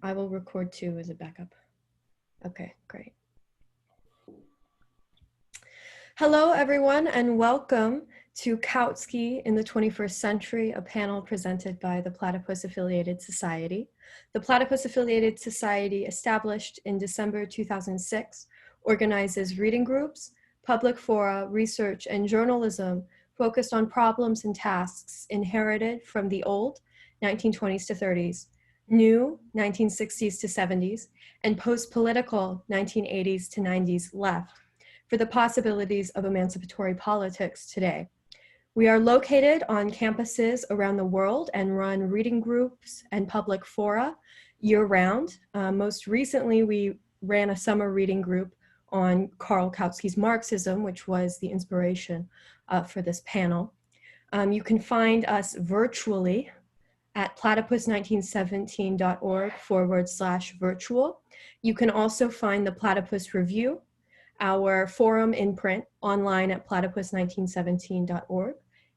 I will record too as a backup. Okay, great. Hello, everyone, and welcome to Kautsky in the 21st Century, a panel presented by the Platypus Affiliated Society. The Platypus Affiliated Society, established in December 2006, organizes reading groups, public fora, research, and journalism focused on problems and tasks inherited from the old 1920s to 30s, new 1960s to 70s, and post-political 1980s to 90s left for the possibilities of emancipatory politics today. We are located on campuses around the world and run reading groups and public fora year-round. Most recently, we ran a summer reading group on Karl Kautsky's Marxism, which was the inspiration for this panel. You can find us virtually at platypus1917.org/virtual. You can also find the Platypus Review, our forum in print, online at platypus1917.org.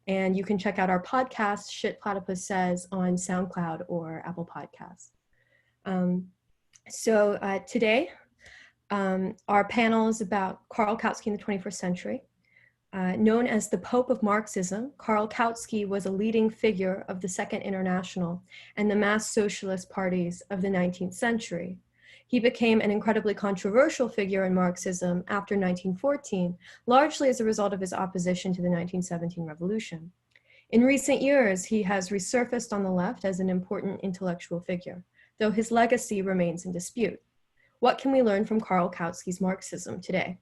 And you can check out our podcast, Shit Platypus Says, on SoundCloud or Apple Podcasts. Today, our panel is about Karl Kautsky in the 21st century. Known as the Pope of Marxism, Karl Kautsky was a leading figure of the Second International and the mass socialist parties of the 19th century. He became an incredibly controversial figure in Marxism after 1914, largely as a result of his opposition to the 1917 revolution. In recent years, he has resurfaced on the left as an important intellectual figure, though his legacy remains in dispute. What can we learn from Karl Kautsky's Marxism today?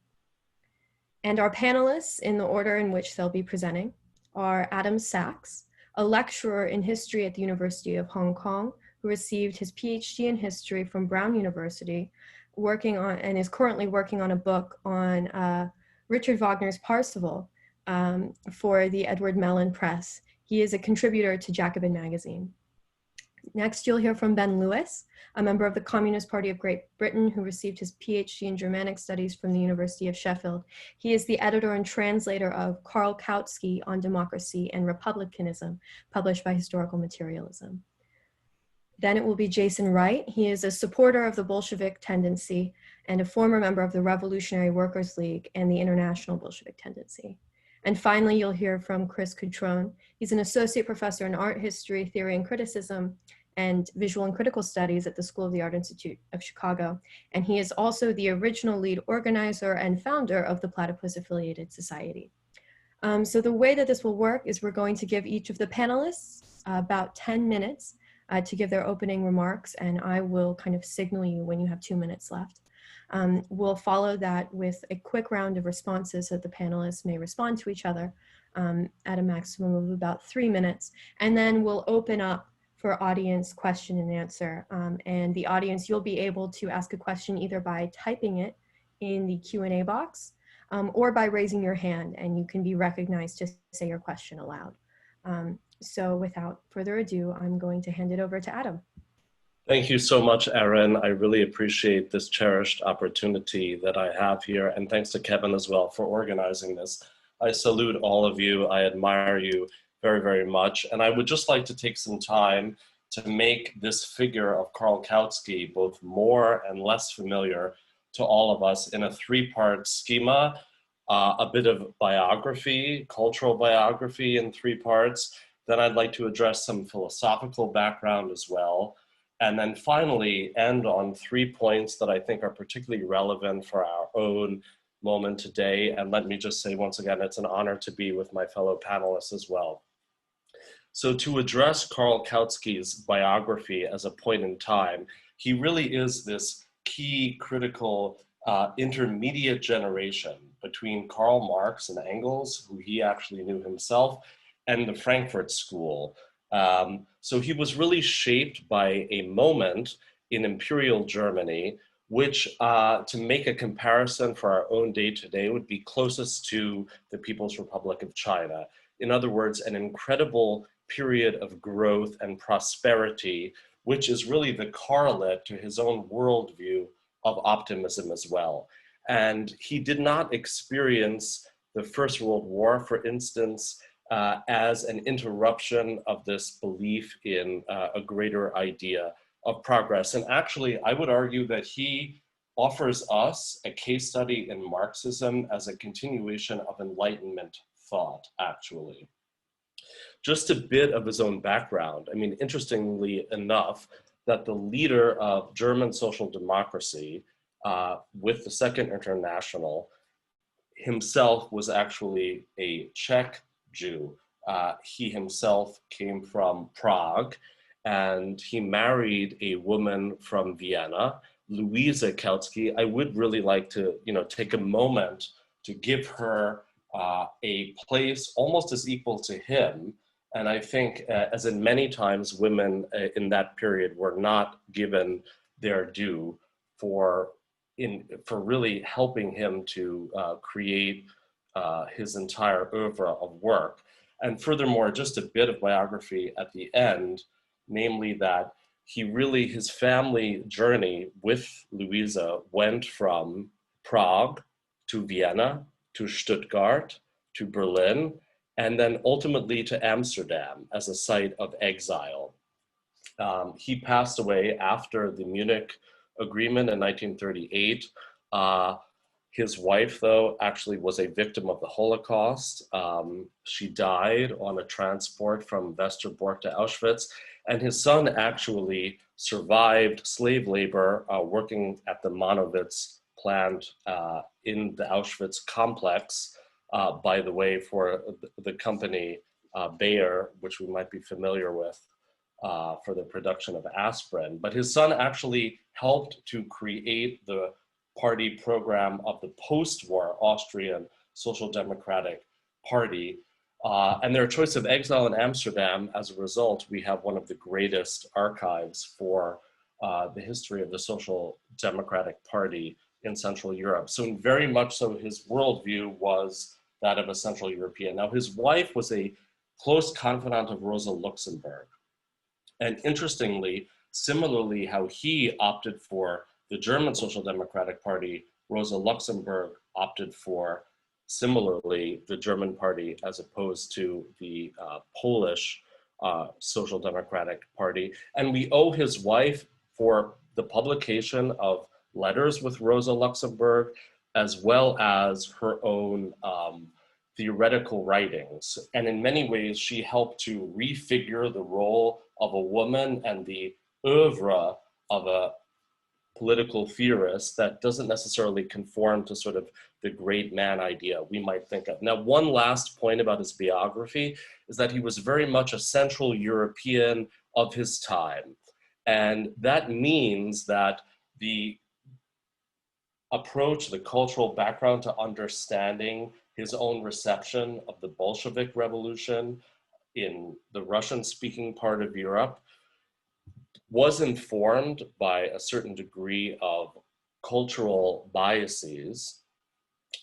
And our panelists, in the order in which they'll be presenting, are Adam Sachs, a lecturer in history at the University of Hong Kong, who received his PhD in history from Brown University, and is currently working on a book on Richard Wagner's Parsifal for the Edward Mellon Press. He is a contributor to Jacobin magazine. Next, you'll hear from Ben Lewis, a member of the Communist Party of Great Britain who received his PhD in Germanic Studies from the University of Sheffield. He is the editor and translator of Karl Kautsky on Democracy and Republicanism, published by Historical Materialism. Then it will be Jason Wright. He is a supporter of the Bolshevik tendency and a former member of the Revolutionary Workers' League and the International Bolshevik Tendency. And finally, you'll hear from Chris Cutrone. He's an associate professor in art history, theory and criticism, and visual and critical studies at the School of the Art Institute of Chicago. And he is also the original lead organizer and founder of the Platypus Affiliated Society. So the way that this will work is we're going to give each of the panelists about 10 minutes to give their opening remarks, and I will kind of signal you when you have 2 minutes left. We'll follow that with a quick round of responses so that the panelists may respond to each other at a maximum of about 3 minutes. And then we'll open up for audience question and answer. And the audience, you'll be able to ask a question either by typing it in the Q&A box or by raising your hand, and you can be recognized to say your question aloud. So without further ado, I'm going to hand it over to Adam. Thank you so much, Erin. I really appreciate this cherished opportunity that I have here. And thanks to Kevin as well for organizing this. I salute all of you. I admire you very, very much. And I would just like to take some time to make this figure of Karl Kautsky both more and less familiar to all of us in a three-part schema, a bit of biography, cultural biography in 3 parts. Then I'd like to address some philosophical background as well. And then finally end on 3 points that I think are particularly relevant for our own moment today. And let me just say once again, it's an honor to be with my fellow panelists as well. So to address Karl Kautsky's biography as a point in time, he really is this key critical intermediate generation between Karl Marx and Engels, who he actually knew himself, and the Frankfurt School. So he was really shaped by a moment in Imperial Germany, which to make a comparison for our own day today would be closest to the People's Republic of China. In other words, an incredible period of growth and prosperity, which is really the correlate to his own worldview of optimism as well. And he did not experience the First World War, for instance, as an interruption of this belief in a greater idea of progress. And actually, I would argue that he offers us a case study in Marxism as a continuation of Enlightenment thought, actually. Just a bit of his own background. I mean, interestingly enough, that the leader of German social democracy with the Second International himself was actually a Czech Jew. He himself came from Prague, and he married a woman from Vienna, Louisa Kautsky. I would really like to, take a moment to give her a place almost as equal to him. And I think, as in many times, women in that period were not given their due for really helping him to create his entire oeuvre of work. And furthermore, just a bit of biography at the end, namely that his family journey with Louisa went from Prague to Vienna, to Stuttgart, to Berlin, and then ultimately to Amsterdam as a site of exile. He passed away after the Munich Agreement in 1938. His wife, though, actually was a victim of the Holocaust. She died on a transport from Westerbork to Auschwitz, and his son actually survived slave labor working at the Monowitz plant in the Auschwitz complex, by the way, for the company Bayer, which we might be familiar with, for the production of aspirin. But his son actually helped to create the party program of the post-war Austrian Social Democratic Party. And their choice of exile in Amsterdam, as a result, we have one of the greatest archives for the history of the Social Democratic Party in Central Europe. So very much so, his worldview was that of a Central European. Now, his wife was a close confidant of Rosa Luxemburg. And interestingly, similarly, how he opted for the German Social Democratic Party, Rosa Luxemburg opted for, similarly, the German party as opposed to the Polish Social Democratic Party. And we owe his wife for the publication of letters with Rosa Luxemburg, as well as her own theoretical writings. And in many ways, she helped to refigure the role of a woman and the oeuvre of a political theorist that doesn't necessarily conform to sort of the great man idea we might think of. Now, one last point about his biography is that he was very much a Central European of his time. And that means that the approach, the cultural background to understanding his own reception of the Bolshevik Revolution in the Russian-speaking part of Europe was informed by a certain degree of cultural biases,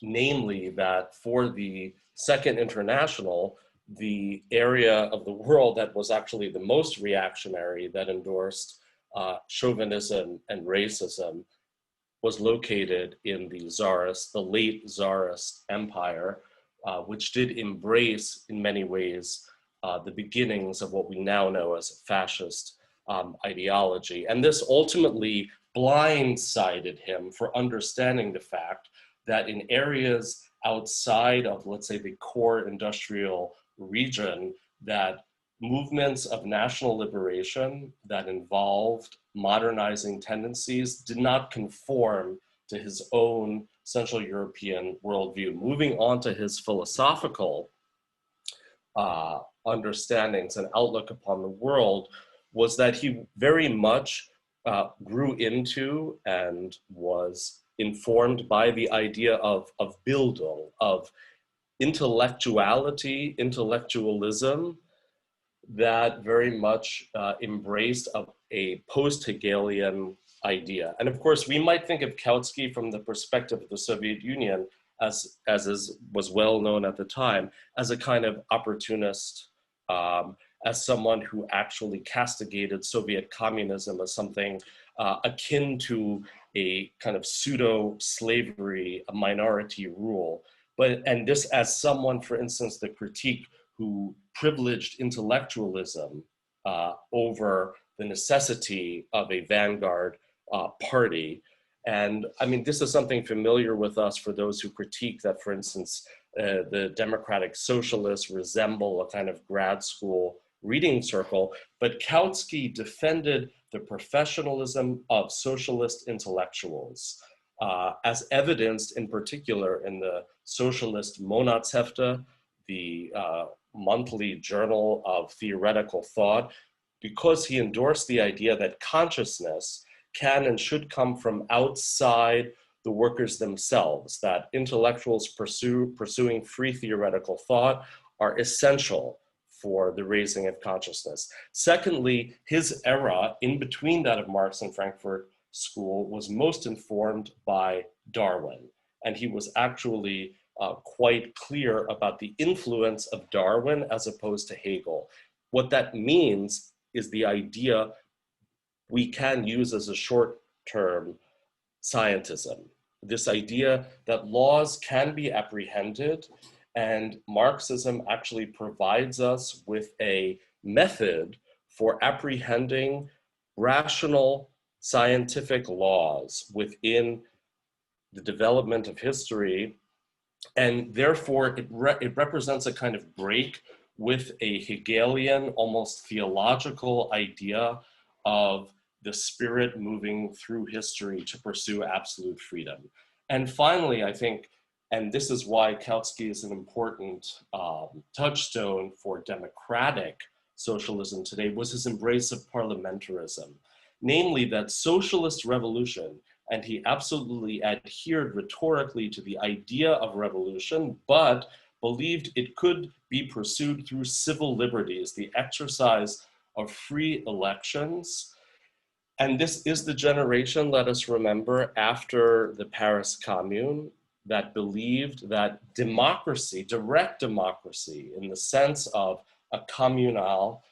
namely that for the Second International, the area of the world that was actually the most reactionary, that endorsed chauvinism and racism, was located in the late Tsarist empire, which did embrace in many ways the beginnings of what we now know as fascist ideology. And this ultimately blindsided him for understanding the fact that in areas outside of, let's say, the core industrial region, that movements of national liberation that involved modernizing tendencies did not conform to his own Central European worldview. Moving on to his philosophical understandings and outlook upon the world was that he very much grew into and was informed by the idea of Bildung, of intellectuality, intellectualism, that very much embraced a post-Hegelian idea. And of course, we might think of Kautsky from the perspective of the Soviet Union, as was well known at the time, as a kind of opportunist, as someone who actually castigated Soviet communism as something akin to a kind of pseudo-slavery, a minority rule. And this as someone, for instance, the critique who privileged intellectualism over the necessity of a vanguard party. And I mean, this is something familiar with us for those who critique that, for instance, the democratic socialists resemble a kind of grad school reading circle, but Kautsky defended the professionalism of socialist intellectuals, as evidenced in particular in the socialist Monatshefte, the monthly journal of theoretical thought, because he endorsed the idea that consciousness can and should come from outside the workers themselves, that intellectuals pursuing free theoretical thought are essential for the raising of consciousness. Secondly, his era, in between that of Marx and Frankfurt School, was most informed by Darwin. And he was actually quite clear about the influence of Darwin as opposed to Hegel. What that means is the idea we can use as a short-term scientism. This idea that laws can be apprehended, and Marxism actually provides us with a method for apprehending rational scientific laws within the development of history. And therefore, it represents a kind of break with a Hegelian, almost theological idea of the spirit moving through history to pursue absolute freedom. And finally, I think, and this is why Kautsky is an important touchstone for democratic socialism today, was his embrace of parliamentarism, namely that socialist revolution, and he absolutely adhered rhetorically to the idea of revolution, but believed it could be pursued through civil liberties, the exercise of free elections. And this is the generation, let us remember, after the Paris Commune, that believed that democracy, direct democracy, in the sense of a communal,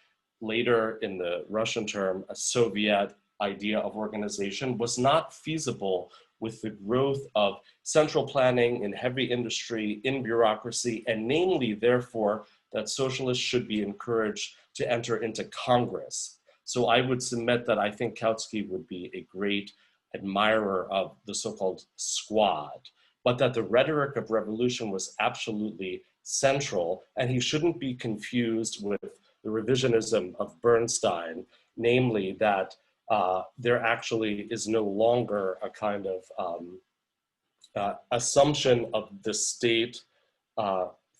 later in the Russian term, a Soviet idea of organization, was not feasible with the growth of central planning in heavy industry, in bureaucracy, and namely, therefore, that socialists should be encouraged to enter into Congress. So I would submit that I think Kautsky would be a great admirer of the so-called squad, but that the rhetoric of revolution was absolutely central, and he shouldn't be confused with the revisionism of Bernstein, namely that there actually is no longer a kind of assumption of the state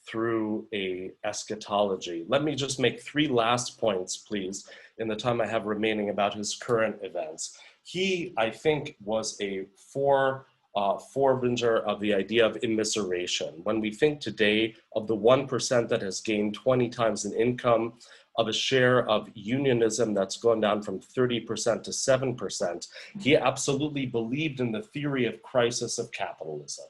through a eschatology. Let me just make three last points, please, in the time I have remaining about his current events. He, I think, was a forerunner of the idea of immiseration. When we think today of the 1% that has gained 20 times in income, of a share of unionism that's gone down from 30% to 7%, he absolutely believed in the theory of crisis of capitalism.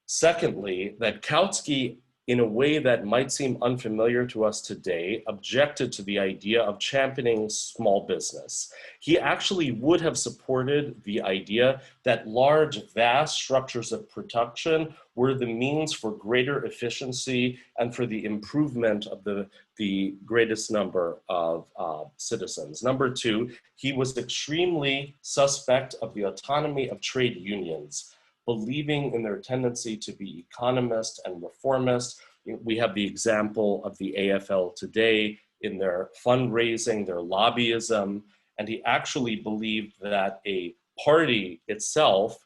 Secondly, that Kautsky, in a way that might seem unfamiliar to us today, objected to the idea of championing small business. He actually would have supported the idea that large, vast structures of production were the means for greater efficiency and for the improvement of the greatest number of citizens. Number two, he was extremely suspect of the autonomy of trade unions, believing in their tendency to be economist and reformist. We have the example of the AFL today in their fundraising, their lobbyism, and he actually believed that a party itself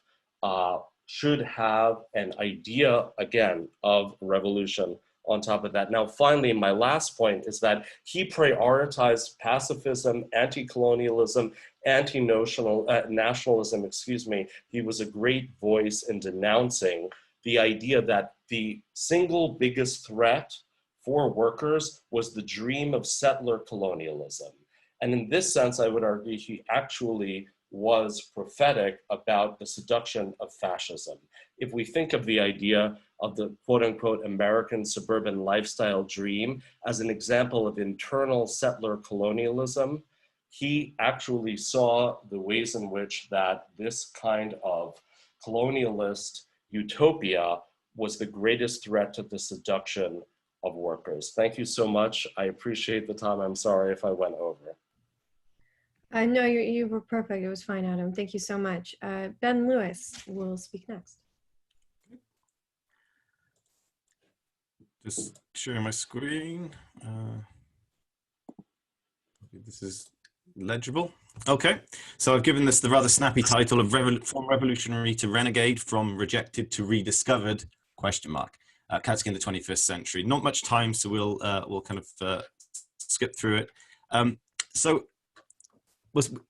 should have an idea, again, of revolution on top of that. Now, finally, my last point is that he prioritized pacifism, anti-colonialism, nationalism, excuse me. He was a great voice in denouncing the idea that the single biggest threat for workers was the dream of settler colonialism. And in this sense, I would argue he actually was prophetic about the seduction of fascism. If we think of the idea of the quote unquote American suburban lifestyle dream as an example of internal settler colonialism, he actually saw the ways in which that this kind of colonialist utopia was the greatest threat to the seduction of workers. Thank you so much. I appreciate the time. I'm sorry if I went over. No, you were perfect. It was fine, Adam. Thank you so much. Ben Lewis will speak next. Just sharing my screen. This is legible. Okay, so I've given this the rather snappy title of From Revolutionary to Renegade, From Rejected to Rediscovered, question mark. Kautsky in the 21st Century. Not much time, so we'll kind of skip through it.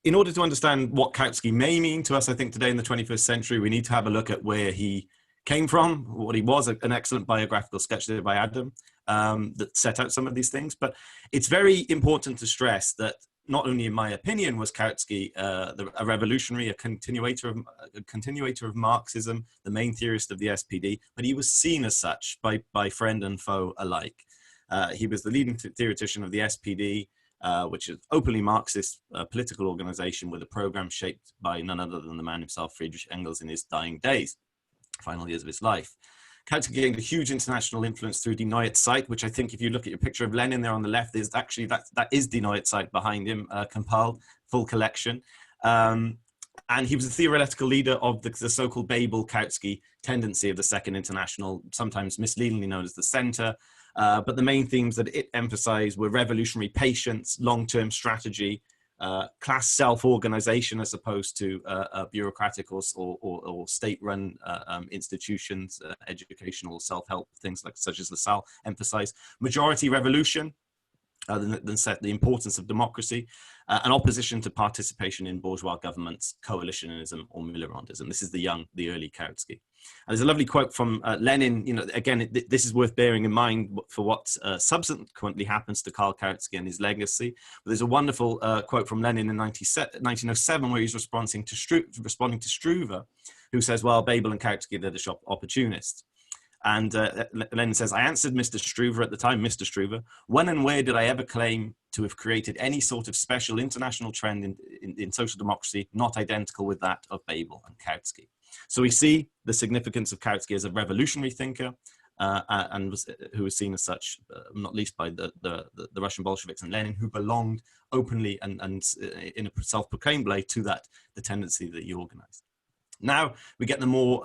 In order to understand what Kautsky may mean to us, I think today in the 21st century, we need to have a look at where he came from, what he was, an excellent biographical sketch there by Adam that set out some of these things. But it's very important to stress that not only in my opinion was Kautsky a revolutionary, a continuator of Marxism, the main theorist of the SPD, but he was seen as such by friend and foe alike. He was the leading theoretician of the SPD, which is openly Marxist political organization with a program shaped by none other than the man himself, Friedrich Engels, in his dying days, final years of his life. Kautsky gained a huge international influence through Die Neue Zeit, which I think if you look at your picture of Lenin there on the left, is actually, that is Die Neue Zeit behind him, compiled, full collection. And he was a theoretical leader of the so-called Babel-Kautsky tendency of the Second International, sometimes misleadingly known as the Center. But the main themes that it emphasized were revolutionary patience, long-term strategy, class self-organization as opposed to bureaucratic or state-run institutions, educational self-help, things such as LaSalle emphasized, majority revolution, then set the importance of democracy, an opposition to participation in bourgeois governments, coalitionism or Millerandism. This is the early Kautsky. And there's a lovely quote from Lenin. You know, again, this is worth bearing in mind for what subsequently happens to Karl Kautsky and his legacy. But there's a wonderful quote from Lenin in 1907 where he's responding to Struve, who says, well, Babel and Kautsky, they're the shop opportunists. And Lenin says, I answered Mr. Struve at the time, Mr. Struve, when and where did I ever claim to have created any sort of special international trend in social democracy not identical with that of Babel and Kautsky? So we see the significance of Kautsky as a revolutionary thinker who was seen as such, not least by the Russian Bolsheviks and Lenin, who belonged openly and in a self-proclaimed way to the tendency that he organized. Now we get the more,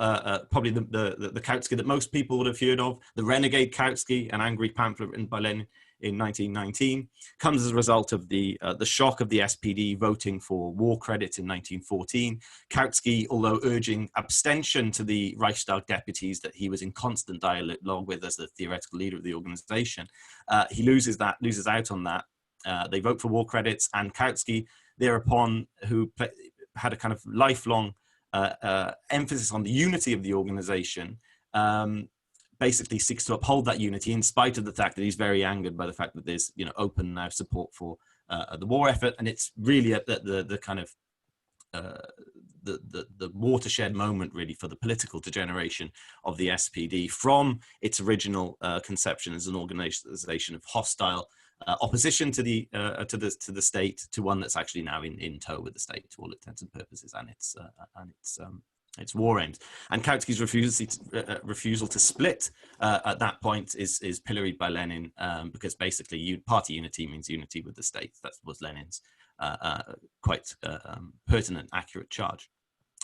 probably the Kautsky that most people would have heard of, the renegade Kautsky, an angry pamphlet written by Lenin in 1919, comes as a result of the shock of the SPD voting for war credit in 1914. Kautsky, although urging abstention to the Reichstag deputies that he was in constant dialogue with as the theoretical leader of the organization, he loses out on that. They vote for war credits, and Kautsky thereupon, who had a kind of lifelong emphasis on the unity of the organization, basically seeks to uphold that unity in spite of the fact that he's very angered by the fact that there's open now support for the war effort, and it's really at the kind of the watershed moment really for the political degeneration of the SPD from its original conception as an organization of hostile opposition to the state to one that's actually now in tow with the state to all intents and purposes and its war aims. And Kautsky's refusal to split at that point is pilloried by Lenin because basically party unity means unity with the state. That was Lenin's quite pertinent, accurate charge.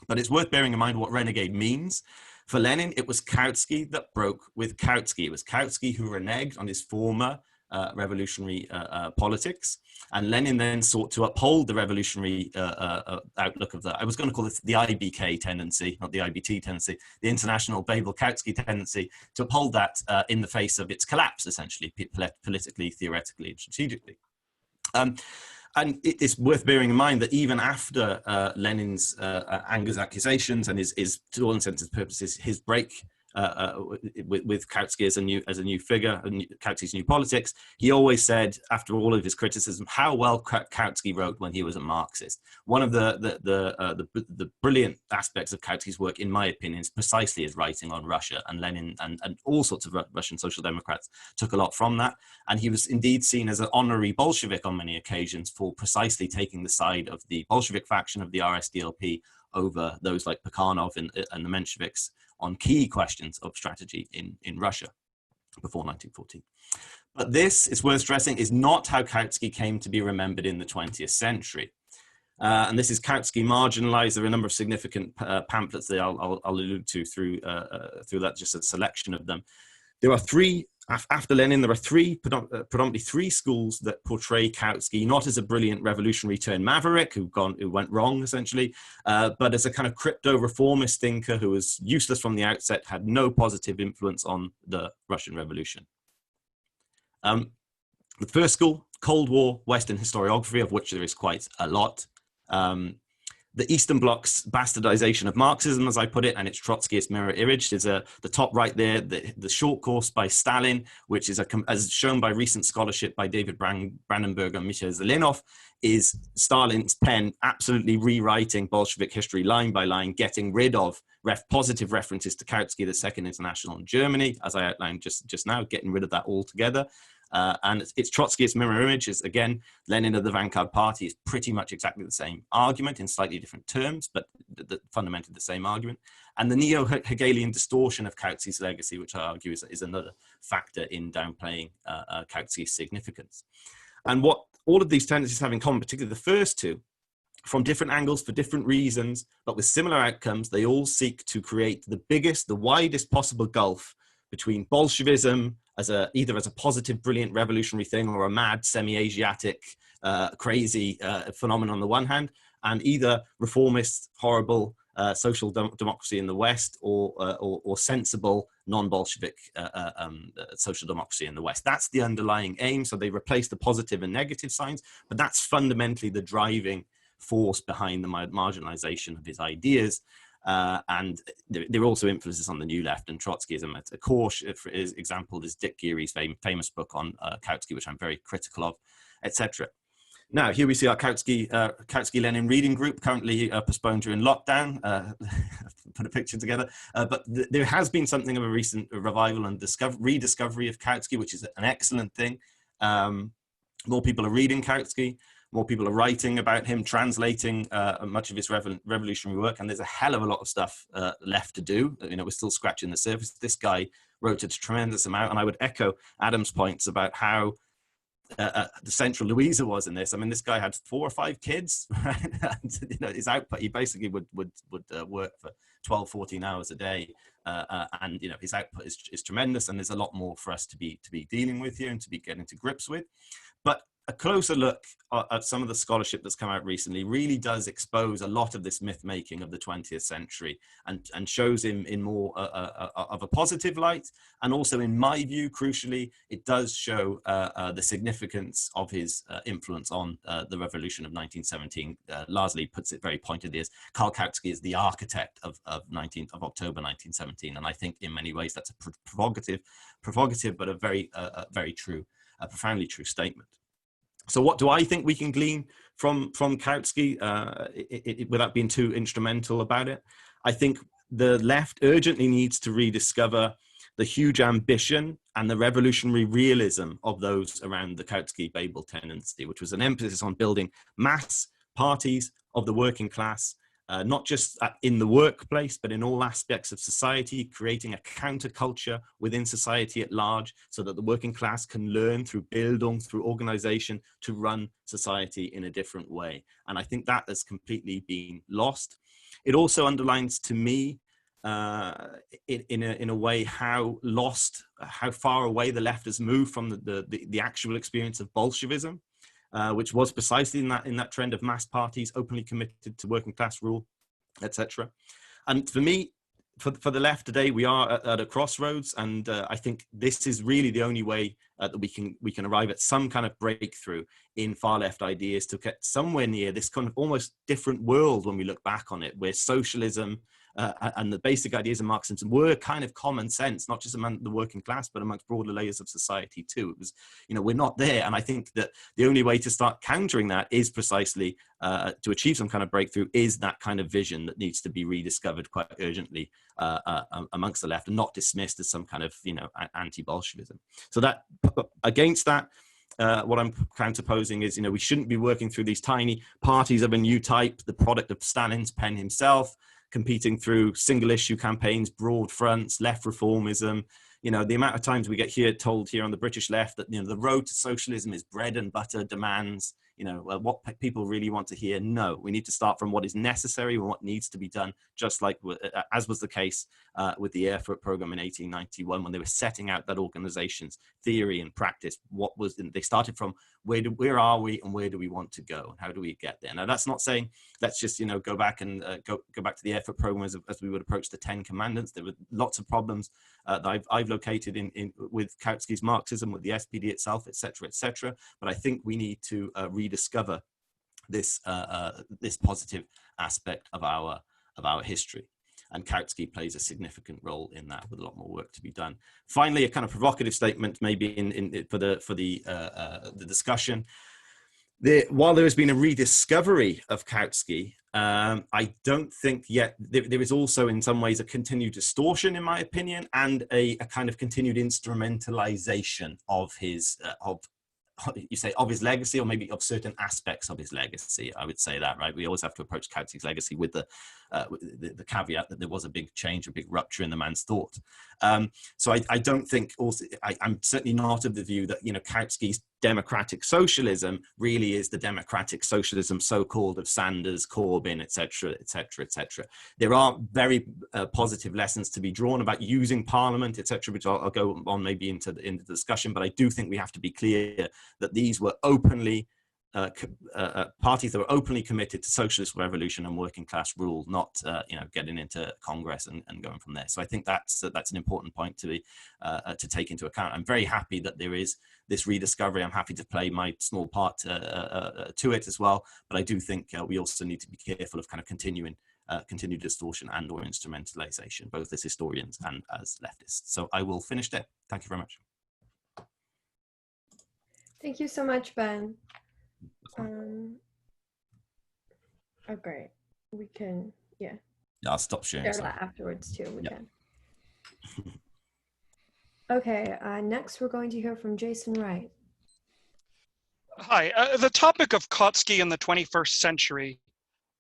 But it's worth bearing in mind what renegade means. For Lenin, it was Kautsky that broke with Kautsky. It was Kautsky who reneged on his former revolutionary politics, and Lenin then sought to uphold the revolutionary outlook of I was going to call this the IBK tendency, not the IBT tendency, the international Babel-Kautsky tendency, to uphold that in the face of its collapse, essentially, politically, theoretically, and strategically. And it's worth bearing in mind that even after Lenin's Anger's accusations and his, to all intents and purposes, his break with Kautsky as a new figure, Kautsky's new politics, he always said, after all of his criticism, how well Kautsky wrote when he was a Marxist. One of the brilliant aspects of Kautsky's work, in my opinion, is precisely his writing on Russia, and Lenin and all sorts of Russian social democrats took a lot from that. And he was indeed seen as an honorary Bolshevik on many occasions for precisely taking the side of the Bolshevik faction of the RSDLP over those like Plekhanov and the Mensheviks on key questions of strategy in Russia before 1914. But this, is worth stressing, is not how Kautsky came to be remembered in the 20th century. And this is Kautsky marginalized. There are a number of significant pamphlets that I'll allude to through that, just a selection of them. There are three, after Lenin, there are predominantly three schools that portray Kautsky not as a brilliant revolutionary turned maverick who went wrong, essentially, but as a kind of crypto-reformist thinker who was useless from the outset, had no positive influence on the Russian Revolution. The first school, Cold War Western historiography, of which there is quite a lot. The Eastern Bloc's bastardization of Marxism, as I put it, and its Trotskyist mirror image is the top right there, the short course by Stalin, which is as shown by recent scholarship by David Brandenburg and Mikhail Zelenov, is Stalin's pen absolutely rewriting Bolshevik history line by line, getting rid of positive references to Kautsky, the Second International in Germany, as I outlined just now, getting rid of that altogether. And its Trotskyist mirror image is, again, Lenin of the Vanguard Party is pretty much exactly the same argument in slightly different terms, but fundamentally the same argument. And the neo-Hegelian distortion of Kautsky's legacy, which I argue is another factor in downplaying Kautsky's significance. And what all of these tendencies have in common, particularly the first two, from different angles for different reasons, but with similar outcomes, they all seek to create the biggest, the widest possible gulf between Bolshevism either as a positive, brilliant revolutionary thing or a mad, semi-Asiatic, crazy phenomenon on the one hand, and either reformist, horrible social democracy in the West or sensible, non-Bolshevik social democracy in the West. That's the underlying aim. So they replace the positive and negative signs, but that's fundamentally the driving force behind the marginalization of his ideas. And there are also influences on the New Left, and Trotskyism. A core example is Dick Geary's famous book on Kautsky, which I'm very critical of, etc. Now, here we see our Kautsky-Lenin reading group, currently postponed during lockdown. Put a picture together. But there has been something of a recent revival and rediscovery of Kautsky, which is an excellent thing. More people are reading Kautsky. More people are writing about him, translating much of his revolutionary work, and there's a hell of a lot of stuff left to do. You know, we're still scratching the surface. This guy wrote a tremendous amount, and I would echo Adam's points about how the central Louisa was in this. I mean, this guy had 4 or 5 kids, right? And, you know, his output, he basically would work for 12, 14 hours a day, and you know, his output is tremendous, and there's a lot more for us to be dealing with here and to be getting to grips with. But a closer look at some of the scholarship that's come out recently really does expose a lot of this myth making of the 20th century and shows him in more of a positive light. And also, in my view, crucially, it does show the significance of his influence on the revolution of 1917. Largely puts it very pointedly as Karl Kautsky is the architect of October 1917. And I think in many ways that's a provocative but a very true, profoundly true statement. So what do I think we can glean from Kautsky without being too instrumental about it? I think the left urgently needs to rediscover the huge ambition and the revolutionary realism of those around the Kautsky-Babel tendency, which was an emphasis on building mass parties of the working class, not just in the workplace, but in all aspects of society, creating a counterculture within society at large so that the working class can learn through Bildung, through organization, to run society in a different way. And I think that has completely been lost. It also underlines to me, in a way, how far away the left has moved from the actual experience of Bolshevism. Which was precisely in that trend of mass parties, openly committed to working class rule, etc. And for me, for the left today, we are at a crossroads, and I think this is really the only way that we can arrive at some kind of breakthrough in far left ideas to get somewhere near this kind of almost different world when we look back on it, where socialism and the basic ideas of Marxism were kind of common sense, not just among the working class, but amongst broader layers of society too. It was, you know, we're not there. And I think that the only way to start countering that is precisely to achieve some kind of breakthrough is that kind of vision that needs to be rediscovered quite urgently amongst the left and not dismissed as some kind of, you know, anti-Bolshevism. So that against that, what I'm counterposing is, you know, we shouldn't be working through these tiny parties of a new type, the product of Stalin's pen himself, competing through single issue campaigns, broad fronts, left reformism. You know, the amount of times we get told here on the British left that, you know, the road to socialism is bread and butter demands, what people really want to hear. No, we need to start from what is necessary and what needs to be done, just like as was the case with the Erfurt program in 1891, when they were setting out that organization's theory and practice. They started from where are we and where do we want to go and how do we get there? Now, that's not saying let's just go back and go back to the Erfurt program as we would approach the 10 Commandments. There were lots of problems that I've located with Kautsky's Marxism, with the SPD itself, etc., etc. But I think we need to rediscover this this positive aspect of our history. And Kautsky plays a significant role in that, with a lot more work to be done. Finally, a kind of provocative statement, maybe for the discussion. While there has been a rediscovery of Kautsky, I don't think yet there is also in some ways a continued distortion, in my opinion, and a kind of continued instrumentalization of his of his legacy, or maybe of certain aspects of his legacy. I would say that, right? We always have to approach Kautsky's legacy with the caveat that there was a big change, a big rupture in the man's thought. So I don't think, I'm certainly not of the view that, Kautsky's democratic socialism really is the democratic socialism so-called of Sanders, Corbyn, etc., etc., etc. There are very positive lessons to be drawn about using parliament, etc., which I'll go on maybe into the discussion, but I do think we have to be clear that these were openly parties that were openly committed to socialist revolution and working class rule, not getting into Congress and going from there. So I think that's an important point to take into account. I'm very happy that there is this rediscovery. I'm happy to play my small part to it as well. But I do think we also need to be careful of kind of continued distortion and or instrumentalization, both as historians and as leftists. So I will finish there. Thank you very much. Thank you so much, Ben. Oh, great. We can, yeah. I'll stop sharing. Share that afterwards too. We can. Okay. Next, we're going to hear from Jason Wright. Hi. The topic of Kautsky in the 21st century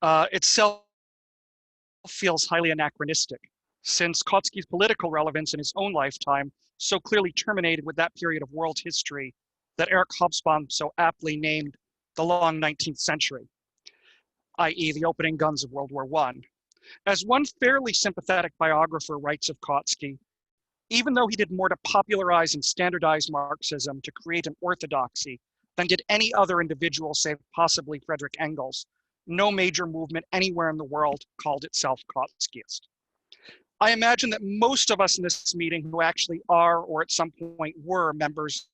itself feels highly anachronistic, since Kautsky's political relevance in his own lifetime so clearly terminated with that period of world history that Eric Hobsbawm so aptly named the long 19th century, i.e. the opening guns of World War I. As one fairly sympathetic biographer writes of Kautsky, even though he did more to popularize and standardize Marxism to create an orthodoxy than did any other individual save possibly Friedrich Engels, no major movement anywhere in the world called itself Kautskyist. I imagine that most of us in this meeting who actually are or at some point were members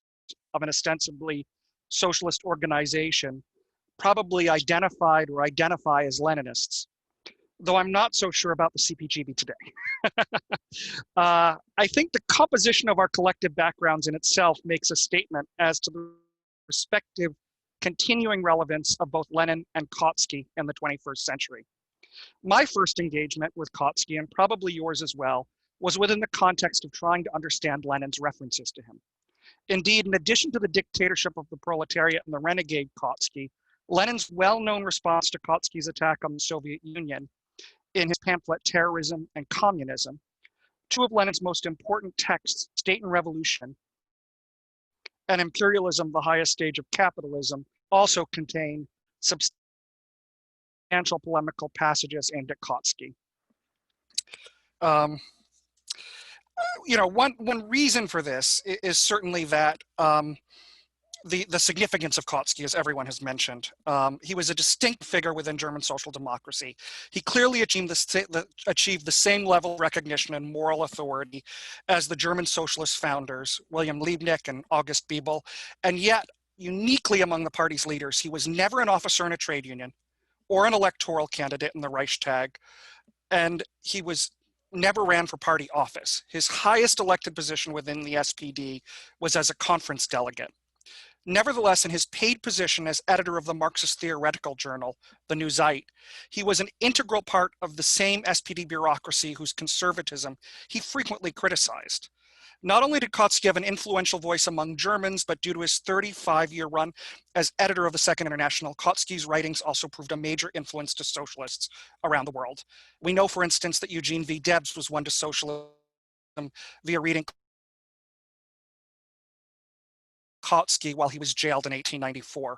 of an ostensibly socialist organization probably identified or identify as Leninists, though I'm not so sure about the CPGB today. I think the composition of our collective backgrounds in itself makes a statement as to the respective continuing relevance of both Lenin and Kautsky in the 21st century. My first engagement with Kautsky, and probably yours as well, was within the context of trying to understand Lenin's references to him. Indeed, in addition to the dictatorship of the proletariat and the renegade Kautsky, Lenin's well-known response to Kautsky's attack on the Soviet Union in his pamphlet Terrorism and Communism, two of Lenin's most important texts, State and Revolution and Imperialism, the Highest Stage of Capitalism, also contain substantial polemical passages aimed at Kautsky. One reason for this is certainly that the significance of Kautsky, as everyone has mentioned. He was a distinct figure within German social democracy. He clearly achieved the same level of recognition and moral authority as the German socialist founders, William Liebknecht and August Bebel, and yet, uniquely among the party's leaders, he was never an officer in a trade union or an electoral candidate in the Reichstag, and he never ran for party office. His highest elected position within the SPD was as a conference delegate. Nevertheless, in his paid position as editor of the Marxist theoretical journal, the New Zeit, he was an integral part of the same SPD bureaucracy whose conservatism he frequently criticized. Not only did Kautsky have an influential voice among Germans, but due to his 35-year run as editor of the Second International, Kautsky's writings also proved a major influence to socialists around the world. We know, for instance, that Eugene V. Debs was won to socialism via reading Kautsky while he was jailed in 1894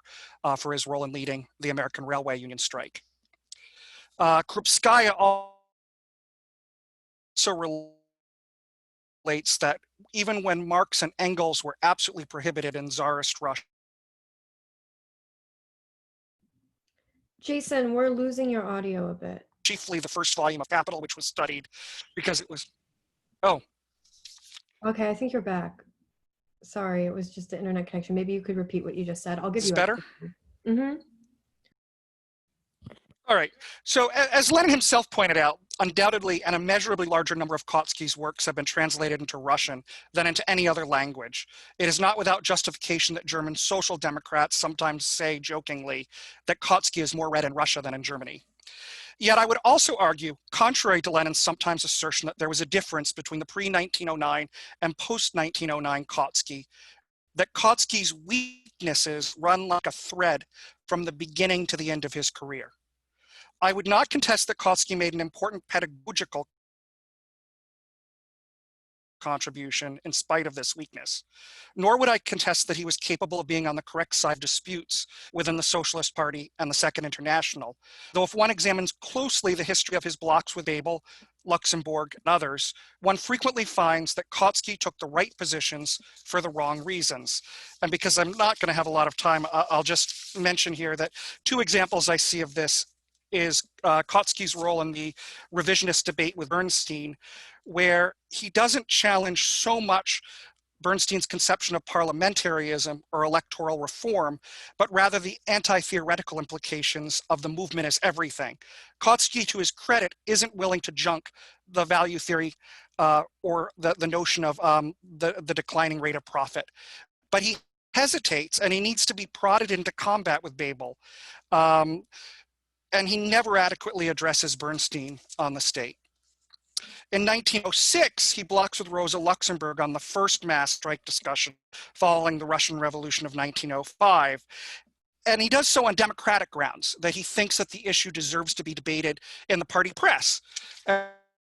for his role in leading the American Railway Union strike. Krupskaya also relates that even when Marx and Engels were absolutely prohibited in Tsarist Russia. Jason, we're losing your audio a bit. Chiefly the first volume of Capital, which was studied because it was, oh. Okay, I think you're back. Sorry, it was just the internet connection. Maybe you could repeat what you just said. I'll give you better. Mm-hmm. All right. So as Lenin himself pointed out, undoubtedly an immeasurably larger number of Kautsky's works have been translated into Russian than into any other language. It is not without justification that German social democrats sometimes say jokingly that Kautsky is more read in Russia than in Germany. Yet I would also argue, contrary to Lenin's sometimes assertion that there was a difference between the pre-1909 and post-1909 Kautsky, that Kautsky's weaknesses run like a thread from the beginning to the end of his career. I would not contest that Kautsky made an important pedagogical contribution in spite of this weakness, nor would I contest that he was capable of being on the correct side of disputes within the Socialist Party and the Second International, though if one examines closely the history of his blocks with Bebel, Luxemburg, and others, one frequently finds that Kautsky took the right positions for the wrong reasons. And because I'm not going to have a lot of time, I'll just mention here that two examples I see of this is Kautsky's role in the revisionist debate with Bernstein, where he doesn't challenge so much Bernstein's conception of parliamentarism or electoral reform, but rather the anti-theoretical implications of the movement as everything. Kautsky, to his credit, isn't willing to junk the value theory or the notion of the declining rate of profit, but he hesitates and he needs to be prodded into combat with Bebel. And he never adequately addresses Bernstein on the state. In 1906, he blocks with Rosa Luxemburg on the first mass strike discussion following the Russian Revolution of 1905. And he does so on democratic grounds, that he thinks that the issue deserves to be debated in the party press.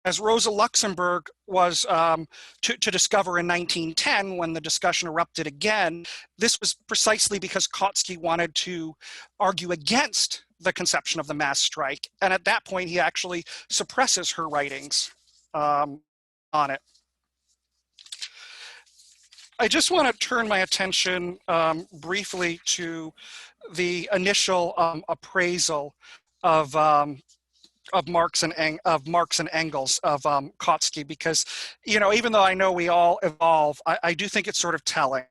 As Rosa Luxemburg was to discover in 1910 when the discussion erupted again, this was precisely because Kautsky wanted to argue against the conception of the mass strike. And at that point, he actually suppresses her writings on it. I just want to turn my attention briefly to the initial appraisal of Marx and Engels of Kautsky, because, you know, even though I know we all evolve, I do think it's sort of telling.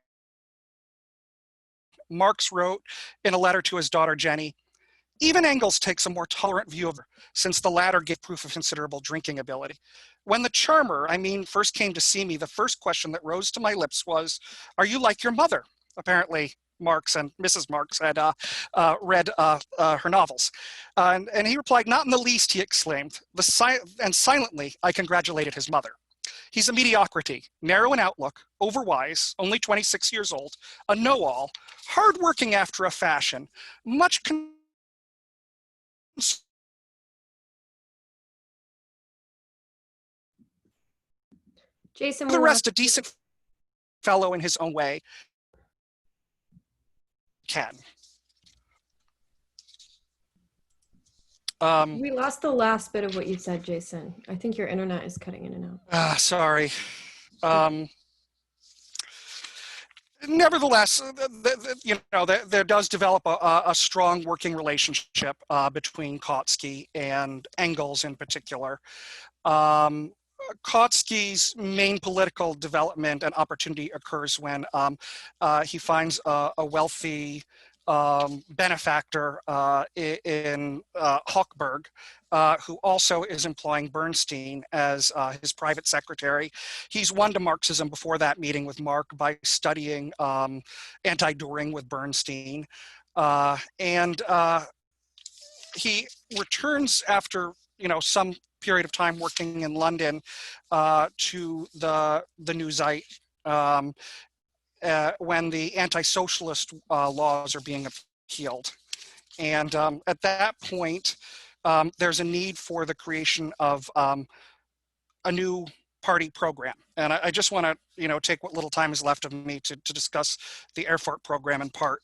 Marx wrote in a letter to his daughter Jenny, "Even Engels takes a more tolerant view of her, since the latter gave proof of considerable drinking ability. When the charmer, I mean, first came to see me, the first question that rose to my lips was, 'Are you like your mother?'" Apparently, Marx and Mrs. Marx had read her novels. And he replied, "Not in the least," he exclaimed. And silently, I congratulated his mother. "He's a mediocrity, narrow in outlook, overwise, only 26 years old, a know-all, hard-working after a fashion, much Jason, the rest a decent fellow in his own way can." We lost the last bit of what you said, Jason. I think your internet is cutting in and out. Sorry. Nevertheless, you know, there does develop a strong working relationship between Kautsky and Engels in particular. Kautsky's main political development and opportunity occurs when he finds a wealthy benefactor in Hochberg, who also is employing Bernstein as his private secretary. He's won to Marxism before that meeting with Marx by studying anti-Düring with Bernstein. And he returns after, you know, some period of time working in London to the New Zeit when the anti-socialist laws are being appealed. And at that point, there's a need for the creation of a new party program. And I just want to, take what little time is left of me to discuss the Erfurt program in part.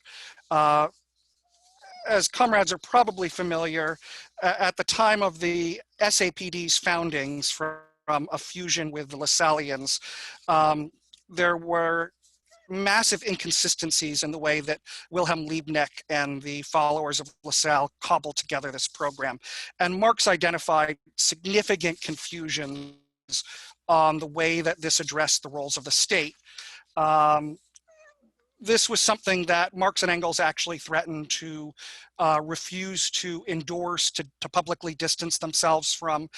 As comrades are probably familiar, at the time of the SAPD's foundings from a fusion with the Lassallians, there were massive inconsistencies in the way that Wilhelm Liebknecht and the followers of Lassalle cobbled together this program. And Marx identified significant confusions on the way that this addressed the roles of the state. This was something that Marx and Engels actually threatened to refuse to endorse, to publicly distance themselves from.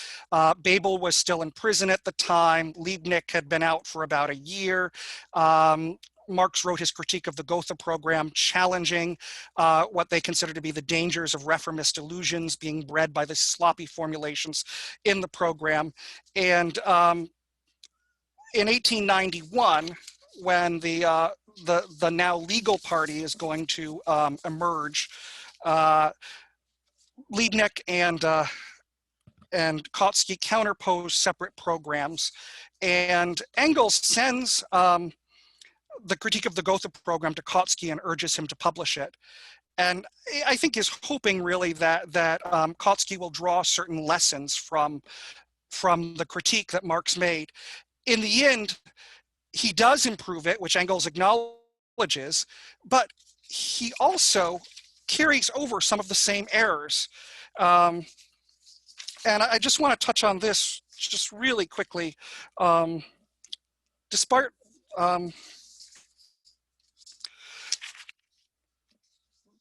Bebel was still in prison at the time. Liebknecht had been out for about a year. Marx wrote his critique of the Gotha program, challenging what they consider to be the dangers of reformist illusions being bred by the sloppy formulations in the program. And in 1891, when the now legal party is going to emerge, Liebknecht and Kautsky counterpose separate programs, and Engels sends the critique of the Gotha program to Kautsky and urges him to publish it. And I think is hoping really that Kautsky will draw certain lessons from the critique that Marx made. In the end, he does improve it, which Engels acknowledges, but he also carries over some of the same errors. And I just want to touch on this just really quickly. Despite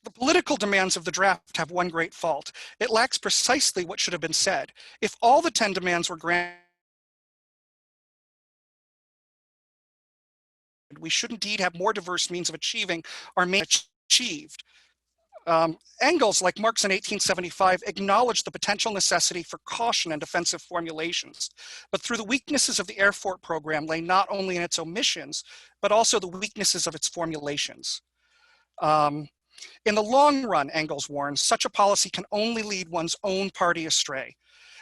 the political demands of the draft have one great fault. It lacks precisely what should have been said. If all the 10 demands were granted, we should indeed have more diverse means of achieving our main achieved. Engels, like Marx in 1875, acknowledged the potential necessity for caution and defensive formulations, but through the weaknesses of the Erfurt program lay not only in its omissions, but also the weaknesses of its formulations. In the long run, Engels warns, such a policy can only lead one's own party astray.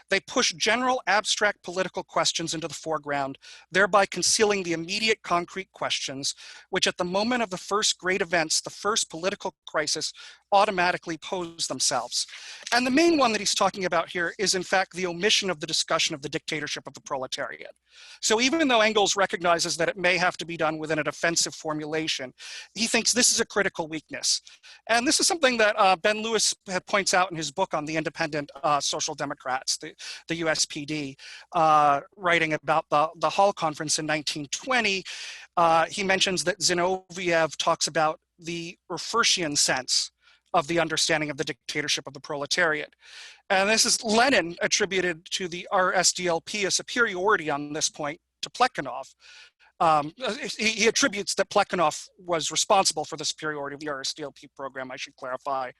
They push general abstract political questions into the foreground, thereby concealing the immediate concrete questions, which at the moment of the first great events, the first political crisis, automatically pose themselves. And the main one that he's talking about here is in fact the omission of the discussion of the dictatorship of the proletariat. So even though Engels recognizes that it may have to be done within a defensive formulation, he thinks this is a critical weakness. And this is something that Ben Lewis points out in his book on the independent social democrats, the USPD, writing about the Hall Conference in 1920. He mentions that Zinoviev talks about the Resurfaced sense of the understanding of the dictatorship of the proletariat. And this is Lenin attributed to the RSDLP a superiority on this point to Plekhanov. He attributes that Plekhanov was responsible for the superiority of the RSDLP program, I should clarify,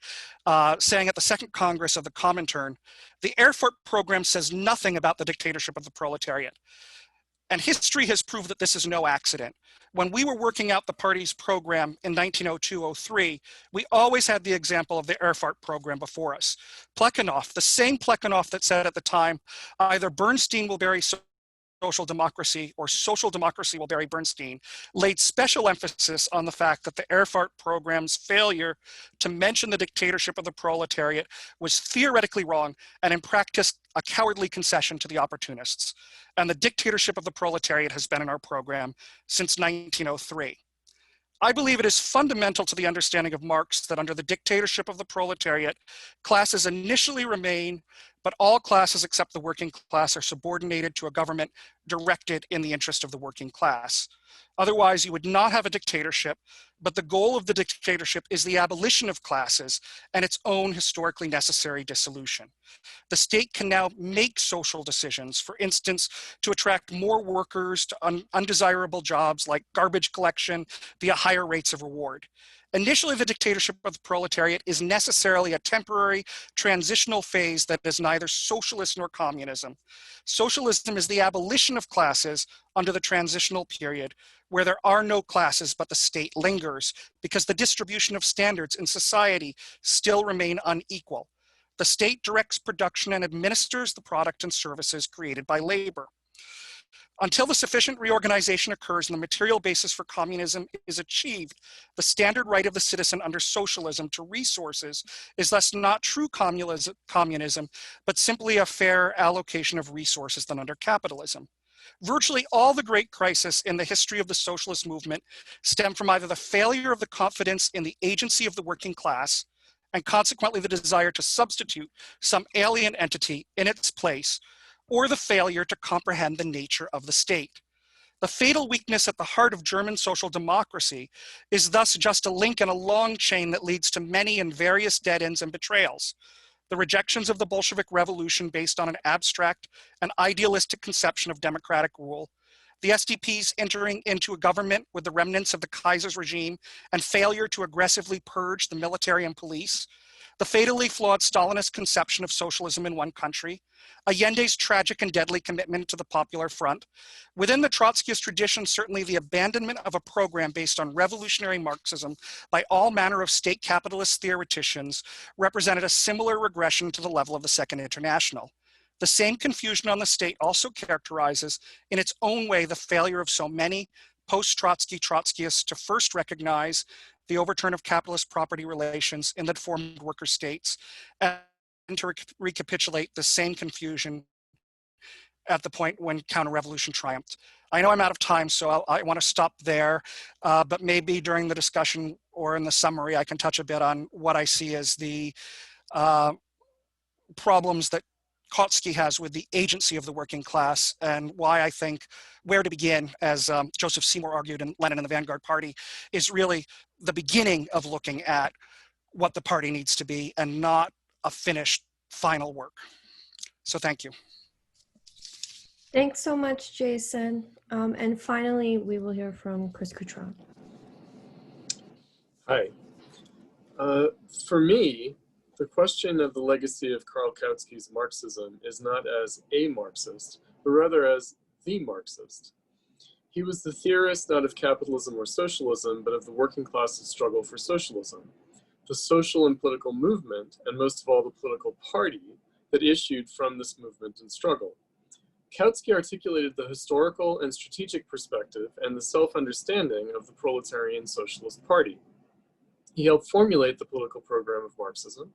saying at the Second Congress of the Comintern, the Erfurt program says nothing about the dictatorship of the proletariat. And history has proved that this is no accident. When we were working out the party's program in 1902-03, we always had the example of the Erfurt program before us. Plekhanov, the same Plekhanov that said at the time, either Bernstein will bury social democracy or social democracy will bury Bernstein, laid special emphasis on the fact that the Erfurt program's failure to mention the dictatorship of the proletariat was theoretically wrong and in practice a cowardly concession to the opportunists. And the dictatorship of the proletariat has been in our program since 1903. I believe it is fundamental to the understanding of Marx that under the dictatorship of the proletariat, classes initially remain, but all classes except the working class are subordinated to a government directed in the interest of the working class. Otherwise, you would not have a dictatorship, but the goal of the dictatorship is the abolition of classes and its own historically necessary dissolution. The state can now make social decisions, for instance, to attract more workers to undesirable jobs like garbage collection via higher rates of reward. Initially, the dictatorship of the proletariat is necessarily a temporary transitional phase that is neither socialist nor communism. Socialism is the abolition of classes under the transitional period where there are no classes but the state lingers because the distribution of standards in society still remain unequal. The state directs production and administers the product and services created by labor. Until the sufficient reorganization occurs and the material basis for communism is achieved, the standard right of the citizen under socialism to resources is thus not true communism, but simply a fair allocation of resources than under capitalism. Virtually all the great crises in the history of the socialist movement stem from either the failure of the confidence in the agency of the working class, and consequently the desire to substitute some alien entity in its place, or the failure to comprehend the nature of the state. The fatal weakness at the heart of German social democracy is thus just a link in a long chain that leads to many and various dead ends and betrayals. The rejections of the Bolshevik Revolution based on an abstract and idealistic conception of democratic rule, the SDP's entering into a government with the remnants of the Kaiser's regime and failure to aggressively purge the military and police, the fatally flawed Stalinist conception of socialism in one country, Allende's tragic and deadly commitment to the Popular Front. Within the Trotskyist tradition, certainly the abandonment of a program based on revolutionary Marxism by all manner of state capitalist theoreticians represented a similar regression to the level of the Second International. The same confusion on the state also characterizes, in its own way, the failure of so many post-Trotsky Trotskyists to first recognize the overturn of capitalist property relations in the deformed worker states, and to recapitulate the same confusion at the point when counter-revolution triumphed. I know I'm out of time, so I want to stop there, but maybe during the discussion or in the summary, I can touch a bit on what I see as the problems that Kautsky has with the agency of the working class, and why I think where to begin, as Joseph Seymour argued in Lenin and the Vanguard Party, is really the beginning of looking at what the party needs to be and not a finished final work. So thank you. Thanks so much, Jason. And finally, we will hear from Chris Cutrone. Hi. For me, the question of the legacy of Karl Kautsky's Marxism is not as a Marxist, but rather as the Marxist. He was the theorist not of capitalism or socialism, but of the working class's struggle for socialism, the social and political movement, and most of all the political party that issued from this movement and struggle. Kautsky articulated the historical and strategic perspective and the self-understanding of the proletarian socialist party. He helped formulate the political program of Marxism,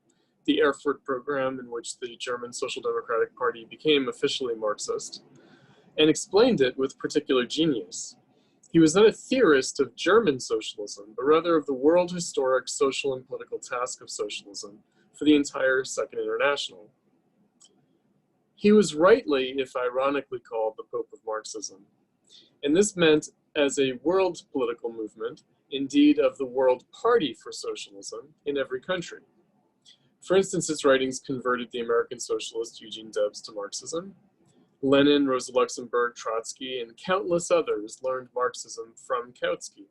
the Erfurt program in which the German Social Democratic Party became officially Marxist, and explained it with particular genius. He was not a theorist of German socialism, but rather of the world historic social and political task of socialism for the entire Second International. He was rightly, if ironically, called the Pope of Marxism. And this meant, as a world political movement, indeed of the world party for socialism in every country. For instance, his writings converted the American socialist Eugene Debs to Marxism. Lenin, Rosa Luxemburg, Trotsky, and countless others learned Marxism from Kautsky.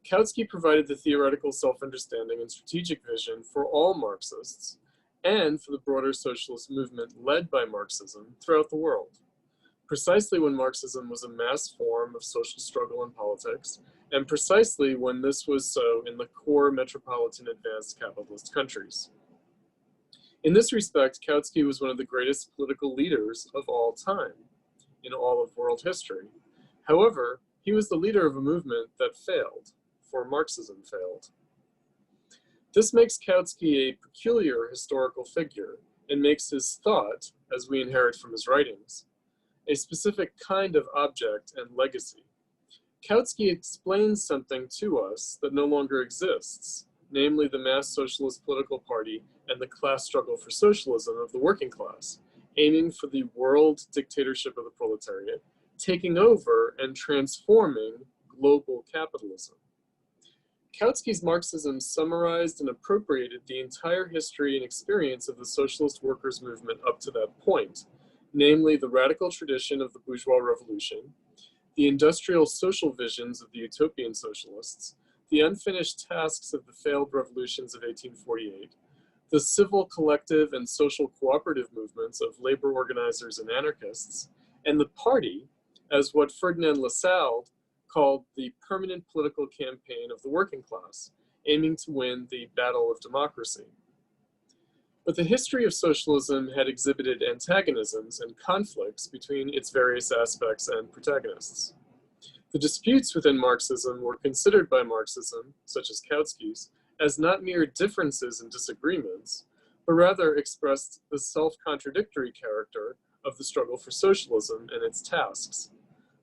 Kautsky provided the theoretical self-understanding and strategic vision for all Marxists and for the broader socialist movement led by Marxism throughout the world, precisely when Marxism was a mass form of social struggle and politics, and precisely when this was so in the core metropolitan advanced capitalist countries. In this respect, Kautsky was one of the greatest political leaders of all time in all of world history. However, he was the leader of a movement that failed, for Marxism failed. This makes Kautsky a peculiar historical figure and makes his thought, as we inherit from his writings, a specific kind of object and legacy. Kautsky explains something to us that no longer exists, namely the mass socialist political party and the class struggle for socialism of the working class, aiming for the world dictatorship of the proletariat, taking over and transforming global capitalism. Kautsky's Marxism summarized and appropriated the entire history and experience of the socialist workers' movement up to that point, namely the radical tradition of the bourgeois revolution, the industrial social visions of the utopian socialists, the unfinished tasks of the failed revolutions of 1848, the civil, collective, and social cooperative movements of labor organizers and anarchists, and the party as what Ferdinand Lassalle called the permanent political campaign of the working class, aiming to win the battle of democracy. But the history of socialism had exhibited antagonisms and conflicts between its various aspects and protagonists. The disputes within Marxism were considered by Marxism, such as Kautsky's, as not mere differences and disagreements, but rather expressed the self-contradictory character of the struggle for socialism and its tasks.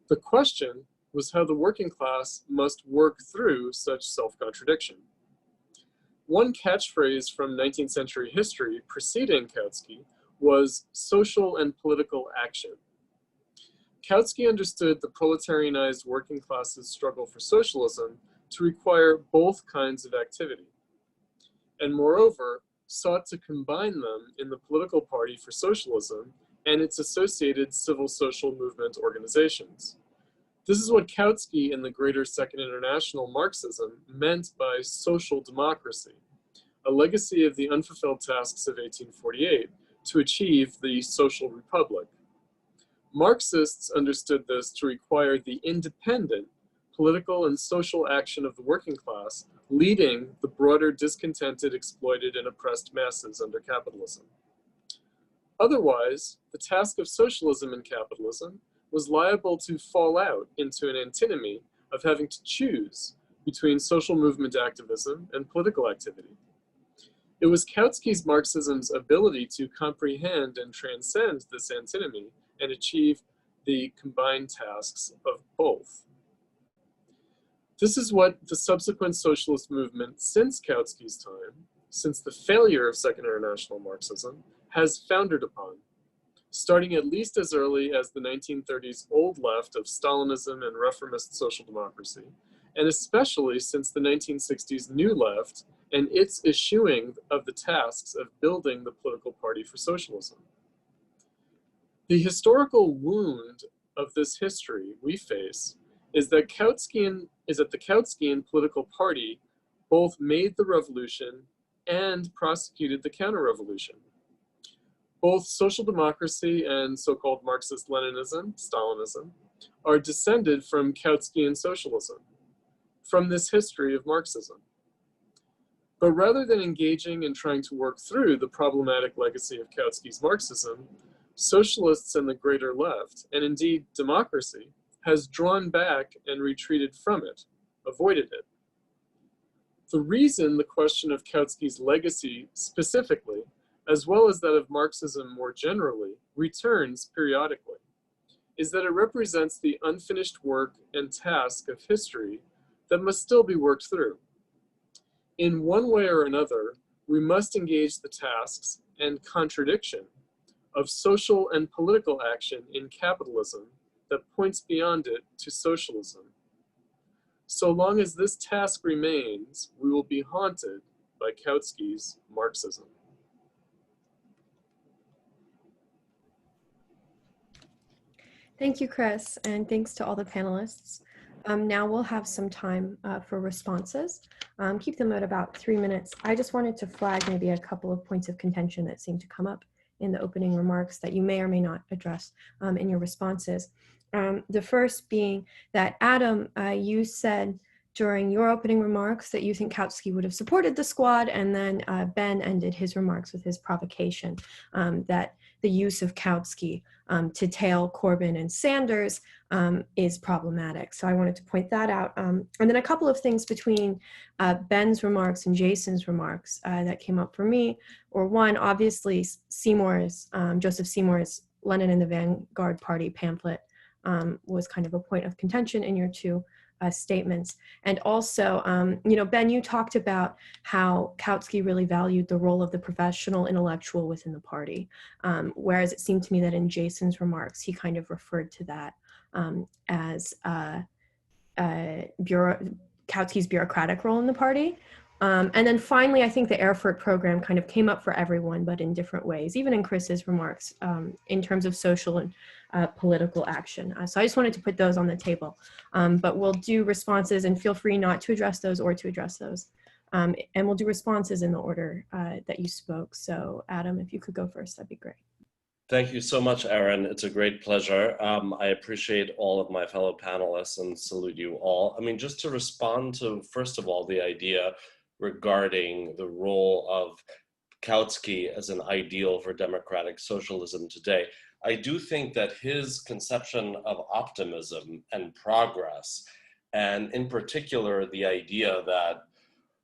The question was how the working class must work through such self-contradiction. One catchphrase from 19th century history preceding Kautsky was social and political action. Kautsky understood the proletarianized working class's struggle for socialism to require both kinds of activity, and moreover, sought to combine them in the political party for socialism and its associated civil social movement organizations. This is what Kautsky and the greater Second International Marxism meant by social democracy, a legacy of the unfulfilled tasks of 1848 to achieve the social republic. Marxists understood this to require the independent political and social action of the working class, leading the broader discontented, exploited, and oppressed masses under capitalism. Otherwise, the task of socialism and capitalism was liable to fall out into an antinomy of having to choose between social movement activism and political activity. It was Kautsky's Marxism's ability to comprehend and transcend this antinomy and achieve the combined tasks of both. This is what the subsequent socialist movement since Kautsky's time, since the failure of Second International Marxism, has foundered upon, starting at least as early as the 1930s old left of Stalinism and reformist social democracy, and especially since the 1960s new left and its eschewing of the tasks of building the political party for socialism. The historical wound of this history we face is that the Kautskyan political party both made the revolution and prosecuted the counter-revolution. Both social democracy and so-called Marxist-Leninism, Stalinism, are descended from Kautskyan socialism, from this history of Marxism. But rather than engaging and trying to work through the problematic legacy of Kautsky's Marxism, socialists and the greater left, and indeed democracy, has drawn back and retreated from it, avoided it. The reason the question of Kautsky's legacy specifically, as well as that of Marxism more generally, returns periodically, is that it represents the unfinished work and task of history that must still be worked through. In one way or another, we must engage the tasks and contradiction of social and political action in capitalism that points beyond it to socialism. So long as this task remains, we will be haunted by Kautsky's Marxism. Thank you, Chris, and thanks to all the panelists. Now we'll have some time for responses. Keep them at about 3 minutes. I just wanted to flag maybe a couple of points of contention that seem to come up in the opening remarks that you may or may not address in your responses. The first being that, Adam, you said during your opening remarks that you think Kautsky would have supported the squad, and then Ben ended his remarks with his provocation that the use of Kautsky to tail Corbyn and Sanders is problematic. So I wanted to point that out. And then a couple of things between Ben's remarks and Jason's remarks that came up for me. Or one, obviously, Joseph Seymour's Lenin and the Vanguard Party pamphlet was kind of a point of contention in your two statements. And also, Ben, you talked about how Kautsky really valued the role of the professional intellectual within the party, whereas it seemed to me that in Jason's remarks, he kind of referred to that as Kautsky's bureaucratic role in the party. And then finally, I think the Erfurt program kind of came up for everyone, but in different ways, even in Chris's remarks, in terms of social and political action. So I just wanted to put those on the table, but we'll do responses, and feel free not to address those or to address those. And we'll do responses in the order that you spoke. So Adam, if you could go first, that'd be great. Thank you so much, Aaron. It's a great pleasure. I appreciate all of my fellow panelists and salute you all. I mean, just to respond to, first of all, the idea regarding the role of Kautsky as an ideal for democratic socialism today. I do think that his conception of optimism and progress, and in particular, the idea that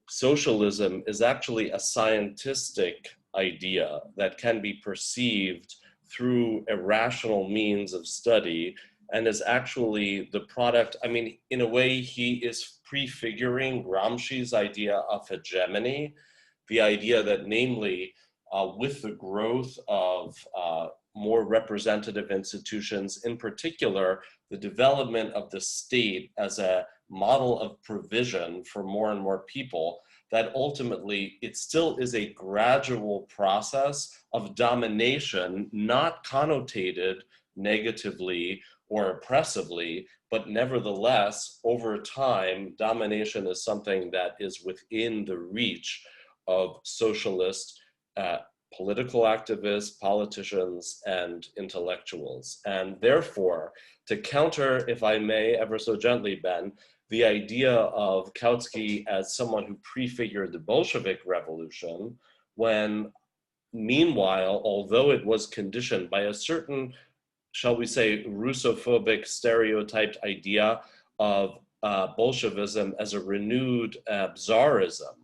socialism is actually a scientistic idea that can be perceived through a rational means of study and is actually the product, I mean, in a way, he is prefiguring Gramsci's idea of hegemony, the idea that namely, with the growth of more representative institutions, in particular, the development of the state as a model of provision for more and more people, that ultimately it still is a gradual process of domination, not connotated negatively or oppressively, but nevertheless, over time, domination is something that is within the reach of socialist political activists, politicians, and intellectuals. And therefore, to counter, if I may, ever so gently, Ben, the idea of Kautsky as someone who prefigured the Bolshevik Revolution, when meanwhile, although it was conditioned by a certain, shall we say, Russophobic stereotyped idea of Bolshevism as a renewed Tsarism,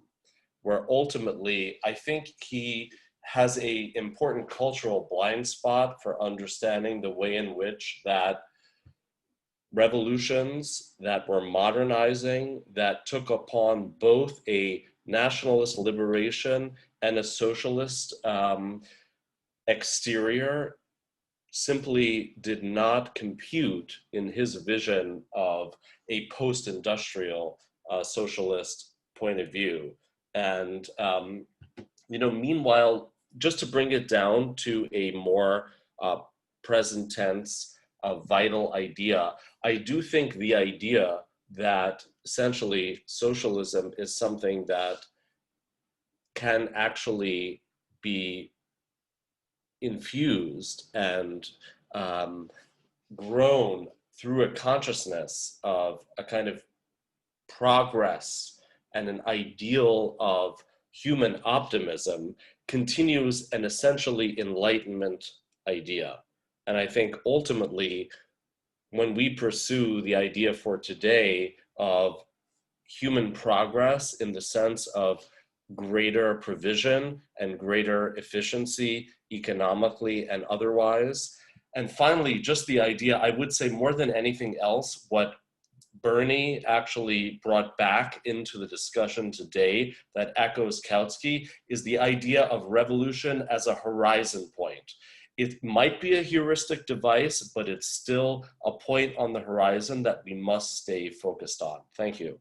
where ultimately I think he has an important cultural blind spot for understanding the way in which that revolutions that were modernizing, that took upon both a nationalist liberation and a socialist exterior, simply did not compute in his vision of a post-industrial socialist point of view. And meanwhile, just to bring it down to a more present tense, vital idea, I do think the idea that essentially socialism is something that can actually be infused and grown through a consciousness of a kind of progress and an ideal of human optimism continues an essentially Enlightenment idea. And I think ultimately, when we pursue the idea for today of human progress in the sense of greater provision and greater efficiency economically and otherwise, and finally, just the idea, I would say more than anything else, what Bernie actually brought back into the discussion today that echoes Kautsky is the idea of revolution as a horizon point. It might be a heuristic device, but it's still a point on the horizon that we must stay focused on. Thank you.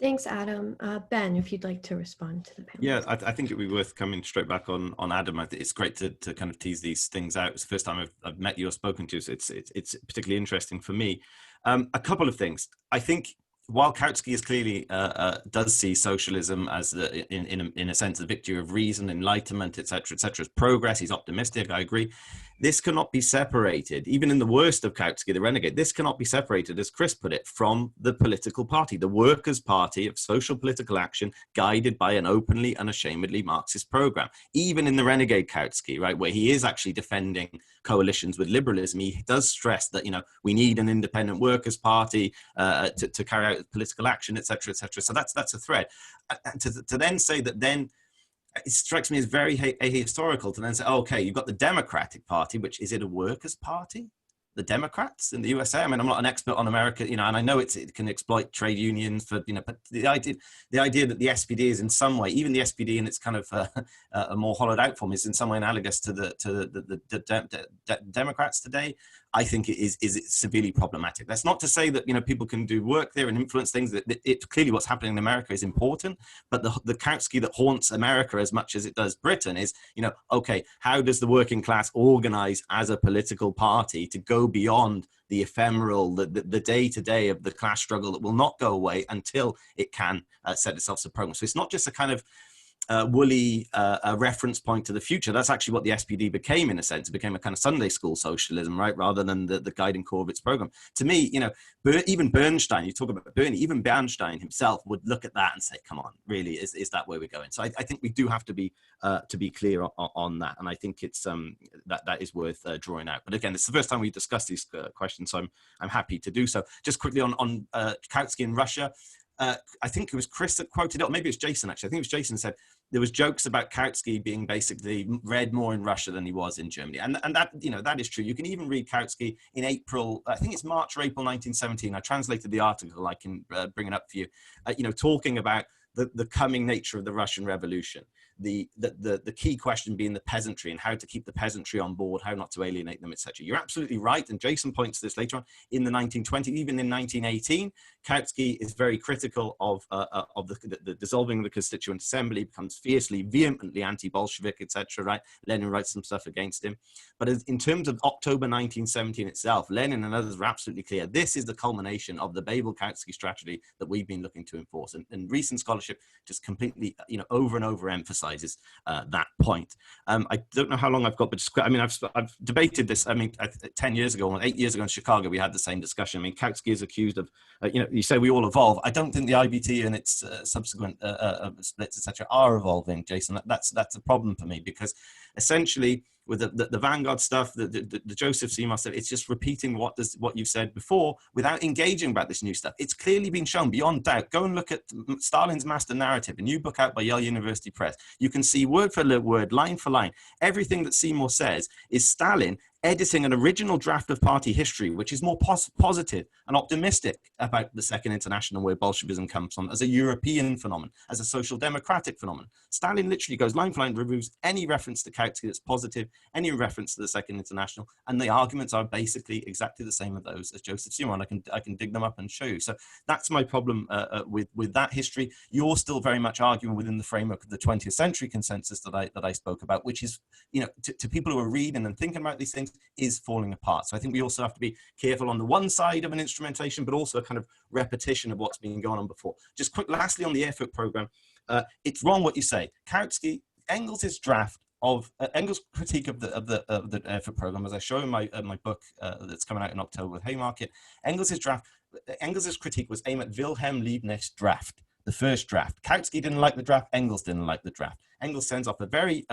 Thanks, Adam. Ben, if you'd like to respond to the panel. Yeah, I think it'd be worth coming straight back on Adam. I think it's great to kind of tease these things out. It's the first time I've met you or spoken to you, so it's particularly interesting for me. A couple of things. I think while Kautsky is clearly does see socialism as in a sense the victory of reason, enlightenment, etc., as progress, he's optimistic. I agree. This cannot be separated, even in the worst of Kautsky, the renegade. This cannot be separated, as Chris put it, from the political party, the Workers' Party of social political action, guided by an openly, unashamedly Marxist program. Even in the renegade Kautsky, right, where he is actually defending coalitions with liberalism, he does stress that we need an independent Workers' Party to carry out political action, etc., etc. So that's a thread. And to then say that then. It strikes me as very ahistorical to then say, oh, okay, you've got the Democratic Party, which is it a workers' party? The Democrats in the USA? I mean, I'm not an expert on America, and I know it can exploit trade unions for, but the idea that the SPD is in some way, even the SPD in its kind of a more hollowed out form, is in some way analogous to the Democrats today. I think it is severely problematic. That's not to say that people can do work there and influence things. That it clearly what's happening in America is important, but the Kautsky that haunts America as much as it does Britain is okay, how does the working class organize as a political party to go beyond the ephemeral, the day-to-day of the class struggle that will not go away until it can set itself to progress. So it's not just a kind of woolly reference point to the future. That's actually what the SPD became, in a sense. It became a kind of Sunday school socialism, right, rather than the guiding core of its program. To me, you know, even Bernstein, you talk about Bernie, even Bernstein himself would look at that and say, come on, really, is that where we're going? So I think we do have to be clear on that. And I think it's that is worth drawing out. But again, it's the first time we've discussed these questions, so I'm happy to do so. Just quickly on Kautsky in Russia. I think it was Chris that quoted it, or maybe it was Jason actually. I think it was Jason said there was jokes about Kautsky being basically read more in Russia than he was in Germany, and that, you know, that is true. You can even read Kautsky in April, I think it's March or April 1917. I translated the article. I can bring it up for you. You know, talking about the coming nature of the Russian Revolution. The key question being the peasantry and how to keep the peasantry on board, how not to alienate them, etc. You're absolutely right, and Jason points to this later on. In the 1920s, even in 1918, Kautsky is very critical of the dissolving of the Constituent Assembly, becomes fiercely, vehemently anti-Bolshevik, etc. Right? Lenin writes some stuff against him. But in terms of October 1917 itself, Lenin and others were absolutely clear. This is the culmination of the Babel-Kautsky strategy that we've been looking to enforce. And recent scholarship just completely, you know, over and over emphasizes that point. I don't know how long I've got, but just, I mean, I've debated this. I mean, 10 years ago, or 8 years ago in Chicago, we had the same discussion. I mean, Kautsky is accused of, you know, you say we all evolve. I don't think the IBT and its subsequent splits, etc., are evolving, Jason. That's a problem for me, because essentially with the Vanguard stuff, the Joseph Seymour stuff, it's just repeating what you've said before without engaging about this new stuff. It's clearly been shown beyond doubt. Go and look at Stalin's Master Narrative, a new book out by Yale University Press. You can see word for word, line for line, everything that Seymour says is Stalin editing an original draft of party history, which is more positive and optimistic about the Second International, where Bolshevism comes from, as a European phenomenon, as a social democratic phenomenon. Stalin literally goes line for line, removes any reference to Kautsky that's positive, any reference to the Second International, and the arguments are basically exactly the same as those as Joseph Seymour. And I can dig them up and show you. So that's my problem with that history. You're still very much arguing within the framework of the 20th century consensus that I spoke about, which is, you know, to people who are reading and thinking about these things, is falling apart. So I think we also have to be careful on the one side of an instrumentation, but also a kind of repetition of what's been going on before. Just quick, lastly, on the Erfurt program, it's wrong what you say. Kautsky, Engels' draft of Engels' critique of the Erfurt program, as I show in my book that's coming out in October with Haymarket. Engels' critique was aimed at Wilhelm Liebknecht's draft, the first draft. Kautsky didn't like the draft. Engels didn't like the draft. Engels sends off a very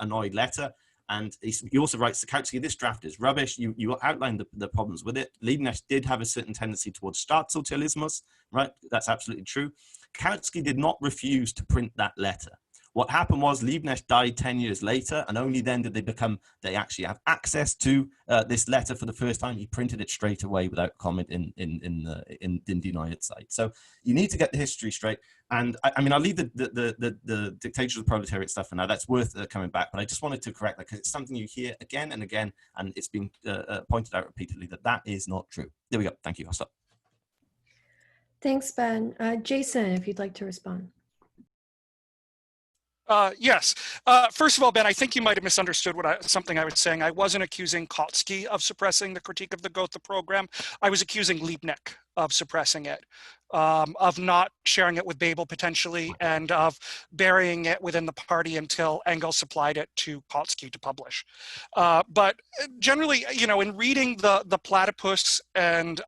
annoyed letter. And he also writes to Kautsky, this draft is rubbish. You outlined the problems with it. Liebknecht did have a certain tendency towards Staatssozialismus, right? That's absolutely true. Kautsky did not refuse to print that letter. What happened was Liebknecht died 10 years later, and only then did they actually have access to this letter for the first time. He printed it straight away without comment in deny its site. So you need to get the history straight. And I mean, I'll leave the dictatorship of the proletariat stuff for now. That's worth coming back, but I just wanted to correct that because it's something you hear again and again, and it's been pointed out repeatedly that is not true. There we go. Thank you. I'll stop. Thanks, Ben. Jason, if you'd like to respond. Yes. First of all, Ben, I think you might have misunderstood something I was saying. I wasn't accusing Kautsky of suppressing the critique of the Gotha program. I was accusing Liebknecht of suppressing it, of not sharing it with Babel potentially, and of burying it within the party until Engels supplied it to Kautsky to publish. But generally, you know, in reading the Platypus and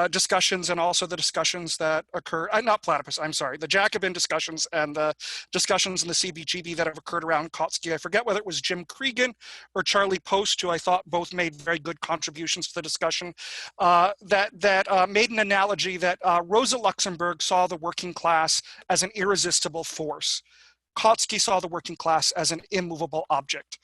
discussions, and also the discussions that occur, not Platypus, I'm sorry, the Jacobin discussions and the discussions in the CBGB that have occurred around Kautsky. I forget whether it was Jim Cregan or Charlie Post, who I thought both made very good contributions to the discussion, that made an analogy that Rosa Luxemburg saw the working class as an irresistible force. Kautsky saw the working class as an immovable object.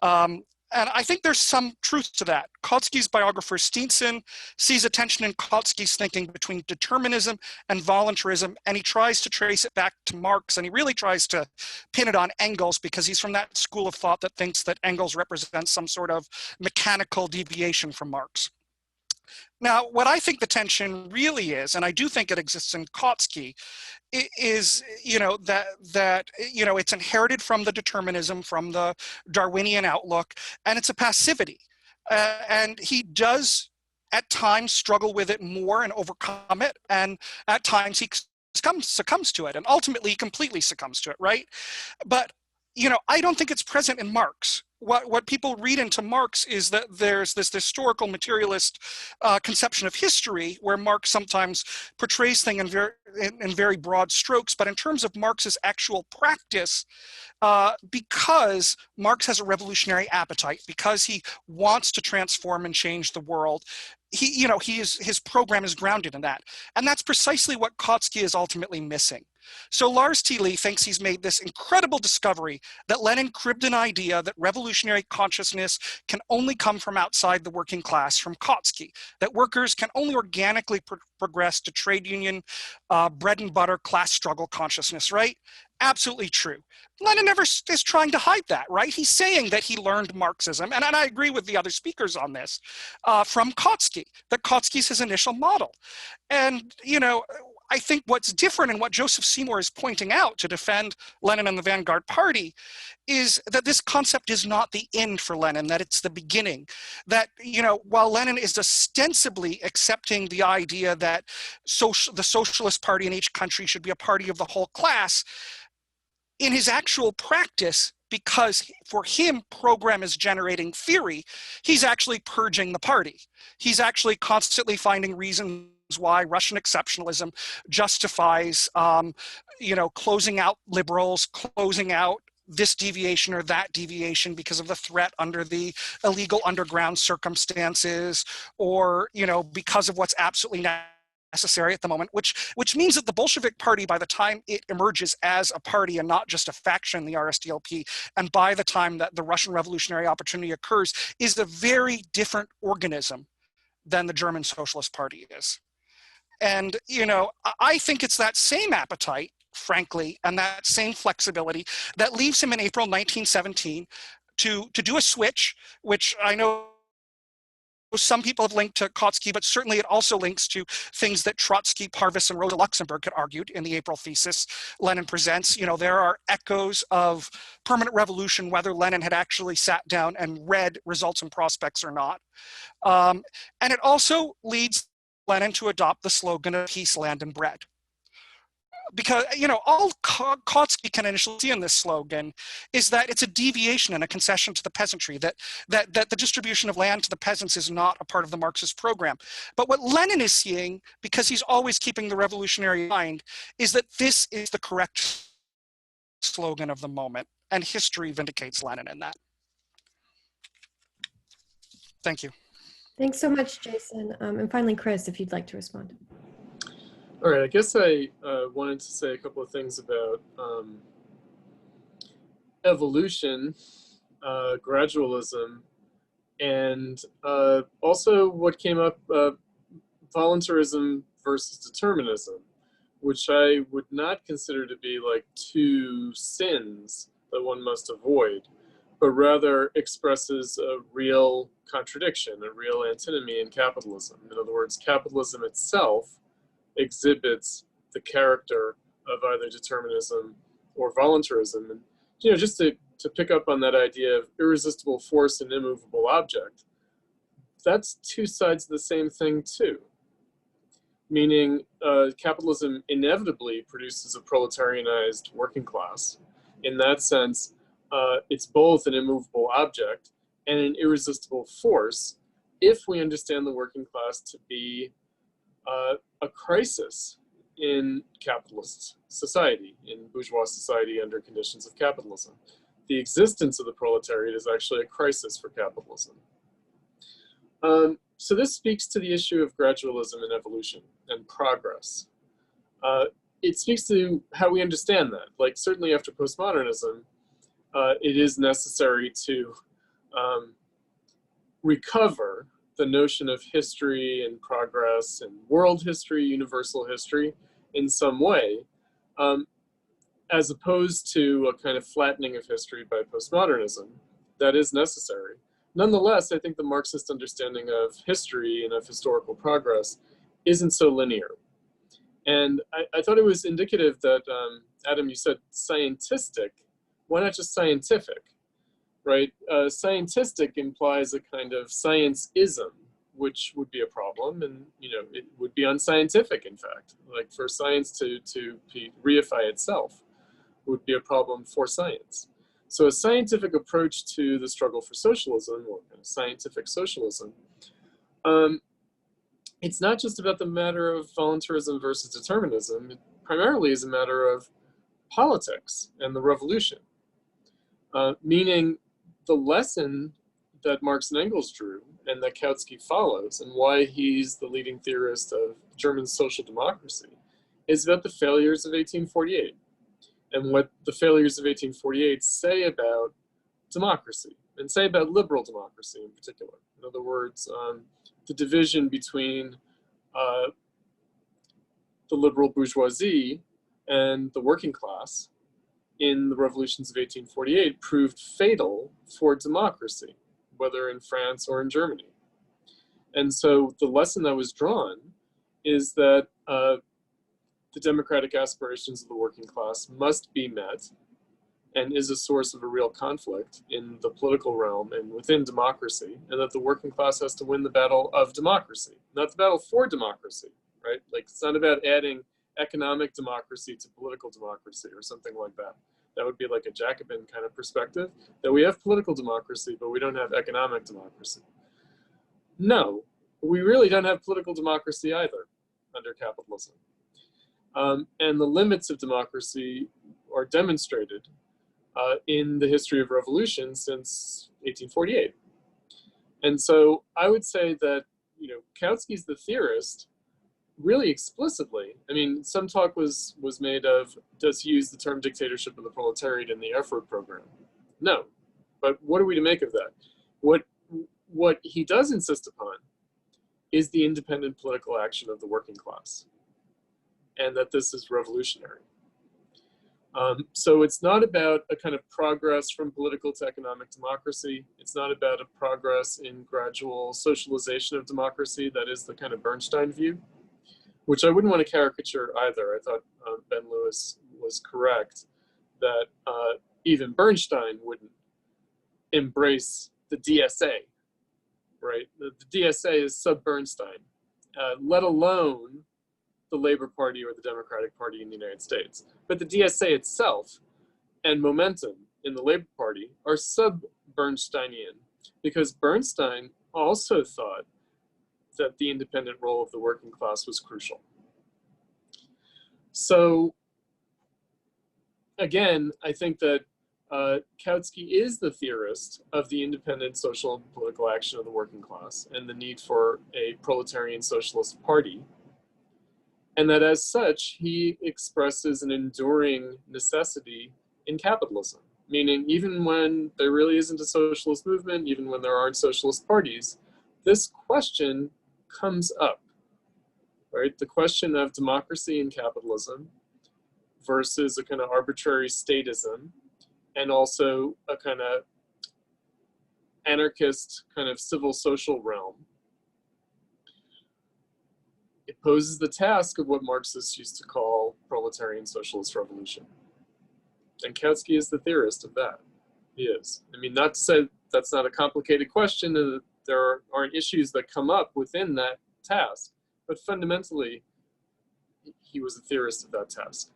And I think there's some truth to that. Kautsky's biographer Steenson sees a tension in Kautsky's thinking between determinism and voluntarism, and he tries to trace it back to Marx, and he really tries to pin it on Engels because he's from that school of thought that thinks that Engels represents some sort of mechanical deviation from Marx. Now, what I think the tension really is, and I do think it exists in Kautsky, is, you know, that you know, it's inherited from the determinism, from the Darwinian outlook, and it's a passivity. And he does at times struggle with it more and overcome it, and at times he succumbs to it, and ultimately completely succumbs to it, right? But I don't think it's present in Marx. What people read into Marx is that there's this historical materialist conception of history where Marx sometimes portrays things in very broad strokes, but in terms of Marx's actual practice, because Marx has a revolutionary appetite, because he wants to transform and change the world, his program is grounded in that. And that's precisely what Kautsky is ultimately missing. So Lars T. Lee thinks he's made this incredible discovery that Lenin cribbed an idea that revolutionary consciousness can only come from outside the working class from Kautsky, that workers can only organically progress to trade union, bread and butter class struggle consciousness, right? Absolutely true. Lenin never is trying to hide that, right? He's saying that he learned Marxism, and I agree with the other speakers on this, from Kautsky, that Kautsky's his initial model. And, I think what's different and what Joseph Seymour is pointing out to defend Lenin and the Vanguard Party is that this concept is not the end for Lenin, that it's the beginning. That, while Lenin is ostensibly accepting the idea that the Socialist Party in each country should be a party of the whole class, in his actual practice, because for him, program is generating theory, he's actually purging the party. He's actually constantly finding reasons why Russian exceptionalism justifies, closing out liberals, closing out this deviation or that deviation because of the threat under the illegal underground circumstances, or, because of what's absolutely necessary at the moment, which means that the Bolshevik Party, by the time it emerges as a party and not just a faction, the RSDLP, and by the time that the Russian revolutionary opportunity occurs, is a very different organism than the German Socialist Party is. And, I think it's that same appetite, frankly, and that same flexibility that leaves him in April 1917 to do a switch, which I know some people have linked to Kautsky, but certainly it also links to things that Trotsky, Parvis, and Rosa Luxemburg had argued in the April thesis Lenin presents. There are echoes of permanent revolution, whether Lenin had actually sat down and read Results and Prospects or not. And it also leads Lenin to adopt the slogan of peace, land, and bread. Because, all Kautsky can initially see in this slogan is that it's a deviation and a concession to the peasantry, that the distribution of land to the peasants is not a part of the Marxist program. But what Lenin is seeing, because he's always keeping the revolutionary in mind, is that this is the correct slogan of the moment, and history vindicates Lenin in that. Thank you. Thanks so much, Jason. And finally, Chris, if you'd like to respond. All right, I guess I wanted to say a couple of things about evolution, gradualism, and also what came up, voluntarism versus determinism, which I would not consider to be like two sins that one must avoid, but rather expresses a real contradiction, a real antinomy in capitalism. In other words, capitalism itself exhibits the character of either determinism or voluntarism. And, just to pick up on that idea of irresistible force and immovable object, that's two sides of the same thing too. Meaning capitalism inevitably produces a proletarianized working class. In that sense, it's both an immovable object and an irresistible force if we understand the working class to be a crisis in capitalist society, in bourgeois society under conditions of capitalism. The existence of the proletariat is actually a crisis for capitalism. So this speaks to the issue of gradualism and evolution and progress. It speaks to how we understand that. Like, certainly after postmodernism, it is necessary to recover the notion of history and progress and world history, universal history in some way, as opposed to a kind of flattening of history by postmodernism. That is necessary. Nonetheless, I think the Marxist understanding of history and of historical progress isn't so linear. And I thought it was indicative that, Adam, you said scientistic. Why not just scientific? Right? Scientistic implies a kind of science-ism, which would be a problem, and it would be unscientific. In fact, like for science to reify itself would be a problem for science. So a scientific approach to the struggle for socialism, or scientific socialism, it's not just about the matter of voluntarism versus determinism. It primarily is a matter of politics and the revolution, meaning the lesson that Marx and Engels drew and that Kautsky follows, and why he's the leading theorist of German social democracy, is about the failures of 1848 and what the failures of 1848 say about democracy, and say about liberal democracy in particular. In other words, the division between the liberal bourgeoisie and the working class in the revolutions of 1848 proved fatal for democracy, whether in France or in Germany. And so the lesson that was drawn is that the democratic aspirations of the working class must be met, and is a source of a real conflict in the political realm and within democracy, and that the working class has to win the battle of democracy, not the battle for democracy, right? Like, it's not about adding economic democracy to political democracy or something like that. That would be like a Jacobin kind of perspective, that we have political democracy, but we don't have economic democracy. No, we really don't have political democracy either under capitalism. And the limits of democracy are demonstrated in the history of revolution since 1848. And so I would say that, Kautsky's the theorist really explicitly. I mean, some talk was made of, does he use the term dictatorship of the proletariat in the effort program? No, but what are we to make of that? What he does insist upon is the independent political action of the working class, and that this is revolutionary. So it's not about a kind of progress from political to economic democracy. It's not about a progress in gradual socialization of democracy. That is the kind of Bernstein view, which I wouldn't want to caricature either. I thought Ben Lewis was correct that even Bernstein wouldn't embrace the DSA, right? The DSA is sub-Bernstein, let alone the Labor Party or the Democratic Party in the United States. But the DSA itself and momentum in the Labor Party are sub-Bernsteinian, because Bernstein also thought that the independent role of the working class was crucial. So again, I think that Kautsky is the theorist of the independent social and political action of the working class and the need for a proletarian socialist party. And that as such, he expresses an enduring necessity in capitalism, meaning even when there really isn't a socialist movement, even when there aren't socialist parties, this question comes up, right? The question of democracy and capitalism versus a kind of arbitrary statism, and also a kind of anarchist kind of civil social realm. It poses the task of what Marxists used to call proletarian socialist revolution. And Kautsky is the theorist of that. He is. I mean, not to say that's not a complicated question, and there aren't issues that come up within that task, but fundamentally, he was a theorist of that task.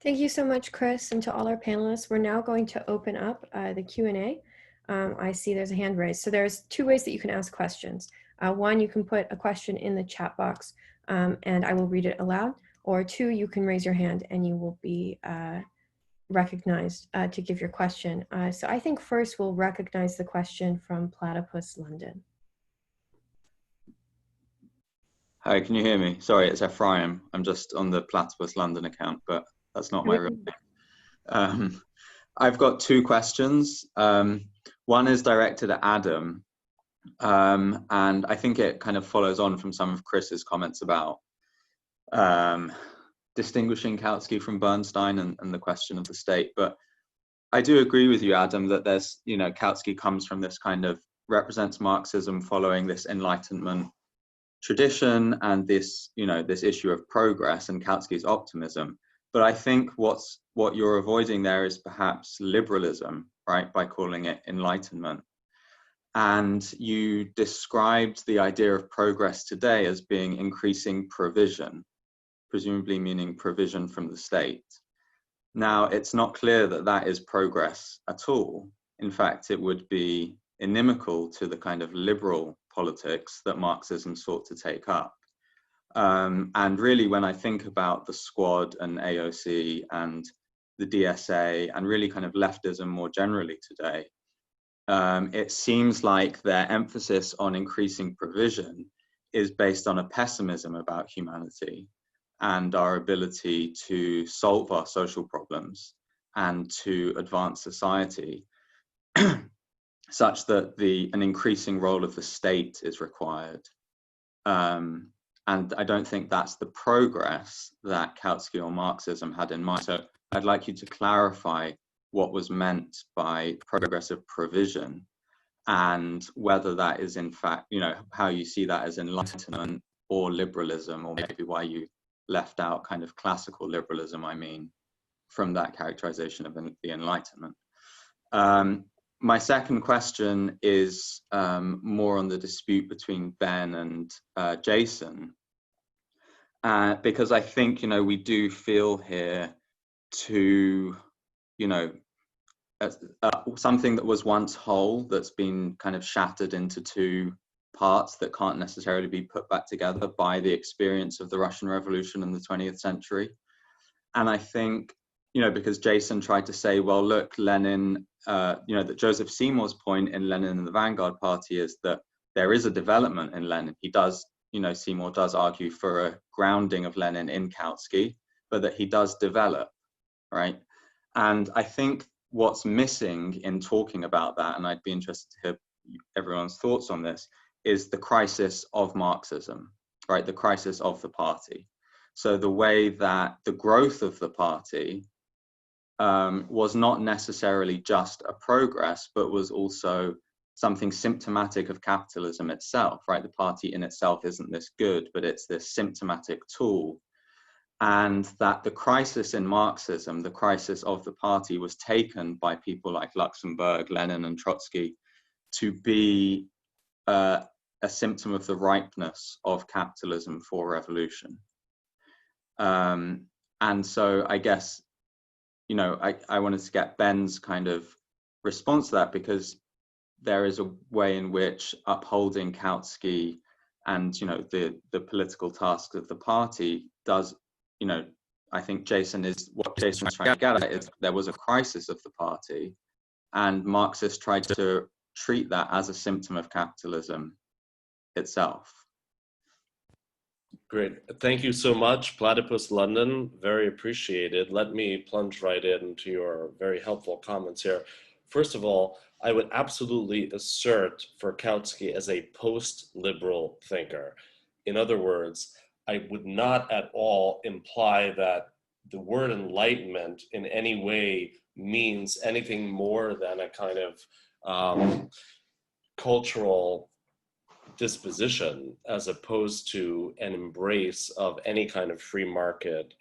Thank you so much, Chris, and to all our panelists. We're now going to open up the Q&A. I see there's a hand raised. So there's two ways that you can ask questions. One, you can put a question in the chat box and I will read it aloud. Or two, you can raise your hand and you will be recognized to give your question. So I think first we'll recognize the question from Platypus London. Hi, can you hear me? Sorry, it's Ephraim. I'm just on the Platypus London account, but that's not my real name. I've got two questions. One is directed at Adam, and I think it kind of follows on from some of Chris's comments about distinguishing Kautsky from Bernstein and the question of the state. But I do agree with you, Adam, that there's, Kautsky comes from this kind of, represents Marxism following this Enlightenment tradition and this, this issue of progress and Kautsky's optimism. But I think what you're avoiding there is perhaps liberalism, right, by calling it Enlightenment. And you described the idea of progress today as being increasing provision, presumably meaning provision from the state. Now, it's not clear that that is progress at all. In fact, it would be inimical to the kind of liberal politics that Marxism sought to take up. And really, when I think about the Squad and AOC and the DSA and really kind of leftism more generally today, it seems like their emphasis on increasing provision is based on a pessimism about humanity and our ability to solve our social problems and to advance society, such that an increasing role of the state is required. And I don't think that's the progress that Kautsky or Marxism had in mind. So I'd like you to clarify what was meant by progressive provision and whether that is in fact, how you see that as enlightenment or liberalism, or maybe why you left out kind of classical liberalism, from that characterization of the Enlightenment. My second question is more on the dispute between Ben and Jason, because I think, we do feel here to, something that was once whole that's been kind of shattered into two parts that can't necessarily be put back together by the experience of the Russian Revolution in the 20th century. And I think, because Jason tried to say, well, look, Lenin, that Joseph Seymour's point in Lenin and the Vanguard Party is that there is a development in Lenin. He does, Seymour does argue for a grounding of Lenin in Kautsky, but that he does develop, right? And I think what's missing in talking about that, and I'd be interested to hear everyone's thoughts on this, is the crisis of Marxism, right? The crisis of the party. So the way that the growth of the party was not necessarily just a progress, but was also something symptomatic of capitalism itself, right? The party in itself isn't this good, but it's this symptomatic tool. And that the crisis in Marxism, the crisis of the party, was taken by people like Luxemburg, Lenin, and Trotsky to be a symptom of the ripeness of capitalism for revolution. And so I guess, I wanted to get Ben's kind of response to that, because there is a way in which upholding Kautsky and, the political tasks of the party does, I think what Jason's trying to get at is there was a crisis of the party, and Marxists tried to treat that as a symptom of capitalism itself. Great. Thank you so much, Platypus London. Very appreciated. Let me plunge right into your very helpful comments here. First of all, I would absolutely assert for Kautsky as a post-liberal thinker. In other words, I would not at all imply that the word enlightenment in any way means anything more than a kind of cultural disposition, as opposed to an embrace of any kind of free market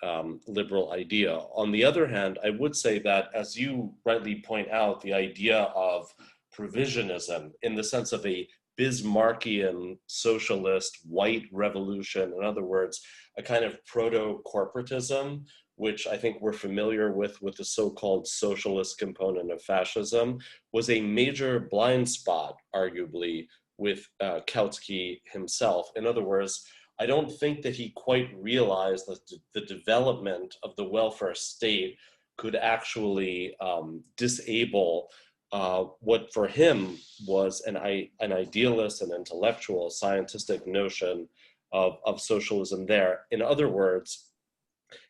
liberal idea. On the other hand, I would say that, as you rightly point out, the idea of provisionism in the sense of a Bismarckian socialist white revolution, in other words, a kind of proto-corporatism, which I think we're familiar with the so-called socialist component of fascism, was a major blind spot, arguably, with Kautsky himself. In other words, I don't think that he quite realized that the development of the welfare state could actually disable what for him was an idealist and intellectual scientific notion of socialism there. In other words,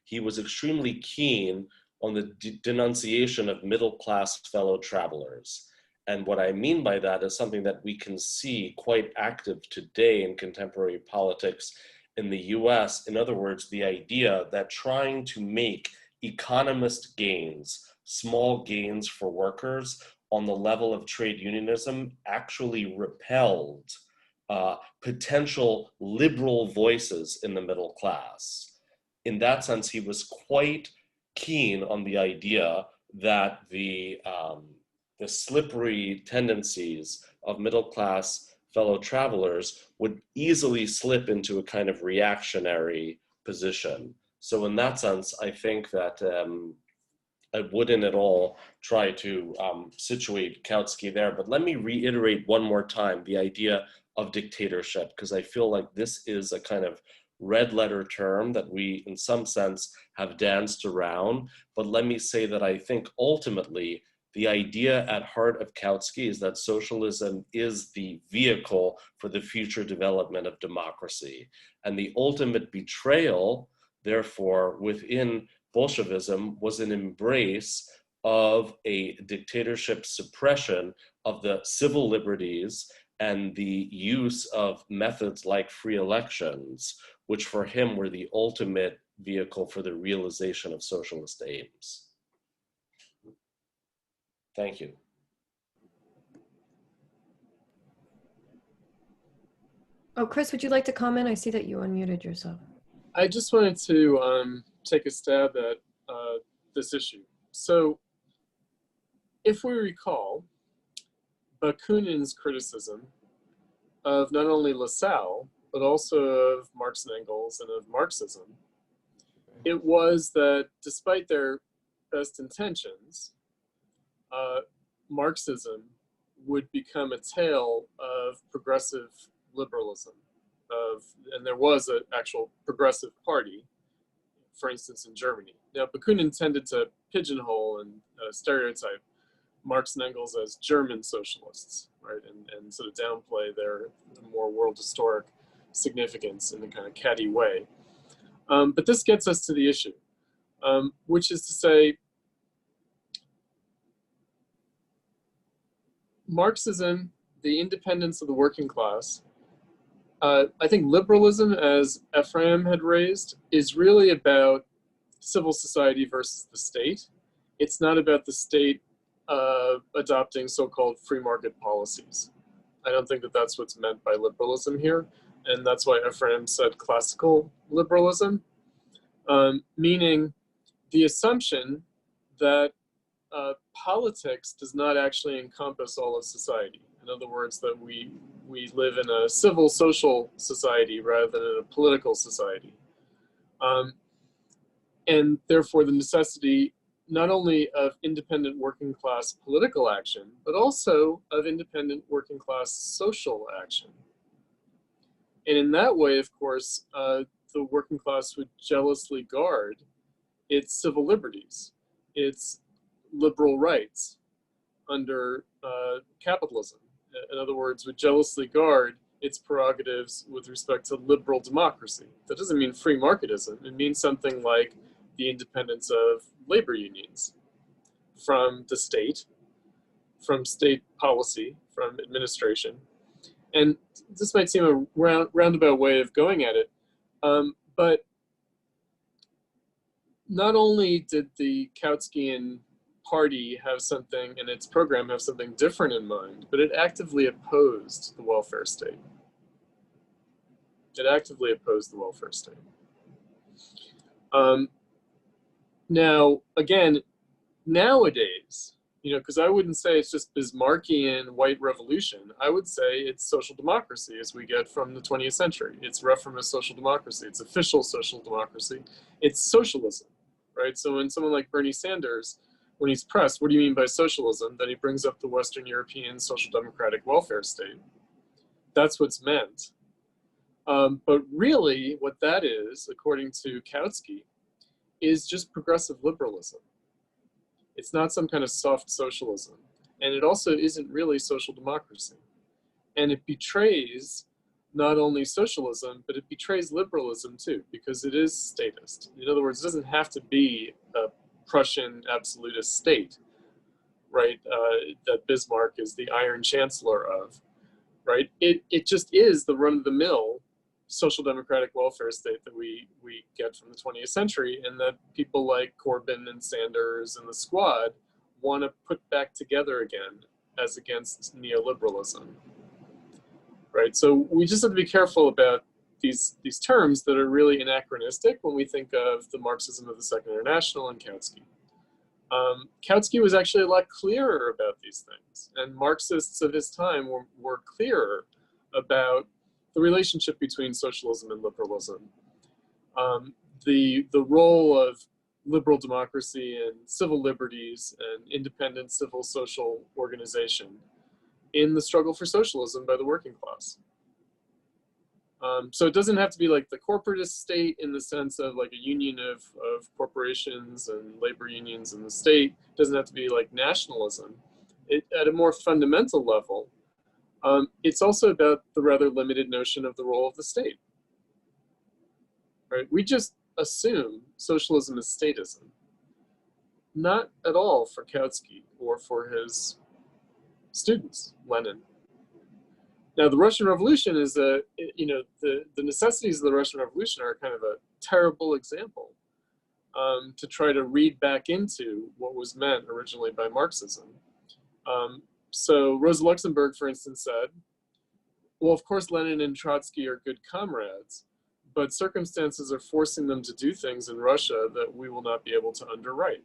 he was extremely keen on the denunciation of middle-class fellow travelers. And what I mean by that is something that we can see quite active today in contemporary politics in the US. In other words, the idea that trying to make economist gains, small gains for workers on the level of trade unionism actually repelled potential liberal voices in the middle class. In that sense, he was quite keen on the idea that the slippery tendencies of middle-class fellow travelers would easily slip into a kind of reactionary position. So in that sense, I think that I wouldn't at all try to situate Kautsky there. But let me reiterate one more time the idea of dictatorship, because I feel like this is a kind of red letter term that we, in some sense, have danced around. But let me say that I think ultimately, the idea at heart of Kautsky is that socialism is the vehicle for the future development of democracy. And the ultimate betrayal, therefore, within Bolshevism was an embrace of a dictatorship suppression of the civil liberties and the use of methods like free elections, which for him were the ultimate vehicle for the realization of socialist aims. Thank you. Oh, Chris, would you like to comment? I see that you unmuted yourself. I just wanted to take a stab at this issue. So if we recall, Bakunin's criticism of not only Lassalle, but also of Marx and Engels and of Marxism, it was that despite their best intentions, Marxism would become a tale of progressive liberalism. And there was an actual progressive party, for instance, in Germany. Now, Bakunin tended to pigeonhole and stereotype Marx and Engels as German socialists, right, and sort of downplay their more world historic significance in a kind of catty way. But this gets us to the issue, which is to say, Marxism, the independence of the working class, I think liberalism, as Ephraim had raised, is really about civil society versus the state. It's not about the state adopting so-called free market policies. I don't think that that's what's meant by liberalism here. And that's why Ephraim said classical liberalism, meaning the assumption that politics does not actually encompass all of society. In other words, that we live in a civil social society rather than in a political society. And therefore the necessity not only of independent working class political action, but also of independent working class social action. And in that way, of course, the working class would jealously guard its civil liberties, its liberal rights under capitalism. In other words, would jealously guard its prerogatives with respect to liberal democracy. That doesn't mean free marketism. It means something like the independence of labor unions from the state, from state policy, from administration. And this might seem a roundabout way of going at it, but not only did the Kautskyan party have something, and its program have something different in mind, but it actively opposed the welfare state. It actively opposed the welfare state. Now, again, nowadays, you know, because I wouldn't say it's just Bismarckian white revolution. I would say it's social democracy as we get from the 20th century. It's reformist social democracy. It's official social democracy. It's socialism, right? So when someone like Bernie Sanders, when he's pressed, what do you mean by socialism? Then he brings up the Western European social democratic welfare state. That's what's meant. But really what that is, according to Kautsky, is just progressive liberalism. It's not some kind of soft socialism. And it also isn't really social democracy. And it betrays not only socialism, but it betrays liberalism too, because it is statist. In other words, it doesn't have to be a Prussian absolutist state, right? That Bismarck is the Iron Chancellor of, right? It just is the run-of-the-mill social democratic welfare state that we get from the 20th century, and that people like Corbyn and Sanders and the Squad want to put back together again as against neoliberalism, right? So we just have to be careful about these terms that are really anachronistic when we think of the Marxism of the Second International and Kautsky. Kautsky was actually a lot clearer about these things, and Marxists of his time were clearer about the relationship between socialism and liberalism. The role of liberal democracy and civil liberties and independent civil social organization in the struggle for socialism by the working class. So it doesn't have to be like the corporatist state in the sense of like a union of corporations and labor unions in the state. It doesn't have to be like nationalism. At a more fundamental level, it's also about the rather limited notion of the role of the state. Right? We just assume socialism is statism. Not at all for Kautsky or for his students, Lenin. Now, the Russian Revolution is the necessities of the Russian Revolution are kind of a terrible example to try to read back into what was meant originally by Marxism. So Rosa Luxemburg, for instance, said, well, of course, Lenin and Trotsky are good comrades, but circumstances are forcing them to do things in Russia that we will not be able to underwrite.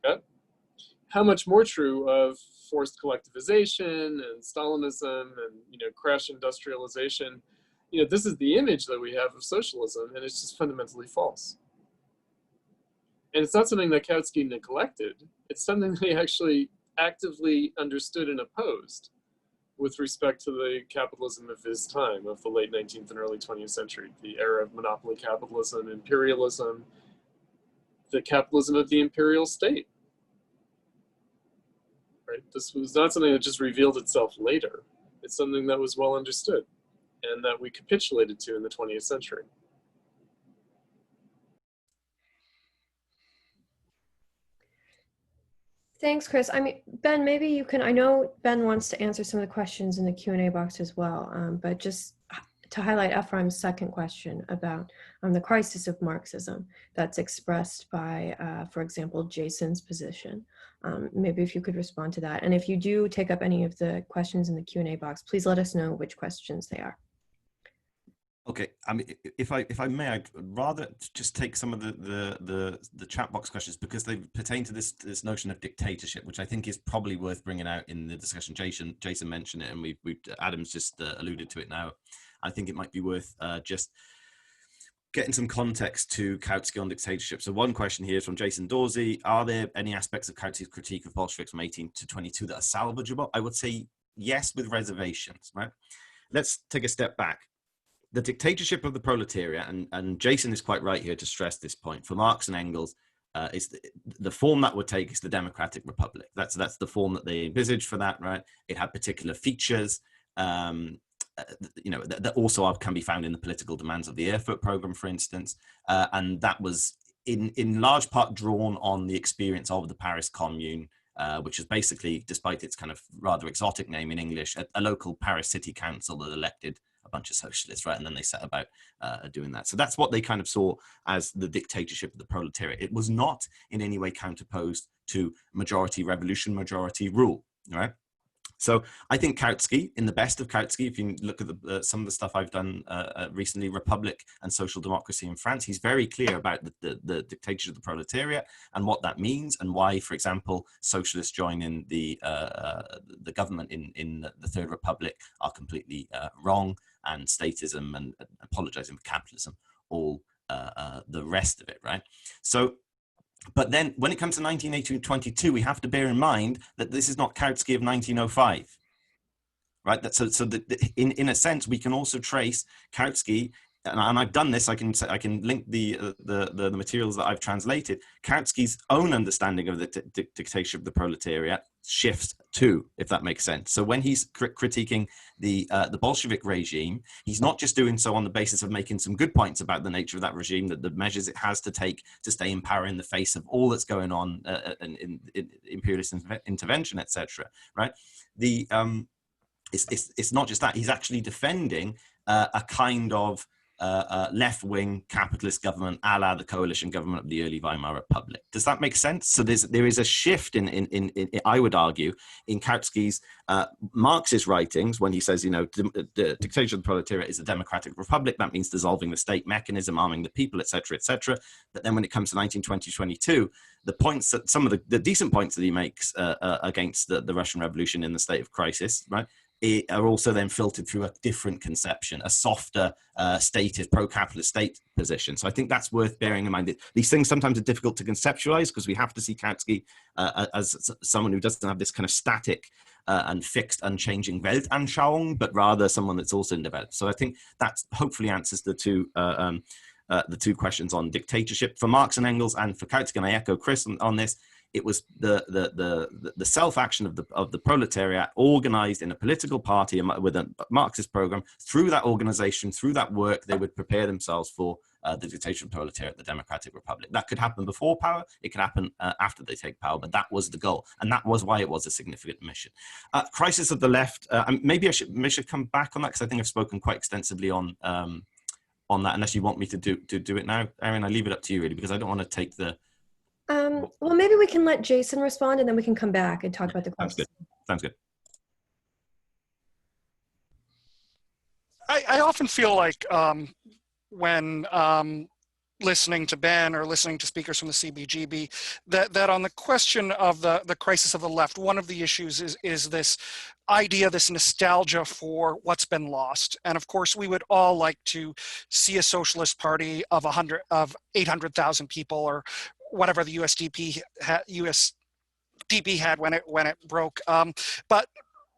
Okay? How much more true of forced collectivization and Stalinism and crash industrialization? This is the image that we have of socialism, and it's just fundamentally false. And it's not something that Kautsky neglected. It's something that he actually actively understood and opposed with respect to the capitalism of his time, of the late 19th and early 20th century, the era of monopoly capitalism, imperialism, the capitalism of the imperial state. Right? This was not something that just revealed itself later. It's something that was well understood and that we capitulated to in the 20th century. Thanks, Chris. I mean, Ben, maybe you can, I know Ben wants to answer some of the questions in the Q&A box as well, but just to highlight Ephraim's second question about the crisis of Marxism that's expressed by, for example, Jason's position. Maybe if you could respond to that. And if you do take up any of the questions in the Q&A box, please let us know which questions they are. Okay, I mean, if I may, I'd rather just take some of the chat box questions because they pertain to this notion of dictatorship, which I think is probably worth bringing out in the discussion. Jason mentioned it, and Adam's just alluded to it now. I think it might be worth just getting some context to Kautsky on dictatorship. So one question here is from Jason Dorsey: are there any aspects of Kautsky's critique of Bolsheviks from 18 to 22 that are salvageable? I would say yes, with reservations. Right. Let's take a step back. The dictatorship of the proletariat, and Jason is quite right here to stress this point, for Marx and Engels, is the form that would take is the democratic republic. That's the form that they envisaged for that, right? It had particular features, that also can be found in the political demands of the Erfurt program, for instance, and that was in large part drawn on the experience of the Paris Commune, which is basically, despite its kind of rather exotic name in English, a local Paris city council that elected a bunch of socialists, right? And then they set about doing that. So that's what they kind of saw as the dictatorship of the proletariat. It was not in any way counterposed to majority revolution, majority rule, right? So I think Kautsky, in the best of Kautsky, if you look at some of the stuff I've done recently, Republic and Social Democracy in France, he's very clear about the dictatorship of the proletariat and what that means, and why, for example, socialists joining the government in the Third Republic are completely wrong, and statism and apologizing for capitalism, all the rest of it, right? So, but then when it comes to 1918-22, we have to bear in mind that this is not Kautsky of 1905, right? In a sense, we can also trace Kautsky, and I've done this. I can link the materials that I've translated. Kautsky's own understanding of the dictatorship of the proletariat shifts too, if that makes sense. So when he's critiquing the Bolshevik regime, he's not just doing so on the basis of making some good points about the nature of that regime, that the measures it has to take to stay in power in the face of all that's going on in imperialist intervention, etc. Right? It's not just that. He's actually defending a kind of left-wing capitalist government, a la the coalition government of the early Weimar Republic. Does that make sense? So there is a shift in I would argue, in Kautsky's Marxist writings when he says, you know, the dictatorship of the proletariat is a democratic republic. That means dissolving the state mechanism, arming the people, etc., etc. But then when it comes to 1920-22, the points that some of the decent points that he makes against the Russian Revolution in the state of crisis, right, are also then filtered through a different conception, a softer statist, pro-capitalist state position. So I think that's worth bearing in mind. These things sometimes are difficult to conceptualize because we have to see Kautsky as someone who doesn't have this kind of static and fixed, unchanging Weltanschauung, but rather someone that's also developed. So I think that hopefully answers the two questions on dictatorship for Marx and Engels, and for Kautsky, and I echo Chris on this. It was the self-action of the proletariat organized in a political party with a Marxist program. Through that organization, through that work, they would prepare themselves for the dictatorship of the proletariat, the democratic republic. That could happen before power. It could happen after they take power, but that was the goal. And that was why it was a significant mission. Crisis of the left, maybe I should come back on that because I think I've spoken quite extensively on that, unless you want me to do it now. Erin, I leave it up to you really, because I don't want to take the... Well, maybe we can let Jason respond and then we can come back and talk about the question. Sounds good. I often feel like when listening to Ben or listening to speakers from the CBGB, that on the question of the crisis of the left, one of the issues is this idea, this nostalgia for what's been lost. And of course, we would all like to see a socialist party of 800,000 people, or whatever the USDP had when it broke.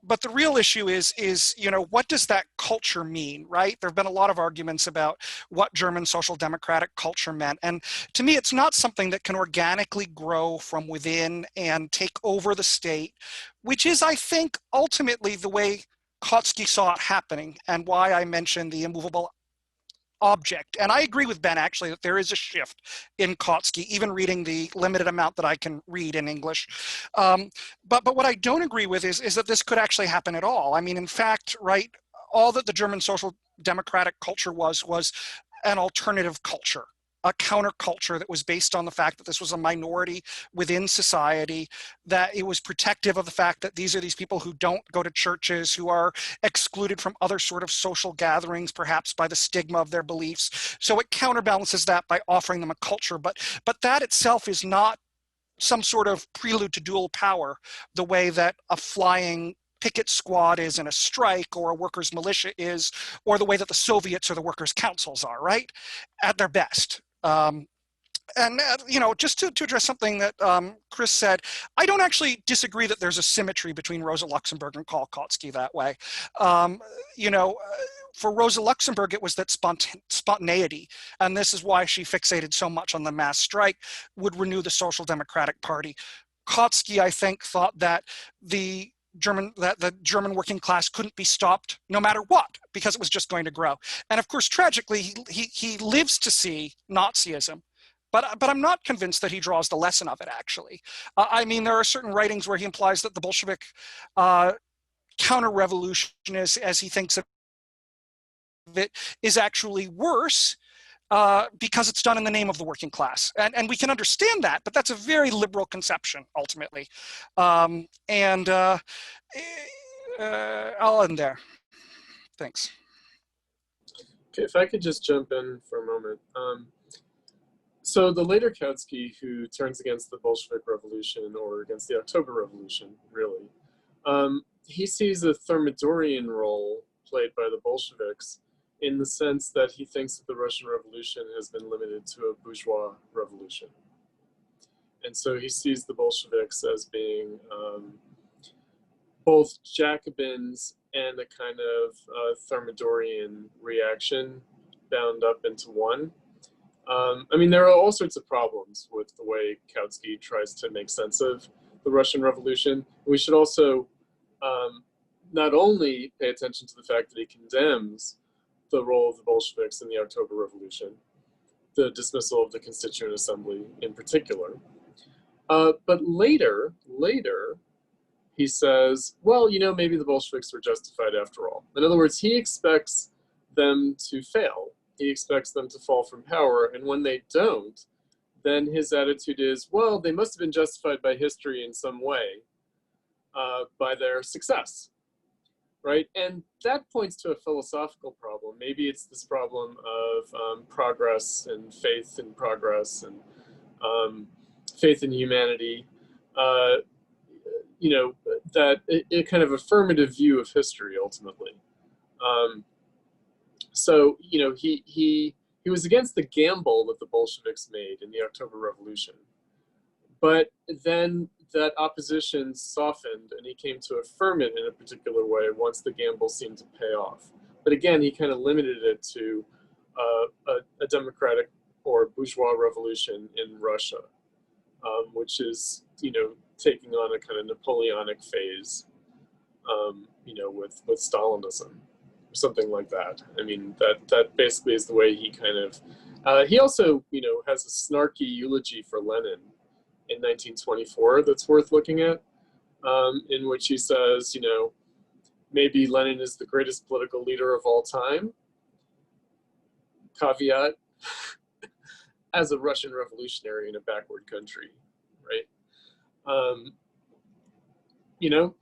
But the real issue is, you know, what does that culture mean, right? There have been a lot of arguments about what German social democratic culture meant. And to me, it's not something that can organically grow from within and take over the state, which is, I think, ultimately the way Kautsky saw it happening, and why I mentioned the immovable object. And I agree with Ben, actually, that there is a shift in Kautsky, even reading the limited amount that I can read in English. But what I don't agree with is that this could actually happen at all. I mean, in fact, right, all that the German social democratic culture was an alternative culture, a counterculture that was based on the fact that this was a minority within society, that it was protective of the fact that these are these people who don't go to churches, who are excluded from other sort of social gatherings, perhaps by the stigma of their beliefs. So it counterbalances that by offering them a culture, but that itself is not some sort of prelude to dual power, the way that a flying picket squad is in a strike, or a workers' militia is, or the way that the Soviets or the workers' councils are, right? At their best. And you know, just to address something that Chris said, I don't actually disagree that there's a symmetry between Rosa Luxemburg and Karl Kautsky that way. You know, for Rosa Luxemburg, it was that spontaneity, and this is why she fixated so much on the mass strike, would renew the Social Democratic Party. Kautsky, I think, thought that the German working class couldn't be stopped no matter what, because it was just going to grow. And of course, tragically, he lives to see Nazism, but I'm not convinced that he draws the lesson of it, actually. I mean, there are certain writings where he implies that the Bolshevik counter-revolution, as he thinks of it, is actually worse because it's done in the name of the working class. And we can understand that, but that's a very liberal conception, ultimately. I'll end there. Thanks. Okay, if I could just jump in for a moment. So the later Kautsky, who turns against the Bolshevik Revolution, or against the October Revolution, really, he sees a Thermidorian role played by the Bolsheviks, in the sense that he thinks that the Russian Revolution has been limited to a bourgeois revolution. And so he sees the Bolsheviks as being both Jacobins and a kind of Thermidorian reaction bound up into one. I mean, there are all sorts of problems with the way Kautsky tries to make sense of the Russian Revolution. We should also not only pay attention to the fact that he condemns the role of the Bolsheviks in the October Revolution, the dismissal of the Constituent Assembly in particular. But later, he says, well, you know, maybe the Bolsheviks were justified after all. In other words, he expects them to fail. He expects them to fall from power, and when they don't, then his attitude is, well, they must have been justified by history in some way, by their success, right? And that points to a philosophical problem. Maybe it's this problem of progress and faith in progress and faith in humanity, you know, that a kind of affirmative view of history ultimately. So, you know, he was against the gamble that the Bolsheviks made in the October Revolution. But then that opposition softened and he came to affirm it in a particular way once the gamble seemed to pay off. But again, he kind of limited it to a democratic or bourgeois revolution in Russia, which is, you know, taking on a kind of Napoleonic phase, you know, with Stalinism, or something like that. I mean, that basically is the way he kind of, he also, you know, has a snarky eulogy for Lenin in 1924 that's worth looking at, in which he says, you know, maybe Lenin is the greatest political leader of all time, caveat, as a Russian revolutionary in a backward country, right? You know,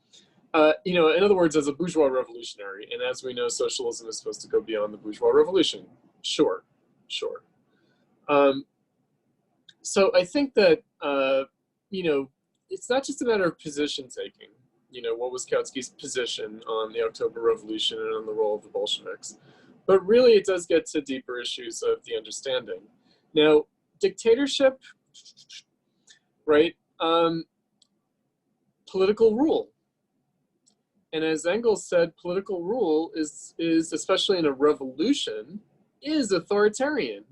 in other words, as a bourgeois revolutionary, and as we know, socialism is supposed to go beyond the bourgeois revolution. Sure. So I think that, you know, it's not just a matter of position taking. You know, what was Kautsky's position on the October Revolution and on the role of the Bolsheviks? But really, it does get to deeper issues of the understanding. Now, dictatorship, right? Political rule. And as Engels said, political rule is especially in a revolution, is authoritarian.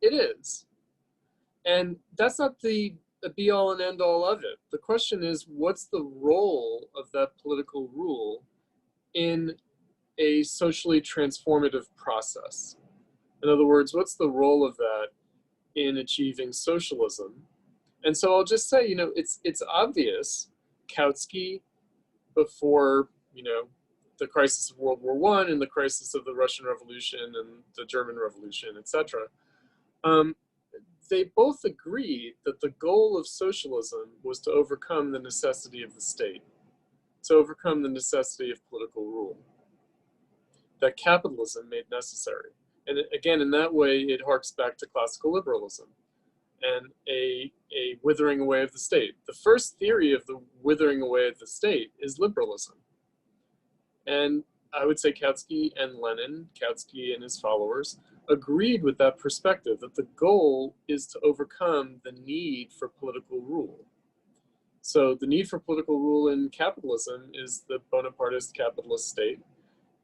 It is. And that's not the be all and end all of it. The question is, what's the role of that political rule in a socially transformative process? In other words, what's the role of that in achieving socialism? And so I'll just say, you know, it's obvious. Kautsky, before, you know, the crisis of World War I and the crisis of the Russian Revolution and the German Revolution, etc., they both agreed that the goal of socialism was to overcome the necessity of the state, to overcome the necessity of political rule, that capitalism made necessary. And again, in that way, it harks back to classical liberalism and a withering away of the state. The first theory of the withering away of the state is liberalism. And I would say Kautsky and Lenin, Kautsky and his followers, agreed with that perspective, that the goal is to overcome the need for political rule. So the need for political rule in capitalism is the Bonapartist capitalist state,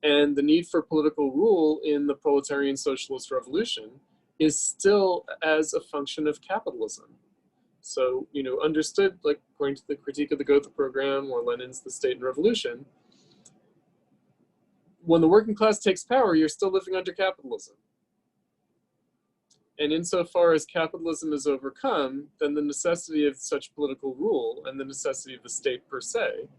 and the need for political rule in the proletarian socialist revolution is still as a function of capitalism. So, you know, understood, like according to the critique of the Gotha program or Lenin's The State and Revolution, when the working class takes power, you're still living under capitalism. And insofar as capitalism is overcome, then the necessity of such political rule and the necessity of the state per se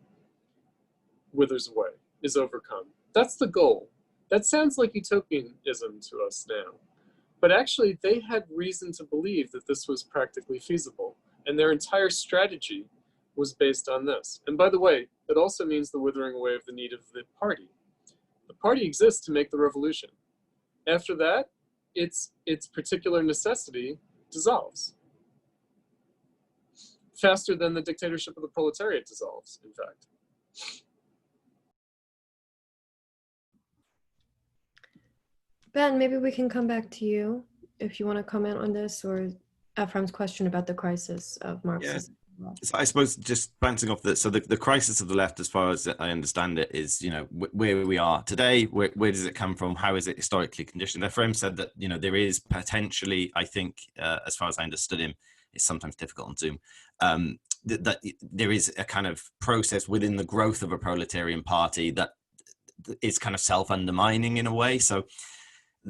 withers away, is overcome. That's the goal. That sounds like utopianism to us now. But actually, they had reason to believe that this was practically feasible. And their entire strategy was based on this. And by the way, it also means the withering away of the need of the party. The party exists to make the revolution. After that, its particular necessity dissolves. Faster than the dictatorship of the proletariat dissolves, in fact. Ben, maybe we can come back to you if you want to comment on this, or Ephraim's question about the crisis of Marxism. Yeah. So I suppose just bouncing off that, so the crisis of the left, as far as I understand it, is, you know, where we are today, where does it come from, how is it historically conditioned? Ephraim said that, you know, there is potentially, I think, as far as I understood him, it's sometimes difficult on Zoom, that there is a kind of process within the growth of a proletarian party that is kind of self-undermining in a way, so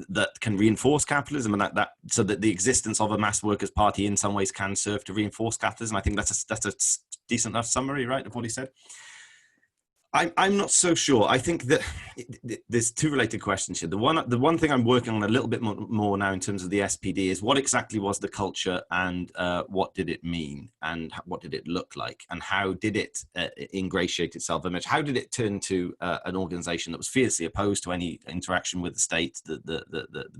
that can reinforce capitalism, and that so that the existence of a mass workers' party in some ways can serve to reinforce capitalism. I think that's a decent enough summary, right, of what he said. I'm not so sure. I think that there's two related questions here. The one thing I'm working on a little bit more now in terms of the SPD is what exactly was the culture, and what did it mean, and what did it look like, and how did it ingratiate itself? How did it turn to an organization that was fiercely opposed to any interaction with the state, the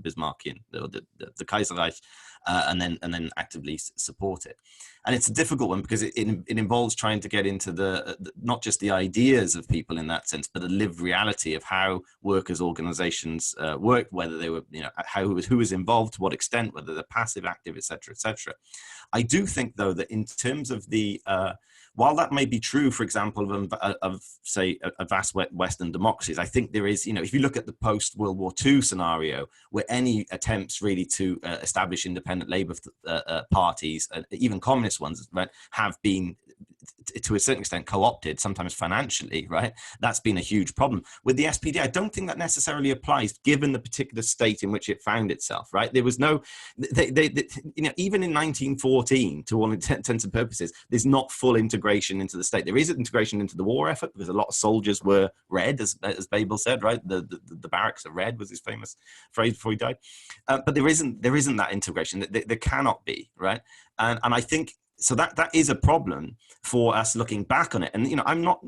Bismarckian, the Kaiserreich, and then actively support it? And it's a difficult one because it involves trying to get into the not just the ideas of people in that sense, but the lived reality of how workers' organizations worked, whether they were, who was involved, to what extent, whether they're passive, active, etc., etc. I do think, though, that in terms of the while that may be true, for example, of say, a vast Western democracies, I think there is, if you look at the post-World War II scenario, where any attempts really to establish independent labor parties, even communist ones, right, have been, to a certain extent, co-opted, sometimes financially, right? That's been a huge problem. With the SPD, I don't think that necessarily applies, given the particular state in which it found itself, right? There was no, even in 1914, to all intents and purposes, there's not full integration into the state. There is integration into the war effort, because a lot of soldiers were red, as Babel said, right? The barracks are red was his famous phrase before he died. But there isn't that integration. There cannot be, right? And I think, so that is a problem for us looking back on it. And I'm not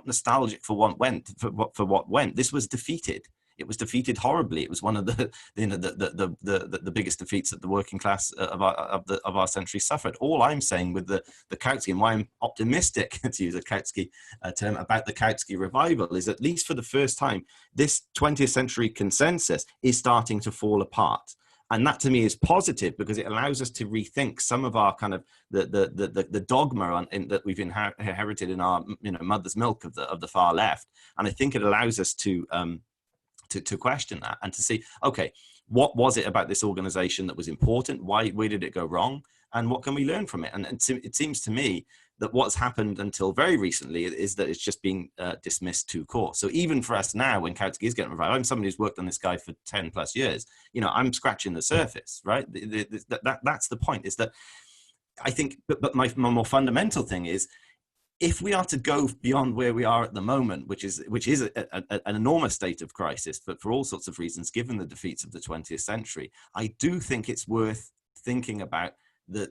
nostalgic for what went. This was defeated. It was defeated horribly. It was one of the biggest defeats that the working class of our century suffered. All I'm saying with the Kautsky, and why I'm optimistic, to use a Kautsky term, about the Kautsky revival, is at least for the first time, this 20th century consensus is starting to fall apart. And that, to me, is positive, because it allows us to rethink some of our kind of the dogma that we've inherited in our mother's milk of the far left. And I think it allows us to question that and to see, okay, what was it about this organization that was important? Where did it go wrong? And what can we learn from it? And it seems to me that what's happened until very recently is that it's just being dismissed to court. So even for us now, when Kautsky is getting revived, I'm somebody who's worked on this guy for 10 plus years, I'm scratching the surface, right? That's the point, is that I think, but my more fundamental thing is, if we are to go beyond where we are at the moment, which is an enormous state of crisis, but for all sorts of reasons, given the defeats of the 20th century, I do think it's worth thinking about,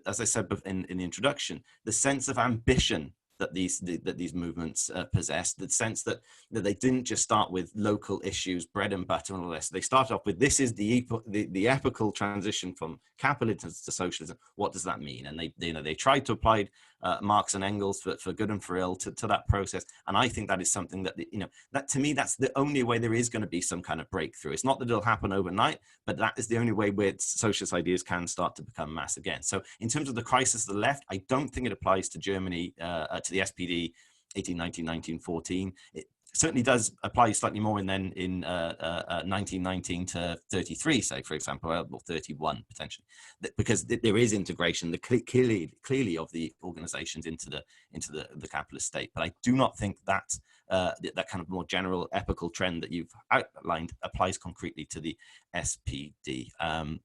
as I said in the introduction, the sense of ambition that these movements possessed, the sense that they didn't just start with local issues, bread and butter and all this. They started off with, this is the epochal transition from capitalism to socialism. What does that mean? And they tried to apply Marx and Engels for good and for ill to that process. And I think that is something that, that to me, that's the only way there is going to be some kind of breakthrough. It's not that it'll happen overnight, but that is the only way where socialist ideas can start to become mass again. So in terms of the crisis of the left, I don't think it applies to Germany, to the SPD 1819, 1914. It certainly does apply slightly more in 1919 to 33, say, for example, or 31 potentially, because there is integration clearly of the organizations into the capitalist state. But I do not think that that kind of more general epical trend that you've outlined applies concretely to the SPD. I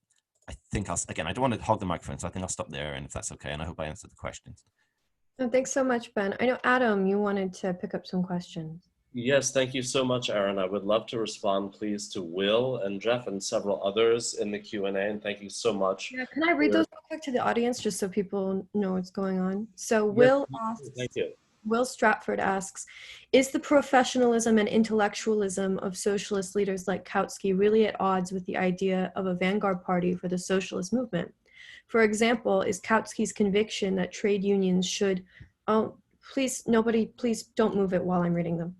think again, I don't want to hog the microphone, so I think I'll stop there, and if that's okay, and I hope I answered the questions. Oh, thanks so much, Ben. I know, Adam, you wanted to pick up some questions. Yes, thank you so much, Aaron. I would love to respond, please, to Will and Jeff and several others in the Q&A, and thank you so much. Yeah, can I read those real quick to the audience, just so people know what's going on? So Yes, Will Stratford asks, is the professionalism and intellectualism of socialist leaders like Kautsky really at odds with the idea of a vanguard party for the socialist movement? For example, is Kautsky's conviction that trade unions should, please don't move it while I'm reading them.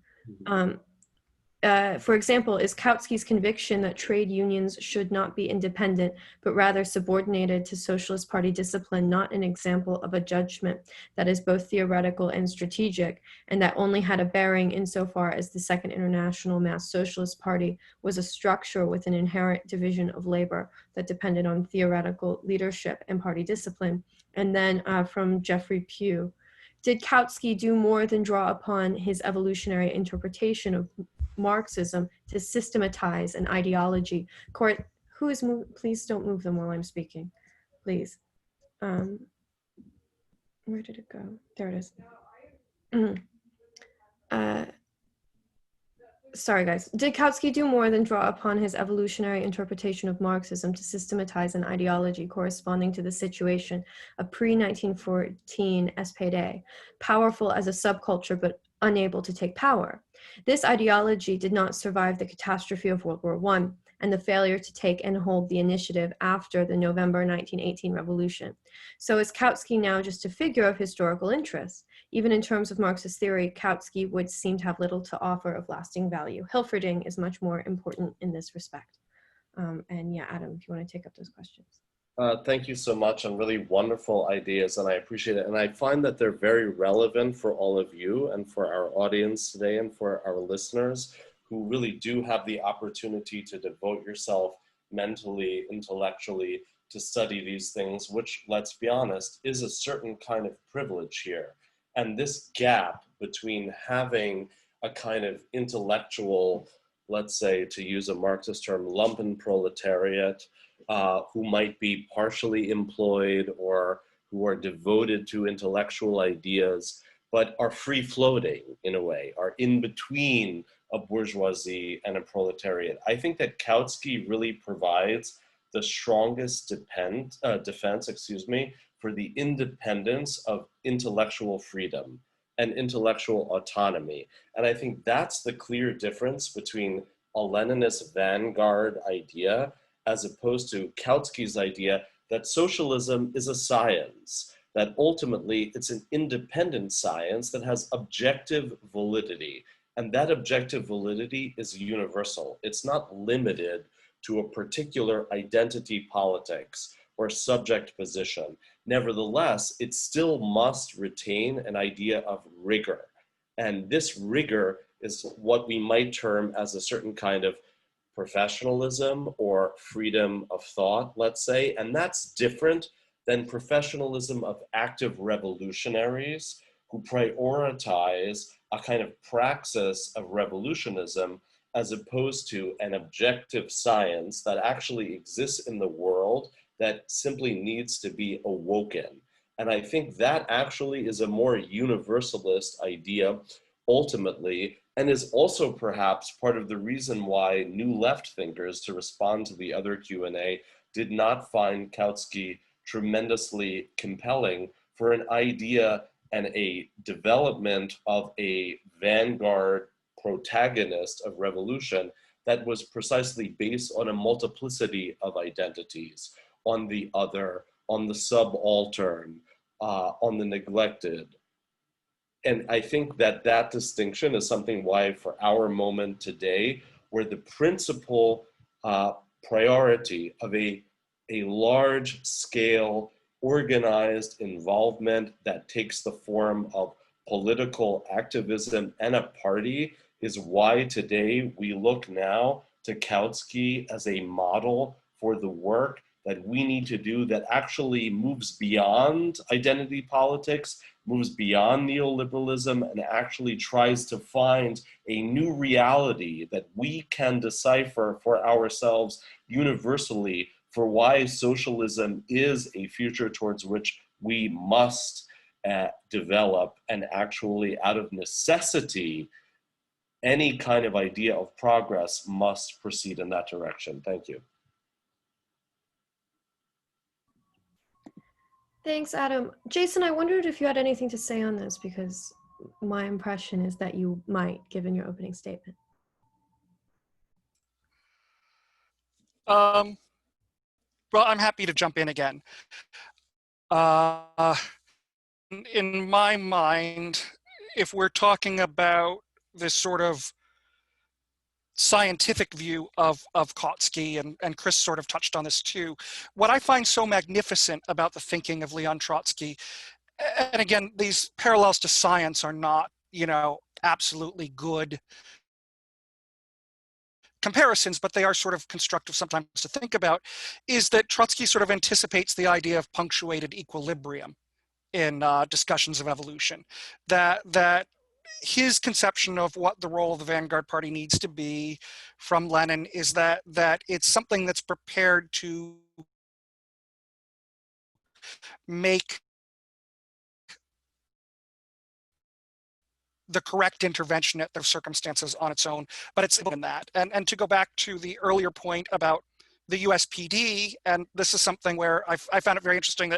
For example, is Kautsky's conviction that trade unions should not be independent, but rather subordinated to Socialist Party discipline, not an example of a judgment that is both theoretical and strategic, and that only had a bearing insofar as the Second International Mass Socialist Party was a structure with an inherent division of labor that depended on theoretical leadership and party discipline? And then from Jeffrey Pugh, did Kautsky do more than draw upon his evolutionary interpretation of Marxism to systematize an ideology? Court, please don't move them while I'm speaking, please. Where did it go? There it is. Sorry, guys. Did Kautsky do more than draw upon his evolutionary interpretation of Marxism to systematize an ideology corresponding to the situation of pre-1914 SPD, powerful as a subculture but unable to take power? This ideology did not survive the catastrophe of World War I and the failure to take and hold the initiative after the November 1918 revolution. So is Kautsky now just a figure of historical interest? Even in terms of Marxist theory, Kautsky would seem to have little to offer of lasting value. Hilferding is much more important in this respect. And yeah, Adam, if you want to take up those questions. Thank you so much, and really wonderful ideas, and I appreciate it. And I find that they're very relevant for all of you and for our audience today and for our listeners who really do have the opportunity to devote yourself mentally, intellectually, to study these things, which, let's be honest, is a certain kind of privilege here. And this gap between having a kind of intellectual, let's say, to use a Marxist term, lumpenproletariat, who might be partially employed or who are devoted to intellectual ideas, but are free floating in a way, are in between a bourgeoisie and a proletariat. I think that Kautsky really provides the strongest defense, for the independence of intellectual freedom and intellectual autonomy. And I think that's the clear difference between a Leninist vanguard idea as opposed to Kautsky's idea that socialism is a science, that ultimately it's an independent science that has objective validity. And that objective validity is universal. It's not limited to a particular identity politics or subject position. Nevertheless, it still must retain an idea of rigor. And this rigor is what we might term as a certain kind of professionalism or freedom of thought, let's say, and that's different than professionalism of active revolutionaries who prioritize a kind of praxis of revolutionism as opposed to an objective science that actually exists in the world that simply needs to be awoken. And I think that actually is a more universalist idea ultimately, and is also perhaps part of the reason why New Left thinkers, to respond to the other Q&A, did not find Kautsky tremendously compelling for an idea and a development of a vanguard protagonist of revolution that was precisely based on a multiplicity of identities, on the other, on the subaltern, on the neglected. And I think that that distinction is something why for our moment today, where the principal priority of a large scale organized involvement that takes the form of political activism and a party is why today we look now to Kautsky as a model for the work that we need to do that actually moves beyond identity politics, moves beyond neoliberalism, and actually tries to find a new reality that we can decipher for ourselves universally for why socialism is a future towards which we must develop, and actually out of necessity, any kind of idea of progress must proceed in that direction. Thank you. Thanks, Adam. Jason, I wondered if you had anything to say on this, because my impression is that you might, given your opening statement. Well, I'm happy to jump in again. In my mind, if we're talking about this sort of scientific view of Kautsky, and Chris sort of touched on this too, what I find so magnificent about the thinking of Leon Trotsky, and again, these parallels to science are not, absolutely good comparisons, but they are sort of constructive sometimes to think about, is that Trotsky sort of anticipates the idea of punctuated equilibrium in discussions of evolution, that his conception of what the role of the vanguard party needs to be from Lenin is that it's something that's prepared to make the correct intervention at their circumstances on its own, but it's in that. And to go back to the earlier point about the USPD, and this is something where I found it very interesting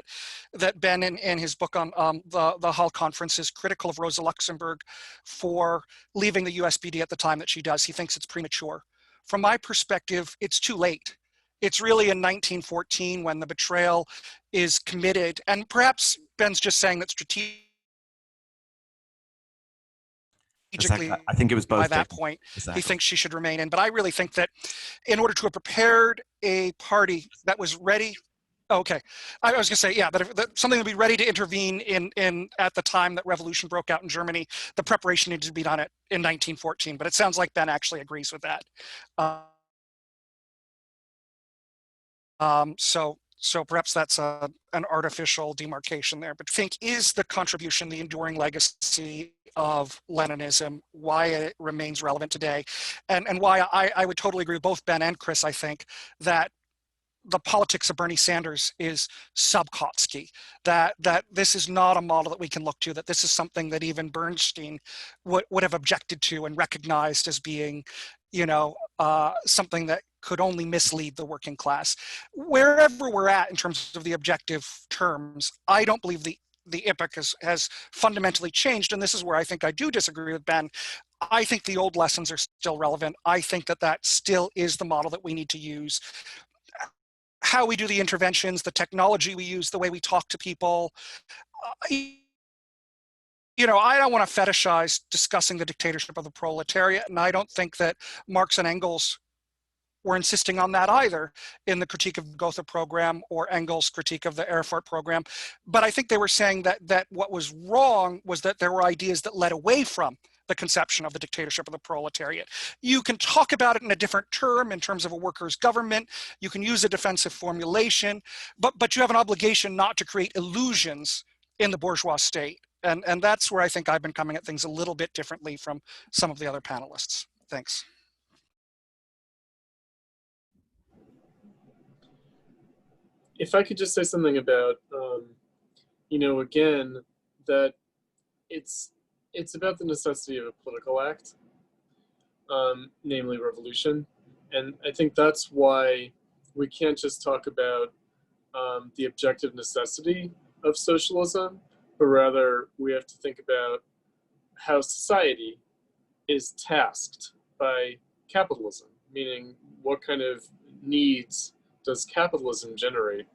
that Ben in his book on the Hall Conference is critical of Rosa Luxemburg for leaving the USPD at the time that she does. He thinks it's premature. From my perspective, it's too late. It's really in 1914 when the betrayal is committed, and perhaps Ben's just saying that strategically, I think it was both. by that point, he thinks she should remain in. But I really think that in order to have prepared a party that was ready, okay, I was going to say, yeah, that something would be ready to intervene in at the time that revolution broke out in Germany, the preparation needed to be done in 1914. But it sounds like Ben actually agrees with that. So perhaps that's an artificial demarcation there. But I think is the contribution, the enduring legacy of Leninism, why it remains relevant today, and why I would totally agree with both Ben and Chris. I think that the politics of Bernie Sanders is sub-Kautsky, that this is not a model that we can look to, that this is something that even Bernstein would have objected to and recognized as being, something that could only mislead the working class. Wherever we're at in terms of the objective terms, I don't believe the epoch has fundamentally changed, and this is where I think I do disagree with Ben. I think the old lessons are still relevant. I think that still is the model that we need to use. How we do the interventions, the technology we use, the way we talk to people. I don't want to fetishize discussing the dictatorship of the proletariat, and I don't think that Marx and Engels were insisting on that either in the critique of the Gotha program or Engels' critique of the Erfurt program. But I think they were saying that what was wrong was that there were ideas that led away from the conception of the dictatorship of the proletariat. You can talk about it in a different term in terms of a workers' government. You can use a defensive formulation, but you have an obligation not to create illusions in the bourgeois state. And that's where I think I've been coming at things a little bit differently from some of the other panelists. Thanks. If I could just say something about, again, that it's about the necessity of a political act, namely revolution. And I think that's why we can't just talk about the objective necessity of socialism, but rather we have to think about how society is tasked by capitalism, meaning what kind of needs does capitalism generate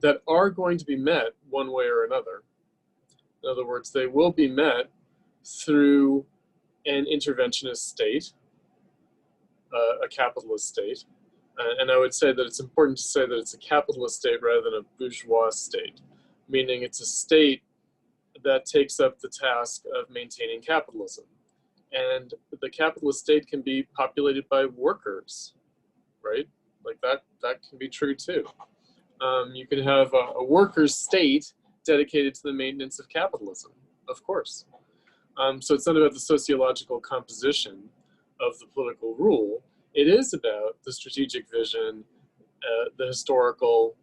that are going to be met one way or another. In other words, they will be met through an interventionist state, a capitalist state. And I would say that it's important to say that it's a capitalist state rather than a bourgeois state, meaning it's a state that takes up the task of maintaining capitalism. And the capitalist state can be populated by workers, right? Like that can be true too. You can have a workers' state dedicated to the maintenance of capitalism, of course. So it's not about the sociological composition of the political rule. It is about the strategic vision, the historical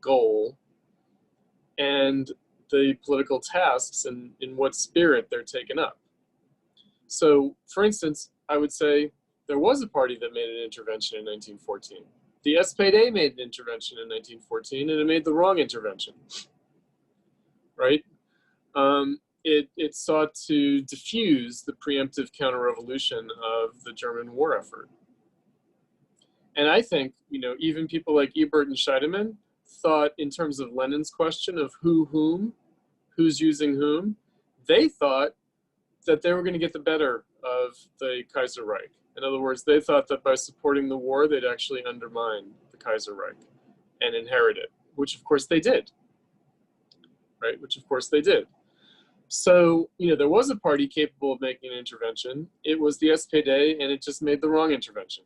goal, and the political tasks and in what spirit they're taken up. So, for instance, I would say there was a party that made an intervention in 1914. The SPD made an intervention in 1914, and it made the wrong intervention, right? It sought to diffuse the preemptive counter-revolution of the German war effort. And I think, even people like Ebert and Scheidemann thought in terms of Lenin's question of who's using whom, they thought that they were going to get the better of the Kaiser Reich. In other words, they thought that by supporting the war, they'd actually undermine the Kaiser Reich and inherit it, which of course they did, right? Which of course they did. So, there was a party capable of making an intervention. It was the SPD, and it just made the wrong intervention.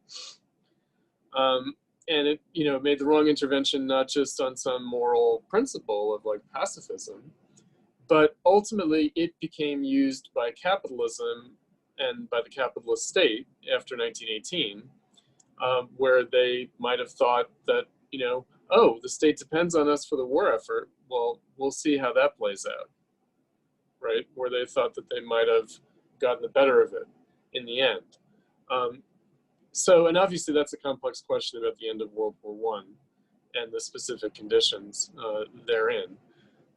And it, made the wrong intervention not just on some moral principle of like pacifism, but ultimately it became used by capitalism and by the capitalist state after 1918, where they might have thought that, oh, the state depends on us for the war effort. Well, we'll see how that plays out, right? Where they thought that they might have gotten the better of it in the end. So, and obviously that's a complex question about the end of World War I and the specific conditions therein.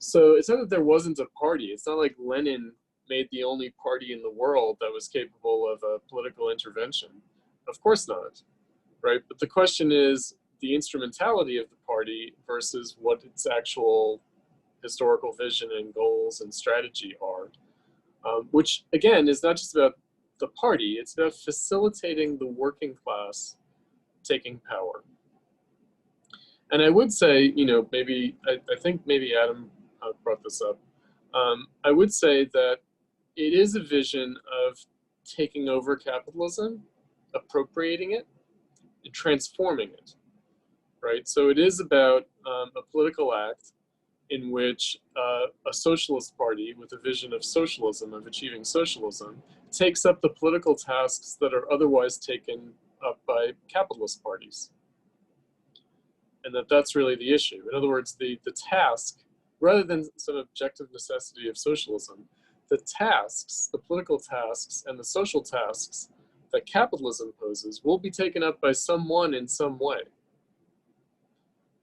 So it's not that there wasn't a party. It's not like Lenin made the only party in the world that was capable of a political intervention. Of course not, right? But the question is the instrumentality of the party versus what its actual historical vision and goals and strategy are, which again is not just about the party, it's about facilitating the working class taking power. And I would say, you know, maybe, I think maybe Adam brought this up. I would say that it is a vision of taking over capitalism, appropriating it, and transforming it, right? So it is about a political act in which a socialist party with a vision of socialism, of achieving socialism, takes up the political tasks that are otherwise taken up by capitalist parties. And that's really the issue. In other words, the task, rather than some objective necessity of socialism, the tasks, the political tasks and the social tasks that capitalism poses will be taken up by someone in some way.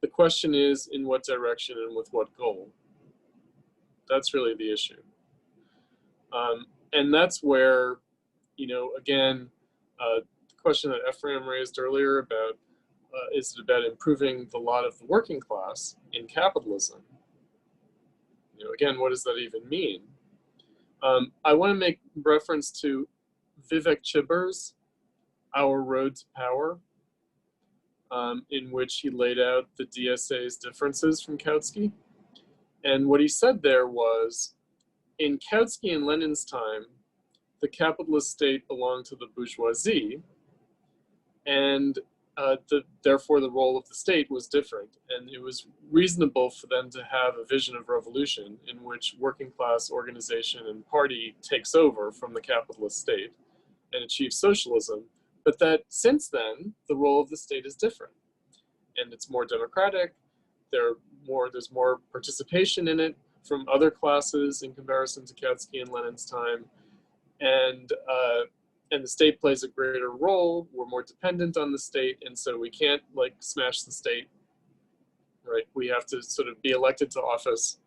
The question is in what direction and with what goal. That's really the issue. And that's where, you know, again, the question that Ephraim raised earlier about, is it about improving the lot of the working class in capitalism? You know, again, what does that even mean? I want to make reference to Vivek Chiber's Our Road to Power, in which he laid out the DSA's differences from Kautsky. And what he said there was, in Kautsky and Lenin's time, the capitalist state belonged to the bourgeoisie, and therefore the role of the state was different. And it was reasonable for them to have a vision of revolution in which working class organization and party takes over from the capitalist state and achieves socialism. But that since then, the role of the state is different. And it's more democratic, there's more participation in it from other classes in comparison to Kautsky and Lenin's time. And the state plays a greater role. We're more dependent on the state, and so we can't like smash the state, right? We have to sort of be elected to office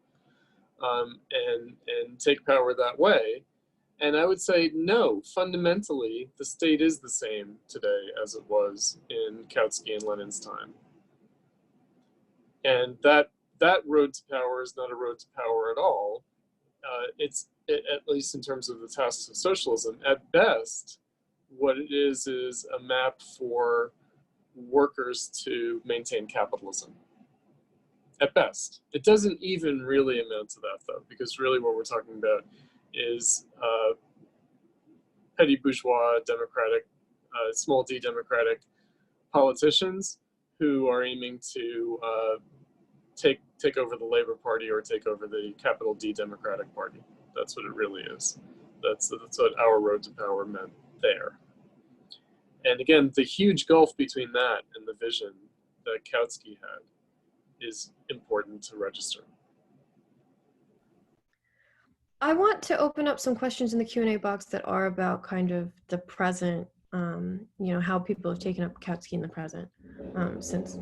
and take power that way. And I would say, no, fundamentally, the state is the same today as it was in Kautsky and Lenin's time. And that road to power is not a road to power at all. At least in terms of the tasks of socialism, at best, what it is a map for workers to maintain capitalism. At best. It doesn't even really amount to that, though, because really what we're talking about is petty bourgeois, democratic, small d democratic politicians who are aiming to take over the Labor Party or take over the capital D Democratic Party. That's what it really is. That's what Our Road to Power meant there. And again, the huge gulf between that and the vision that Kautsky had is important to register. I want to open up some questions in the Q&A box that are about kind of the present, you know, how people have taken up Kautsky in the present, since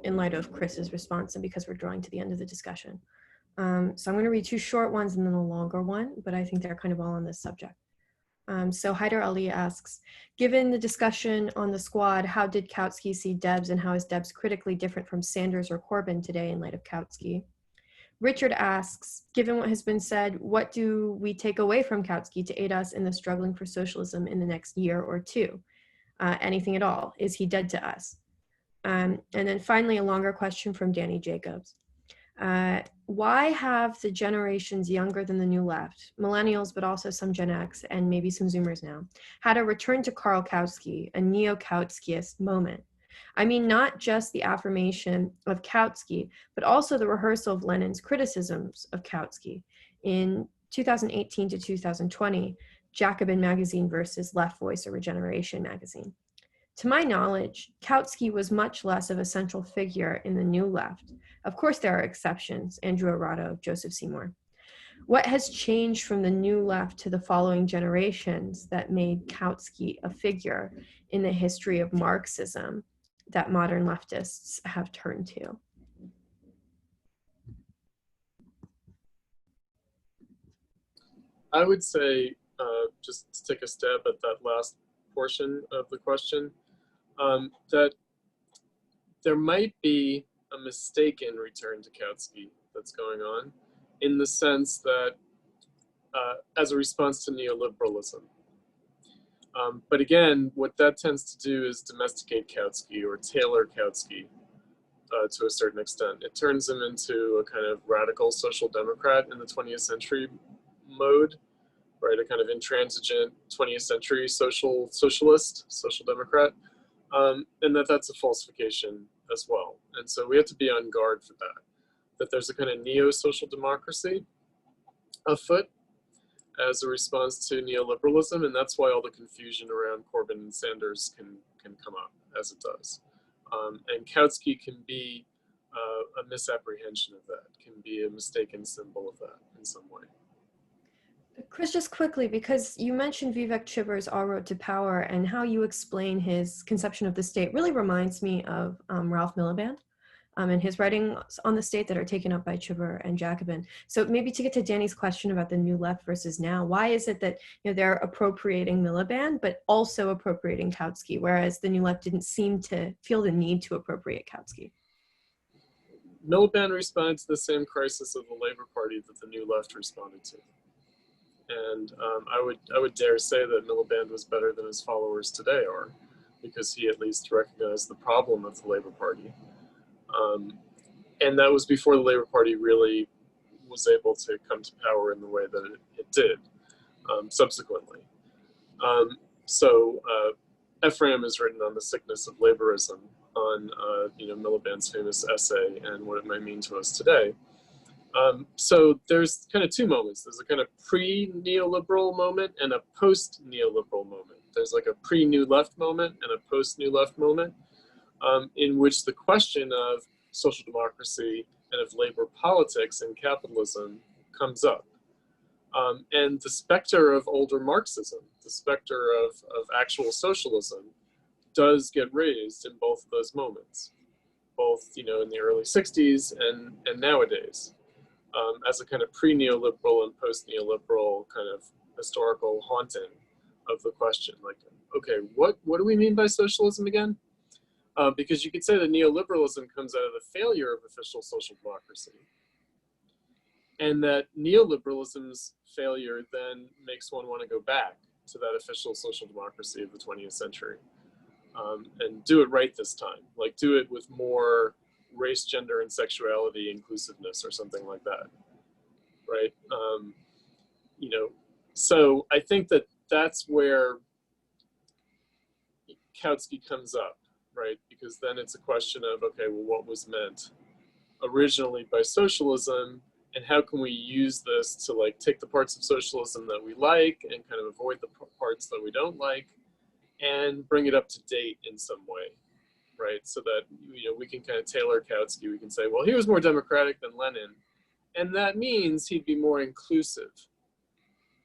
in light of Chris's response and because we're drawing to the end of the discussion. So I'm going to read two short ones and then a longer one, but I think they're kind of all on this subject. So Haider Ali asks, given the discussion on the squad, how did Kautsky see Debs and how is Debs critically different from Sanders or Corbyn today in light of Kautsky? Richard asks, given what has been said, what do we take away from Kautsky to aid us in the struggling for socialism in the next year or two? Anything at all? Is he dead to us? And then finally, a longer question from Danny Jacobs. Why have the generations younger than the New Left, millennials, but also some Gen X and maybe some Zoomers now, had a return to Karl Kautsky, a neo-Kautskyist moment? I mean, not just the affirmation of Kautsky, but also the rehearsal of Lenin's criticisms of Kautsky. In 2018 to 2020, Jacobin magazine versus Left Voice or Regeneration magazine. To my knowledge, Kautsky was much less of a central figure in the New Left. Of course, there are exceptions, Andrew Arado, Joseph Seymour. What has changed from the new left to the following generations that made Kautsky a figure in the history of Marxism that modern leftists have turned to? I would say, just to take a stab at that last portion of the question, that there might be a mistaken return to Kautsky that's going on, in the sense that as a response to neoliberalism. But again, what that tends to do is domesticate Kautsky or tailor Kautsky to a certain extent. It turns him into a kind of radical social democrat in the 20th century mode, right? A kind of intransigent 20th century socialist, social democrat, and that's a falsification as well. And so we have to be on guard for that there's a kind of neo-social democracy afoot as a response to neoliberalism, and that's why all the confusion around Corbyn and Sanders can come up as it does. And Kautsky can be a misapprehension of that, can be a mistaken symbol of that in some way. Chris, just quickly, because you mentioned Vivek Chibber's Our Road to Power, and how you explain his conception of the state really reminds me of Ralph Miliband and his writings on the state that are taken up by Chibber and Jacobin. So maybe to get to Danny's question about the new left versus now, why is it that they're appropriating Miliband, but also appropriating Kautsky, whereas the new left didn't seem to feel the need to appropriate Kautsky? Miliband responded to the same crisis of the Labour Party that the new left responded to. And I would dare say that Miliband was better than his followers today are, because he at least recognized the problem of the Labour Party. And that was before the Labour Party really was able to come to power in the way that it did subsequently. So Ephraim has written on the sickness of Labourism, on Miliband's famous essay and what it might mean to us today. So there's kind of two moments. There's a kind of pre-neoliberal moment and a post-neoliberal moment. There's like a pre-New Left moment and a post-New Left moment, in which the question of social democracy and of labor politics and capitalism comes up. And the specter of older Marxism, the specter of actual socialism, does get raised in both of those moments, both in the early 60s and nowadays. As a kind of pre-neoliberal and post-neoliberal kind of historical haunting of the question. Like, okay, what do we mean by socialism again? Because you could say that neoliberalism comes out of the failure of official social democracy, and that neoliberalism's failure then makes one want to go back to that official social democracy of the 20th century, and do it right this time. Like, do it with more race, gender, and sexuality inclusiveness or something like that, right? So I think that that's where Kautsky comes up, right? Because then it's a question of, okay, well, what was meant originally by socialism, and how can we use this to like take the parts of socialism that we like and kind of avoid the parts that we don't like, and bring it up to date in some way, right? So that we can kind of tailor Kautsky. We can say, well, he was more democratic than Lenin, and that means he'd be more inclusive,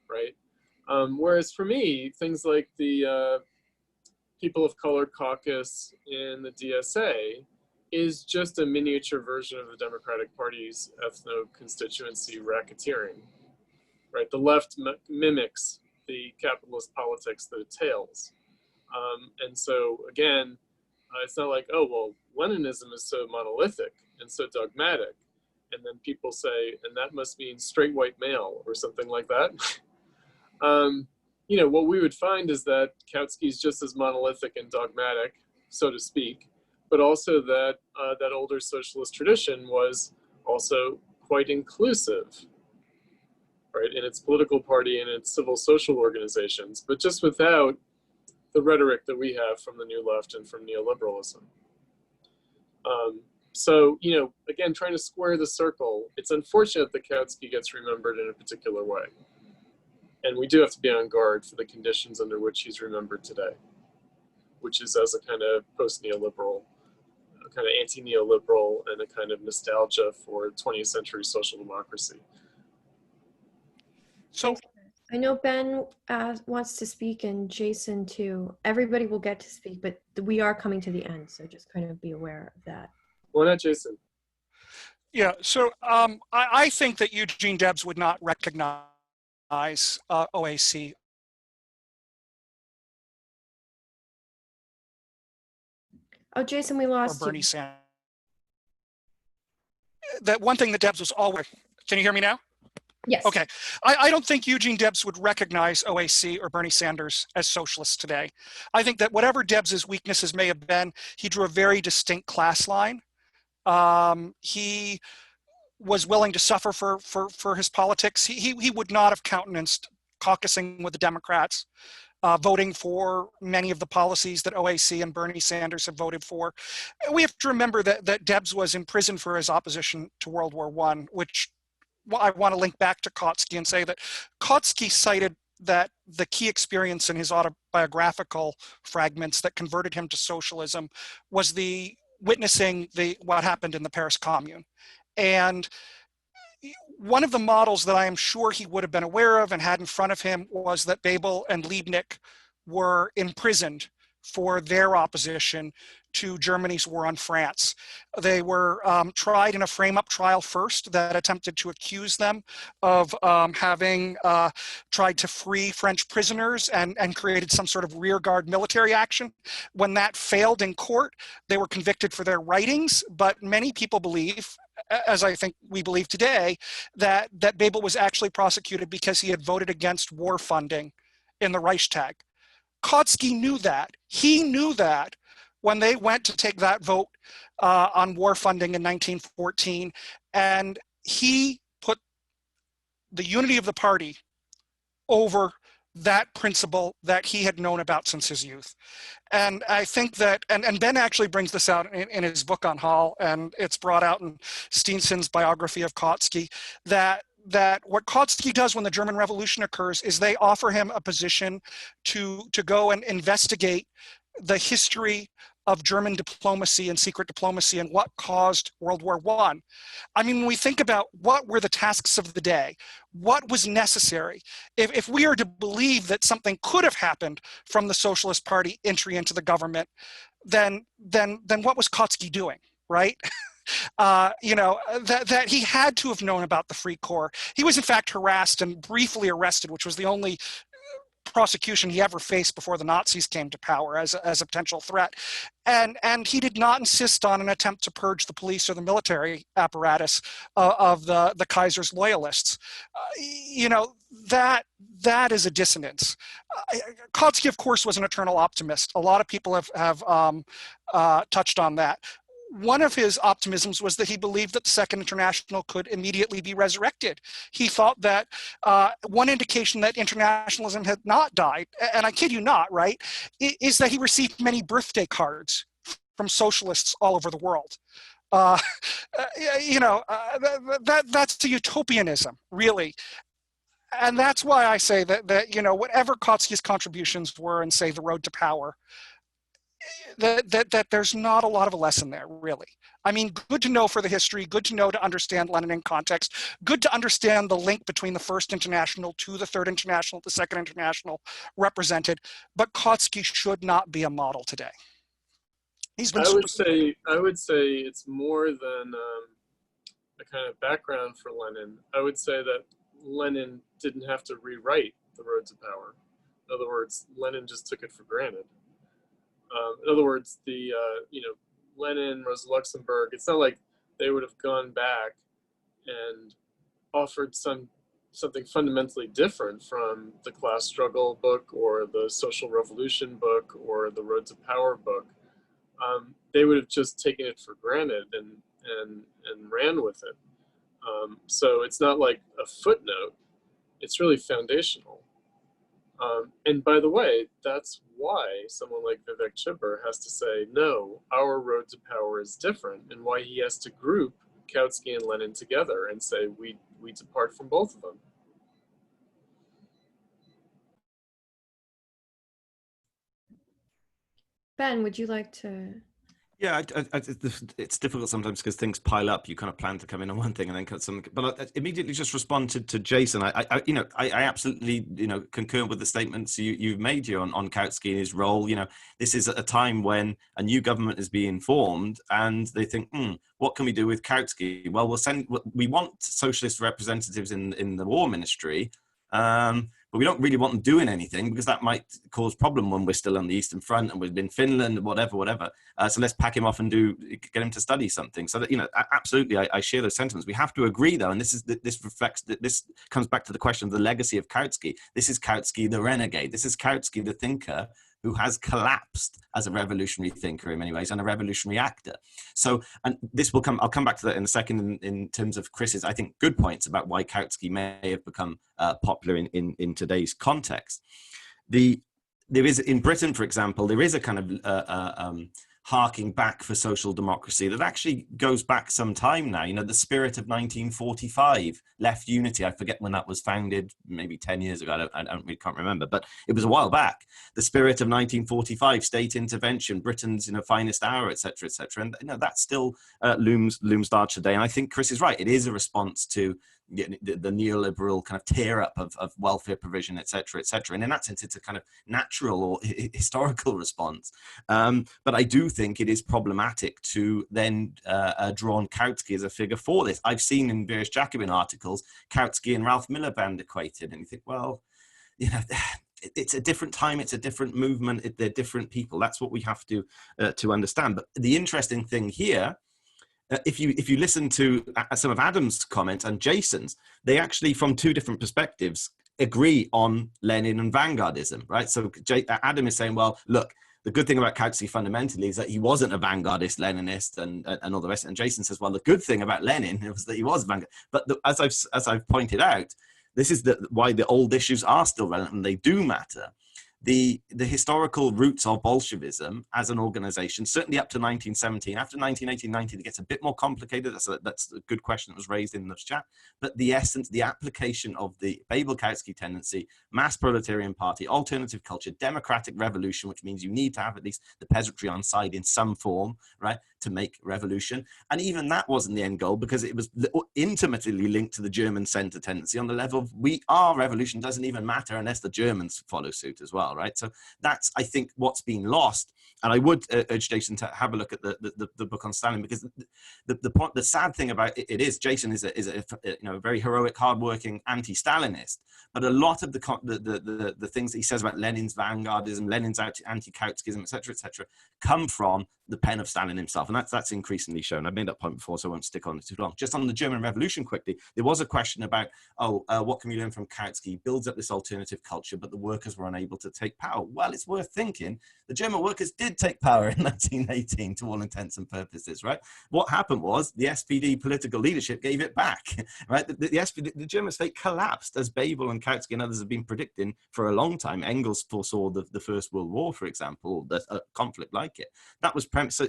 right? Whereas for me, things like the People of Color Caucus in the DSA is just a miniature version of the Democratic Party's ethno-constituency racketeering, right? The left mimics the capitalist politics that it tails. And so again, it's not like, oh, well, Leninism is so monolithic and so dogmatic. And then people say, and that must mean straight white male or something like that. What we would find is that Kautsky is just as monolithic and dogmatic, so to speak, but also that that older socialist tradition was also quite inclusive, right, in its political party and its civil social organizations, but just without the rhetoric that we have from the New Left and from neoliberalism. So, again, trying to square the circle, it's unfortunate that Kautsky gets remembered in a particular way. And we do have to be on guard for the conditions under which he's remembered today, which is as a kind of post-neoliberal, a kind of anti-neoliberal, and a kind of nostalgia for 20th century social democracy. So Thanks. I know Ben wants to speak and Jason too. Everybody will get to speak, but we are coming to the end, so just kind of be aware of that. Why not, Jason? yeah, so I think that Eugene Debs would not recognize OAC. Oh, Jason, we Or lost Bernie you. Sanders. That one thing that Debs was always, can you hear me now? Yes. Okay. I don't think Eugene Debs would recognize OAC or Bernie Sanders as socialists today. I think that whatever Debs's weaknesses may have been, he drew a very distinct class line. He was willing to suffer for his politics. He would not have countenanced caucusing with the Democrats, voting for many of the policies that OAC and Bernie Sanders have voted for. We have to remember that Debs was imprisoned for his opposition to World War I, which I want to link back to Kautsky and say that Kautsky cited that the key experience in his autobiographical fragments that converted him to socialism was the witnessing what happened in the Paris Commune. And one of the models that I am sure he would have been aware of and had in front of him was that Bebel and Liebknecht were imprisoned for their opposition to Germany's war on France. They were tried in a frame-up trial first that attempted to accuse them of having tried to free French prisoners and created some sort of rearguard military action. When that failed in court, they were convicted for their writings, but many people believe, as I think we believe today, that Bebel was actually prosecuted because he had voted against war funding in the Reichstag. Kautsky knew that. He knew that when they went to take that vote on war funding in 1914, and he put the unity of the party over that principle that he had known about since his youth. And I think that, and Ben actually brings this out in his book on Hall, and it's brought out in Steenson's biography of Kautsky, that what Kautsky does when the German Revolution occurs is they offer him a position to go and investigate the history of German diplomacy and secret diplomacy and what caused World War I. I mean, when we think about what were the tasks of the day, what was necessary, if we are to believe that something could have happened from the Socialist Party entry into the government, then what was Kautsky doing, right? That he had to have known about the Free Corps. He was in fact harassed and briefly arrested, which was the only prosecution he ever faced before the Nazis came to power as a potential threat. And he did not insist on an attempt to purge the police or the military apparatus of the Kaiser's loyalists. That is a dissonance. Kautsky, of course, was an eternal optimist. A lot of people have touched on that. One of his optimisms was that he believed that the Second International could immediately be resurrected. He thought that one indication that internationalism had not died, and I kid you not, right, is that he received many birthday cards from socialists all over the world. That's a utopianism, really. And that's why I say that whatever Kautsky's contributions were in, say, The Road to Power, that there's not a lot of a lesson there, really. I mean, good to know for the history, good to know to understand Lenin in context, good to understand the link between the First International to the Third International, the Second International represented, but Kautsky should not be a model today. He's been I would say it's more than a kind of background for Lenin. I would say that Lenin didn't have to rewrite The Road to Power. In other words, Lenin just took it for granted. In other words, Lenin, Rosa Luxemburg, it's not like they would have gone back and offered something fundamentally different from the class struggle book or the social revolution book or the Road to Power book. They would have just taken it for granted and ran with it. So it's not like a footnote, it's really foundational. And by the way, that's why someone like Vivek Chibber has to say, no, our road to power is different, and why he has to group Kautsky and Lenin together and say, we depart from both of them. Ben, would you like to? Yeah, it's difficult sometimes because things pile up. You kind of plan to come in on one thing and then cut something. But I immediately just respond to Jason. I absolutely, concur with the statements you've made here on Kautsky and his role. This is at a time when a new government is being formed, and they think, what can we do with Kautsky? Well, we want socialist representatives in the war ministry. But we don't really want them doing anything because that might cause problem when we're still on the Eastern Front and we've been Finland, whatever. So let's pack him off and get him to study something. So that, absolutely, I share those sentiments. We have to agree, though, and this comes back to the question of the legacy of Kautsky. This is Kautsky the renegade. This is Kautsky the thinker who has collapsed as a revolutionary thinker in many ways and a revolutionary actor. So, and I'll come back to that in a second in terms of Chris's, I think, good points about why Kautsky may have become popular in today's context. There is, in Britain, for example, there is a kind of harking back for social democracy that actually goes back some time now. The spirit of 1945, Left Unity, I forget when that was founded, maybe 10 years ago, I can't remember, but it was a while back. The spirit of 1945, state intervention, Britain's finest hour, etc., and that still looms large today. And I think Chris is right. It is a response to the neoliberal kind of tear up of welfare provision, etc., and in that sense, it's a kind of natural or historical response. But I do think it is problematic to then draw on Kautsky as a figure for this. I've seen in various Jacobin articles Kautsky and Ralph Miliband equated, and you think, well, it's a different time, it's a different movement, they're different people. That's what we have to understand. But the interesting thing here, if you listen to some of Adam's comments and Jason's, they actually, from two different perspectives, agree on Lenin and vanguardism, right? So Adam is saying, well, look, the good thing about Kautsky fundamentally is that he wasn't a vanguardist Leninist and all the rest. And Jason says, well, the good thing about Lenin was that he was vanguard. But as I've pointed out, this is why the old issues are still relevant and they do matter. The historical roots of Bolshevism as an organization, certainly up to 1917. After 1918-19, it gets a bit more complicated. That's a good question that was raised in this chat. But the essence, the application of the Babel-Kautsky tendency, mass proletarian party, alternative culture, democratic revolution, which means you need to have at least the peasantry on side in some form, right, to make revolution. And even that wasn't the end goal because it was intimately linked to the German center tendency on the level of our revolution doesn't even matter unless the Germans follow suit as well. Right, so that's, I think, what's been lost. And I would urge Jason to have a look at the book on Stalin, because the sad thing about it is Jason is a very heroic, hardworking anti-Stalinist. But a lot of the things that he says about Lenin's vanguardism, Lenin's anti-Kautskism, etc., come from the pen of Stalin himself, and that's increasingly shown. I've made that point before, so I won't stick on it too long. Just on the German Revolution quickly, there was a question about, what can we learn from Kautsky? He builds up this alternative culture, but the workers were unable to take power. Well, it's worth thinking. The German workers did take power in 1918 to all intents and purposes, right? What happened was the SPD political leadership gave it back, right? The SPD, the German state collapsed, as Babel and Kautsky and others have been predicting for a long time. Engels foresaw the First World War, for example, a conflict like it. That was so,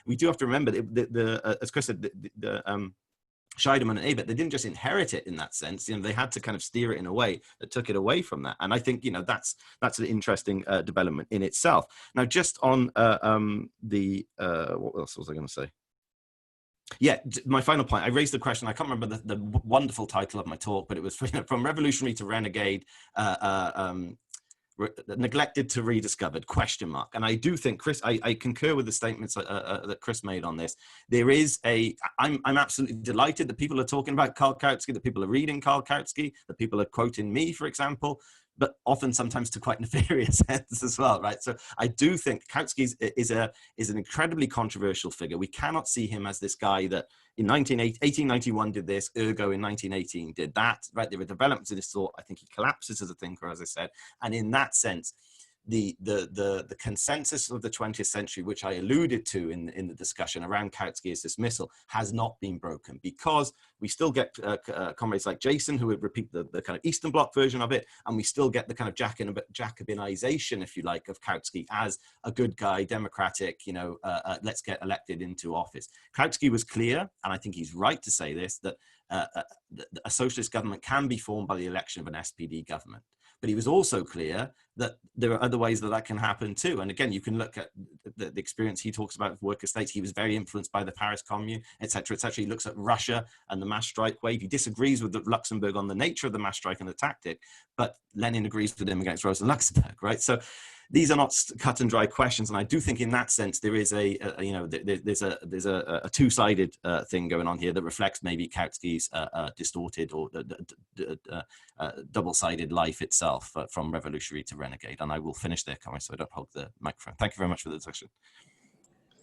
we do have to remember as Chris said, Scheidemann and Ebert, they didn't just inherit it in that sense. They had to kind of steer it in a way that took it away from that. And I think that's an interesting development in itself. Now, just on what else was I going to say? Yeah, my final point. I raised the question. I can't remember the wonderful title of my talk, but it was from revolutionary to renegade. Neglected to rediscovered ? And I do think, Chris, I concur with the statements that Chris made on this. There is I'm absolutely delighted that people are talking about Karl Kautsky, that people are reading Karl Kautsky, that people are quoting me, for example, but often sometimes to quite nefarious ends as well, right? So I do think Kautsky is an incredibly controversial figure. We cannot see him as this guy that in 1891 did this, ergo in 1918 did that, right? There were developments of this sort. I think he collapses as a thinker, as I said. And in that sense, the consensus of the 20th century, which I alluded to in the discussion around Kautsky's dismissal, has not been broken, because we still get comrades like Jason who would repeat the kind of Eastern Bloc version of it, and we still get the kind of Jacobinization, if you like, of Kautsky as a good guy, democratic, let's get elected into office. Kautsky was clear, and I think he's right to say this, that a socialist government can be formed by the election of an SPD government. But he was also clear that there are other ways that that can happen too. And again, you can look at the experience he talks about with worker states. He was very influenced by the Paris Commune, etc., etc. He looks at Russia and the mass strike wave. He disagrees with Luxembourg on the nature of the mass strike and the tactic, but Lenin agrees with him against Rosa Luxemburg, right? So these are not cut and dry questions, and I do think in that sense there is there's a two-sided thing going on here that reflects maybe Kautsky's distorted or double-sided life itself, from revolutionary to renegade. And I will finish there, Conway, so I don't hog the microphone. Thank you very much for the discussion.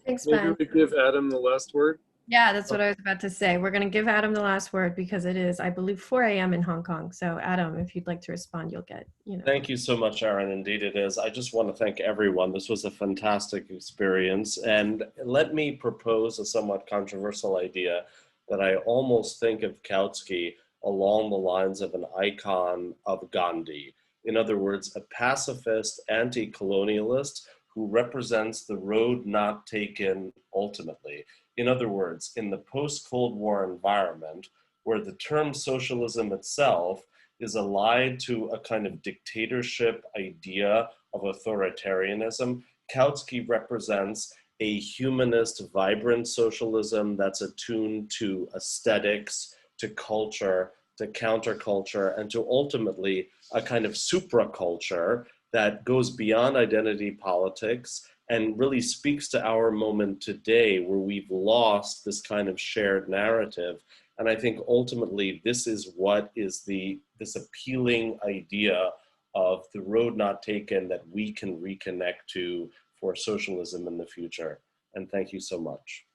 Thanks, Maybe Ben. we give Adam the last word. Yeah, that's what I was about to say. We're going to give Adam the last word because it is, I believe, 4 a.m. in Hong Kong. So Adam, if you'd like to respond, you'll get, Thank you so much, Aaron. Indeed it is. I just want to thank everyone. This was a fantastic experience. And let me propose a somewhat controversial idea that I almost think of Kautsky along the lines of an icon of Gandhi. In other words, a pacifist, anti-colonialist who represents the road not taken ultimately. In other words, in the post-Cold War environment, where the term socialism itself is allied to a kind of dictatorship idea of authoritarianism, Kautsky represents a humanist, vibrant socialism that's attuned to aesthetics, to culture, to counterculture, and to ultimately a kind of supraculture that goes beyond identity politics and really speaks to our moment today, where we've lost this kind of shared narrative. And I think ultimately this is what is this appealing idea of the road not taken that we can reconnect to for socialism in the future. And thank you so much.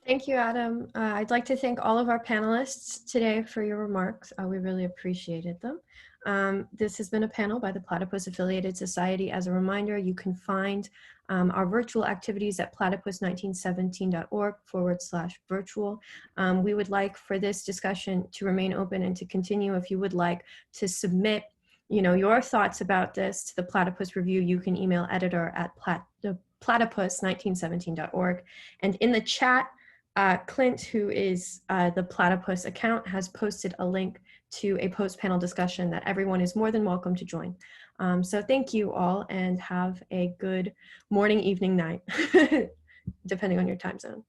Thank you, Adam. I'd like to thank all of our panelists today for your remarks. We really appreciated them. This has been a panel by the Platypus Affiliated Society. As a reminder, you can find our virtual activities at platypus1917.org/virtual. We would like for this discussion to remain open and to continue. If you would like to submit your thoughts about this to the Platypus Review, you can email editor@platypus1917.org. And in the chat, Clint, who is the Platypus account, has posted a link to a post-panel discussion that everyone is more than welcome to join. So thank you all, and have a good morning, evening, night, depending on your time zone.